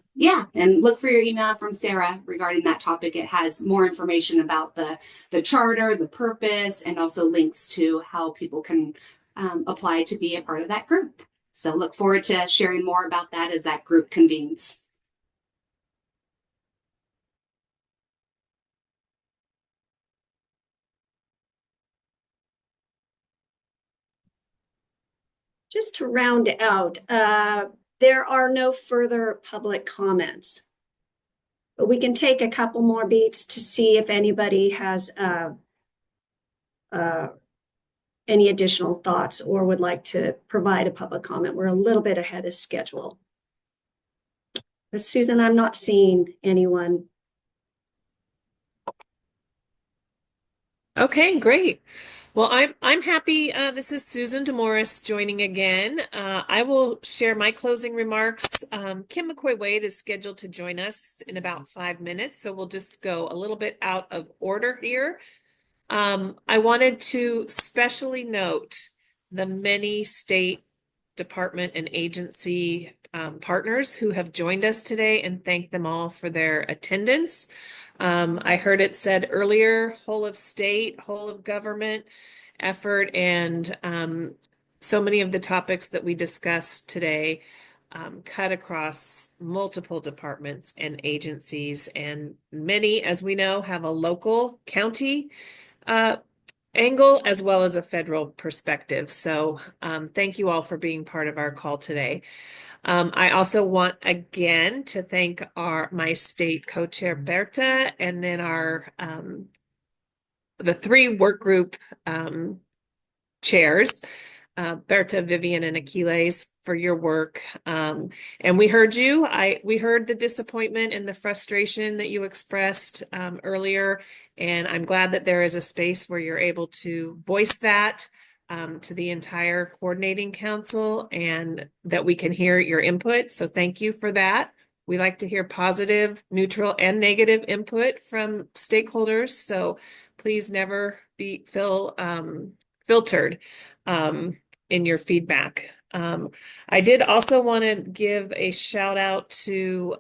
[SPEAKER 5] And look for your email from Sarah regarding that topic. It has more information about the charter, the purpose, and also links to how people can apply to be a part of that group. So look forward to sharing more about that as that group convenes.
[SPEAKER 1] Just to round out, there are no further public comments. But we can take a couple more beats to see if anybody has any additional thoughts or would like to provide a public comment. We're a little bit ahead of schedule. But Susan, I'm not seeing anyone.
[SPEAKER 4] Okay, great. Well, I'm happy. This is Susan DeMorris joining again. I will share my closing remarks. Kim McCoy-Wade is scheduled to join us in about 5 minutes, so we'll just go a little bit out of order here. I wanted to specially note the many state department and agency partners who have joined us today, and thank them all for their attendance. I heard it said earlier, whole of state, whole of government effort, and so many of the topics that we discussed today cut across multiple departments and agencies, and many, as we know, have a local county angle as well as a federal perspective. So thank you all for being part of our call today. I also want again to thank my state co-chair Berta, and then our the three work group chairs, Berta, Vivian, and Achilles, for your work. And we heard you. We heard the disappointment and the frustration that you expressed earlier. And I'm glad that there is a space where you're able to voice that to the entire coordinating council and that we can hear your input. So thank you for that. We like to hear positive, neutral, and negative input from stakeholders. So please never feel filtered in your feedback. I did also want to give a shout out to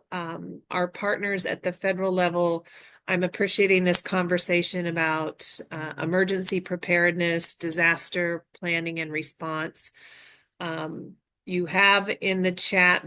[SPEAKER 4] our partners at the federal level. I'm appreciating this conversation about emergency preparedness, disaster planning and response. You have in the chat,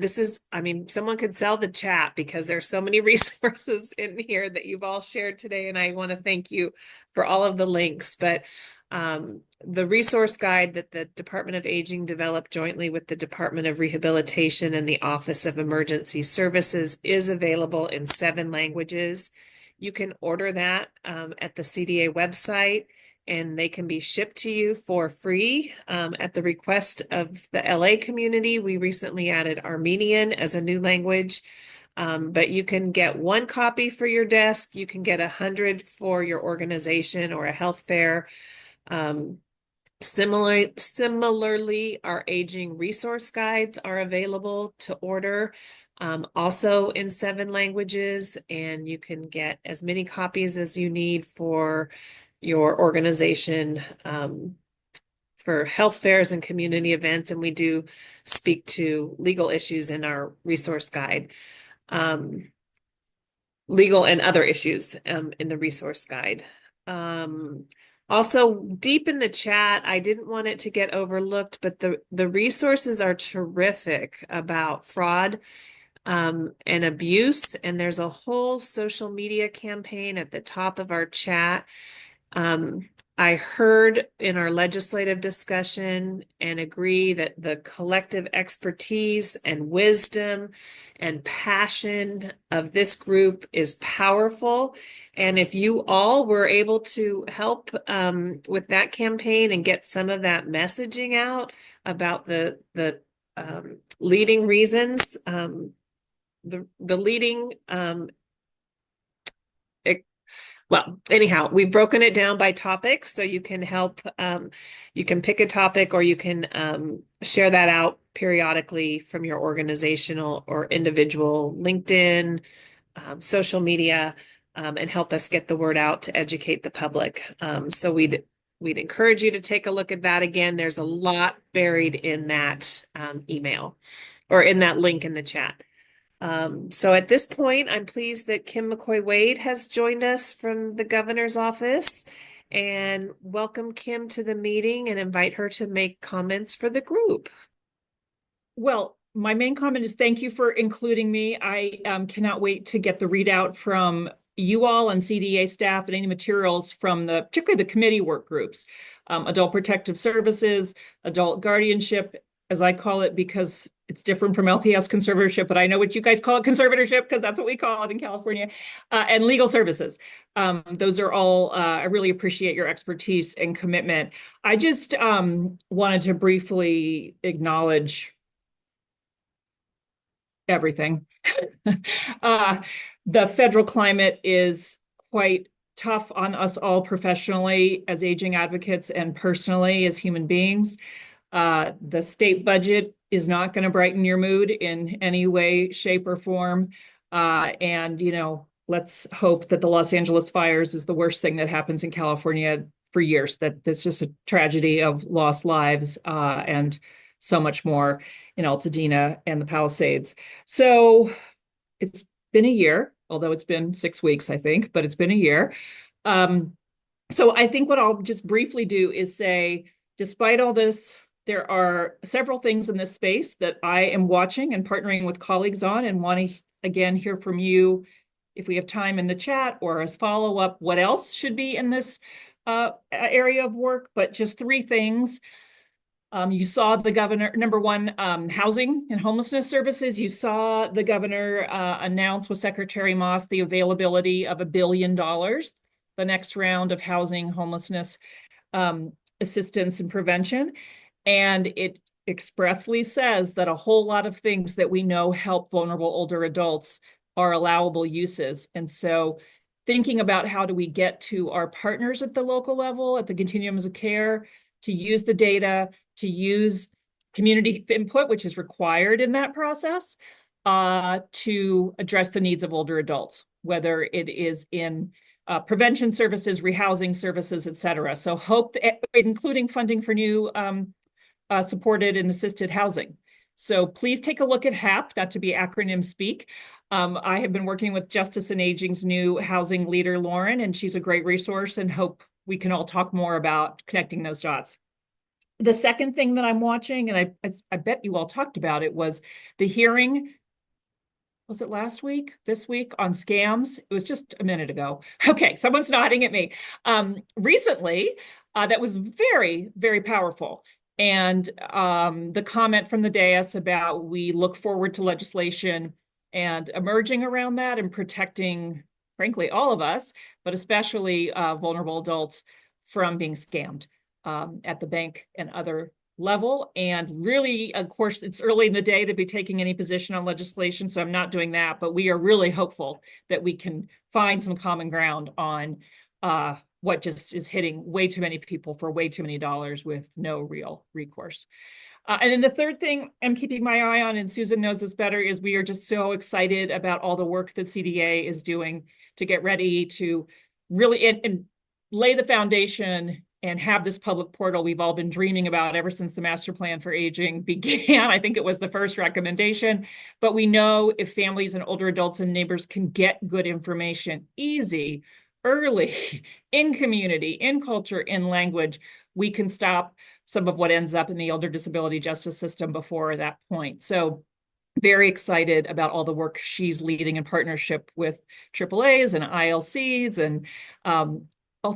[SPEAKER 4] someone could sell the chat because there's so many resources in here that you've all shared today, and I want to thank you for all of the links. But the resource guide that the Department of Aging developed jointly with the Department of Rehabilitation and the Office of Emergency Services is available in 7 languages. You can order that at the CDA website, and they can be shipped to you for free at the request of the LA community. We recently added Armenian as a new language, but you can get 1 copy for your desk. You can get 100 for your organization or a health fair. Similarly, our aging resource guides are available to order, also in 7 languages, and you can get as many copies as you need for your organization for health fairs and community events. And we do speak to legal issues in our resource guide, legal and other issues in the resource guide. Also, deep in the chat, I didn't want it to get overlooked, but the resources are terrific about fraud and abuse. And there's a whole social media campaign at the top of our chat. I heard in our legislative discussion and agree that the collective expertise and wisdom and passion of this group is powerful. And if you all were able to help with that campaign and get some of that messaging out about the leading reasons, the leading well, anyhow, we've broken it down by topics, so you can help, you can pick a topic, or you can share that out periodically from your organizational or individual LinkedIn, social media, and help us get the word out to educate the public. So we'd encourage you to take a look at that again. There's a lot buried in that email or in that link in the chat. So at this point, I'm pleased that Kim McCoy-Wade has joined us from the governor's office, and welcome Kim to the meeting and invite her to make comments for the group.
[SPEAKER 18] Well, my main comment is thank you for including me. I cannot wait to get the readout from you all and CDA staff and any materials from particularly the committee work groups, adult protective services, adult guardianship, as I call it, because it's different from LPS conservatorship, but I know what you guys call it, conservatorship, because that's what we call it in California, and legal services. Those are all, I really appreciate your expertise and commitment. I just wanted to briefly acknowledge everything. The federal climate is quite tough on us all professionally as aging advocates and personally as human beings. The state budget is not going to brighten your mood in any way, shape, or form. And, let's hope that the Los Angeles fires is the worst thing that happens in California for years, that it's just a tragedy of lost lives and so much more in Altadena and the Palisades. So it's been a year, although it's been 6 weeks, I think, but it's been a year. So I think what I'll just briefly do is say, despite all this, there are several things in this space that I am watching and partnering with colleagues on, and want to, again, hear from you if we have time in the chat or as follow-up, what else should be in this area of work. But just 3 things. You saw the governor, number 1, housing and homelessness services. You saw the governor announce with Secretary Moss the availability of $1 billion the next round of housing, homelessness, assistance and prevention. And it expressly says that a whole lot of things that we know help vulnerable older adults are allowable uses. And so thinking about how do we get to our partners at the local level, at the continuums of care, to use the data, to use community input, which is required in that process, to address the needs of older adults, whether it is in prevention services, rehousing services, et cetera. So hope, including funding for new supported and assisted housing. So please take a look at HAP, not to be acronym speak. I have been working with Justice and Aging's new housing leader, Lauren, and she's a great resource, and hope we can all talk more about connecting those dots. The second thing that I'm watching, and I bet you all talked about it, was the hearing. Was it last week, this week on scams? It was just a minute ago. Okay, someone's nodding at me. Recently, that was very, very powerful. And the comment from the dais about we look forward to legislation and emerging around that and protecting, frankly, all of us, but especially vulnerable adults from being scammed at the bank and other level. And really, of course, it's early in the day to be taking any position on legislation, so I'm not doing that, but we are really hopeful that we can find some common ground on what just is hitting way too many people for way too many dollars with no real recourse. And then the third thing I'm keeping my eye on, and Susan knows this better, is we are just so excited about all the work that CDA is doing to get ready to really and lay the foundation and have this public portal we've all been dreaming about ever since the Master Plan for Aging began. I think it was the first recommendation, but we know if families and older adults and neighbors can get good information easy, early, in community, in culture, in language, we can stop some of what ends up in the elder disability justice system before that point. So very excited about all the work she's leading in partnership with AAAs and ILCs and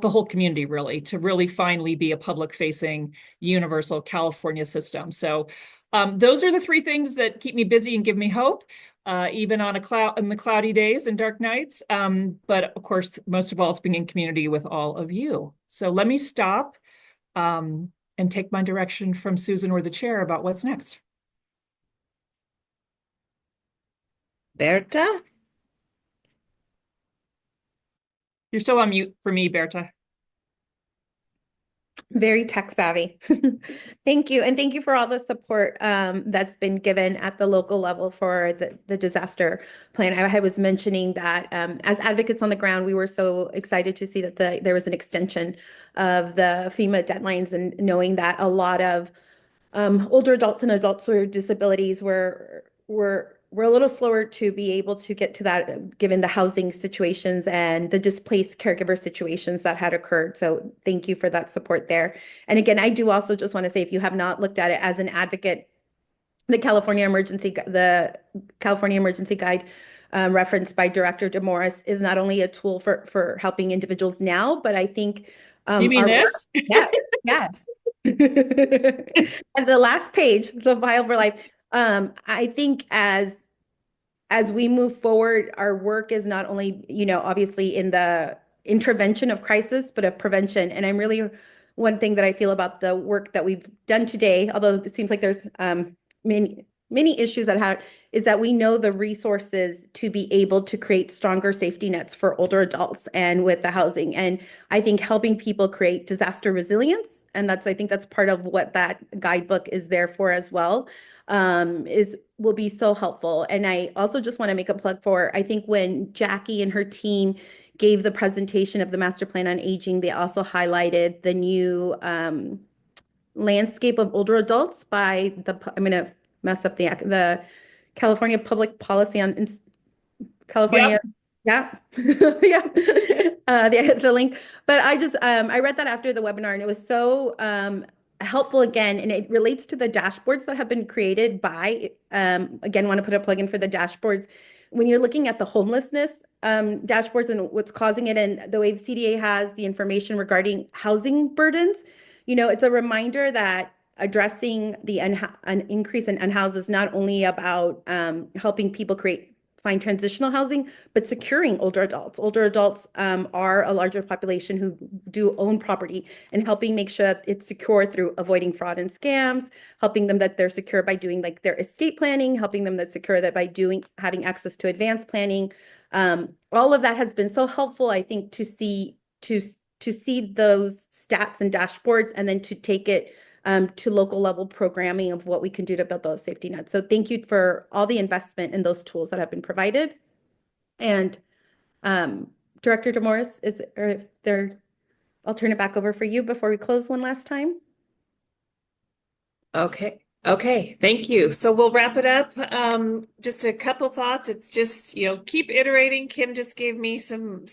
[SPEAKER 18] the whole community, really, to really finally be a public-facing universal California system. So those are the three things that keep me busy and give me hope, even on in the cloudy days and dark nights. But of course, most of all, it's being in community with all of you. So let me stop and take my direction from Susan or the chair about what's next.
[SPEAKER 4] Berta?
[SPEAKER 18] You're still on mute for me, Berta.
[SPEAKER 3] Very tech savvy. Thank you. And thank you for all the support that's been given at the local level for the disaster plan. I was mentioning that as advocates on the ground, we were so excited to see that there was an extension of the FEMA deadlines, and knowing that a lot of older adults and adults with disabilities were a little slower to be able to get to that, given the housing situations and the displaced caregiver situations that had occurred. So thank you for that support there. And again, I do also just want to say, if you have not looked at it as an advocate, the California Emergency Guide referenced by Director DeMorris is not only a tool for helping individuals now, but I think
[SPEAKER 18] you mean this?
[SPEAKER 3] Yes, yes. And the last page, the Vial for Life. I think as we move forward, our work is not only, obviously in the intervention of crisis, but of prevention. And I'm really, one thing that I feel about the work that we've done today, although it seems like there's many issues is that we know the resources to be able to create stronger safety nets for older adults and with the housing. And I think helping people create disaster resilience, and I think that's part of what that guidebook is there for as well, will be so helpful. And I also just want to make a plug for, I think when Jackie and her team gave the presentation of the Master Plan on Aging, they also highlighted the new landscape of older adults by I'm going to mess up the California Public Policy on California. Yep. Yeah. The link. But I read that after the webinar, and it was so helpful again. And it relates to the dashboards that have been created by, again, want to put a plug in for the dashboards. When you're looking at the homelessness dashboards and what's causing it, and the way the CDA has the information regarding housing burdens, it's a reminder that addressing an increase in unhoused is not only about helping people create find transitional housing, but securing older adults. Older adults are a larger population who do own property, and helping make sure that it's secure through avoiding fraud and scams, helping them that they're secure by doing like their estate planning, helping them that secure that by having access to advanced planning. All of that has been so helpful, I think, to see those stats and dashboards, and then to take it to local level programming of what we can do to build those safety nets. So thank you for all the investment in those tools that have been provided. And Director DeMorris, I'll turn it back over for you before we close one last time.
[SPEAKER 4] Okay, thank you. So we'll wrap it up. Just a couple thoughts. It's just, keep iterating. Kim just gave me some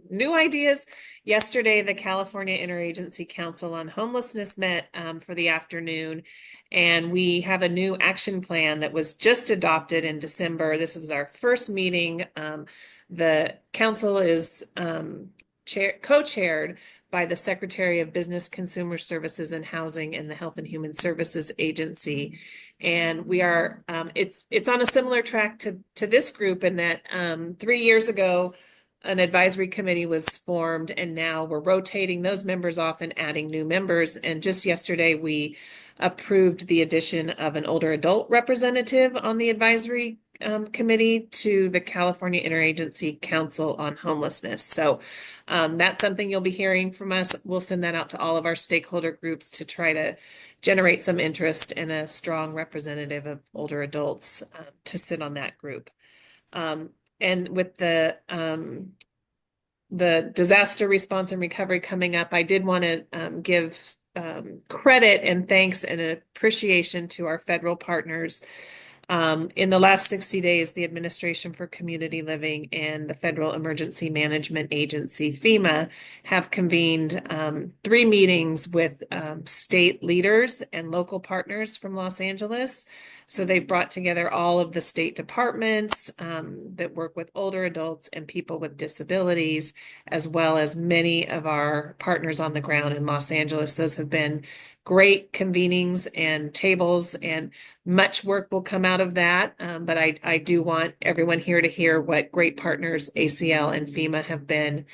[SPEAKER 4] new ideas. Yesterday, the California Interagency Council on Homelessness met for the afternoon, and we have a new action plan that was just adopted in December. This was our first meeting. The council is co-chaired by the Secretary of Business, Consumer Services and Housing and the Health and Human Services Agency. And we are, it's on a similar track to this group in that 3 years ago, an advisory committee was formed, and now we're rotating those members off and adding new members. And just yesterday, we approved the addition of an older adult representative on the advisory committee to the California Interagency Council on Homelessness. So that's something you'll be hearing from us. We'll send that out to all of our stakeholder groups to try to generate some interest in a strong representative of older adults to sit on that group. And with the disaster response and recovery coming up, I did want to give credit and thanks and appreciation to our federal partners. In the last 60 days, the Administration for Community Living and the Federal Emergency Management Agency, FEMA, have convened 3 meetings with state leaders and local partners from Los Angeles. So they brought together all of the state departments that work with older adults and people with disabilities, as well as many of our partners on the ground in Los Angeles. Those have been great convenings and tables, and much work will come out of that. But I do want everyone here to hear what great partners ACL and FEMA have been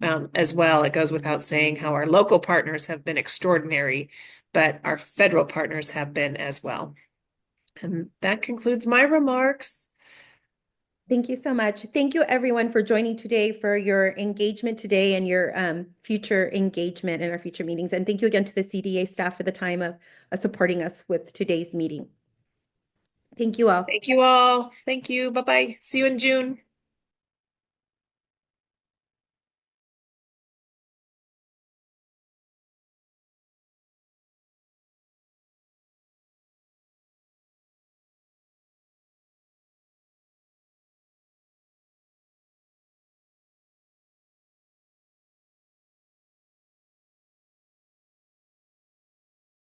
[SPEAKER 4] as well. It goes without saying how our local partners have been extraordinary, but our federal partners have been as well. And that concludes my remarks.
[SPEAKER 3] Thank you so much. Thank you, everyone, for joining today, for your engagement today and your future engagement in our future meetings. And thank you again to the CDA staff for the time of supporting us with today's meeting. Thank you all.
[SPEAKER 4] Thank you all. Thank you. Bye-bye. See you in June.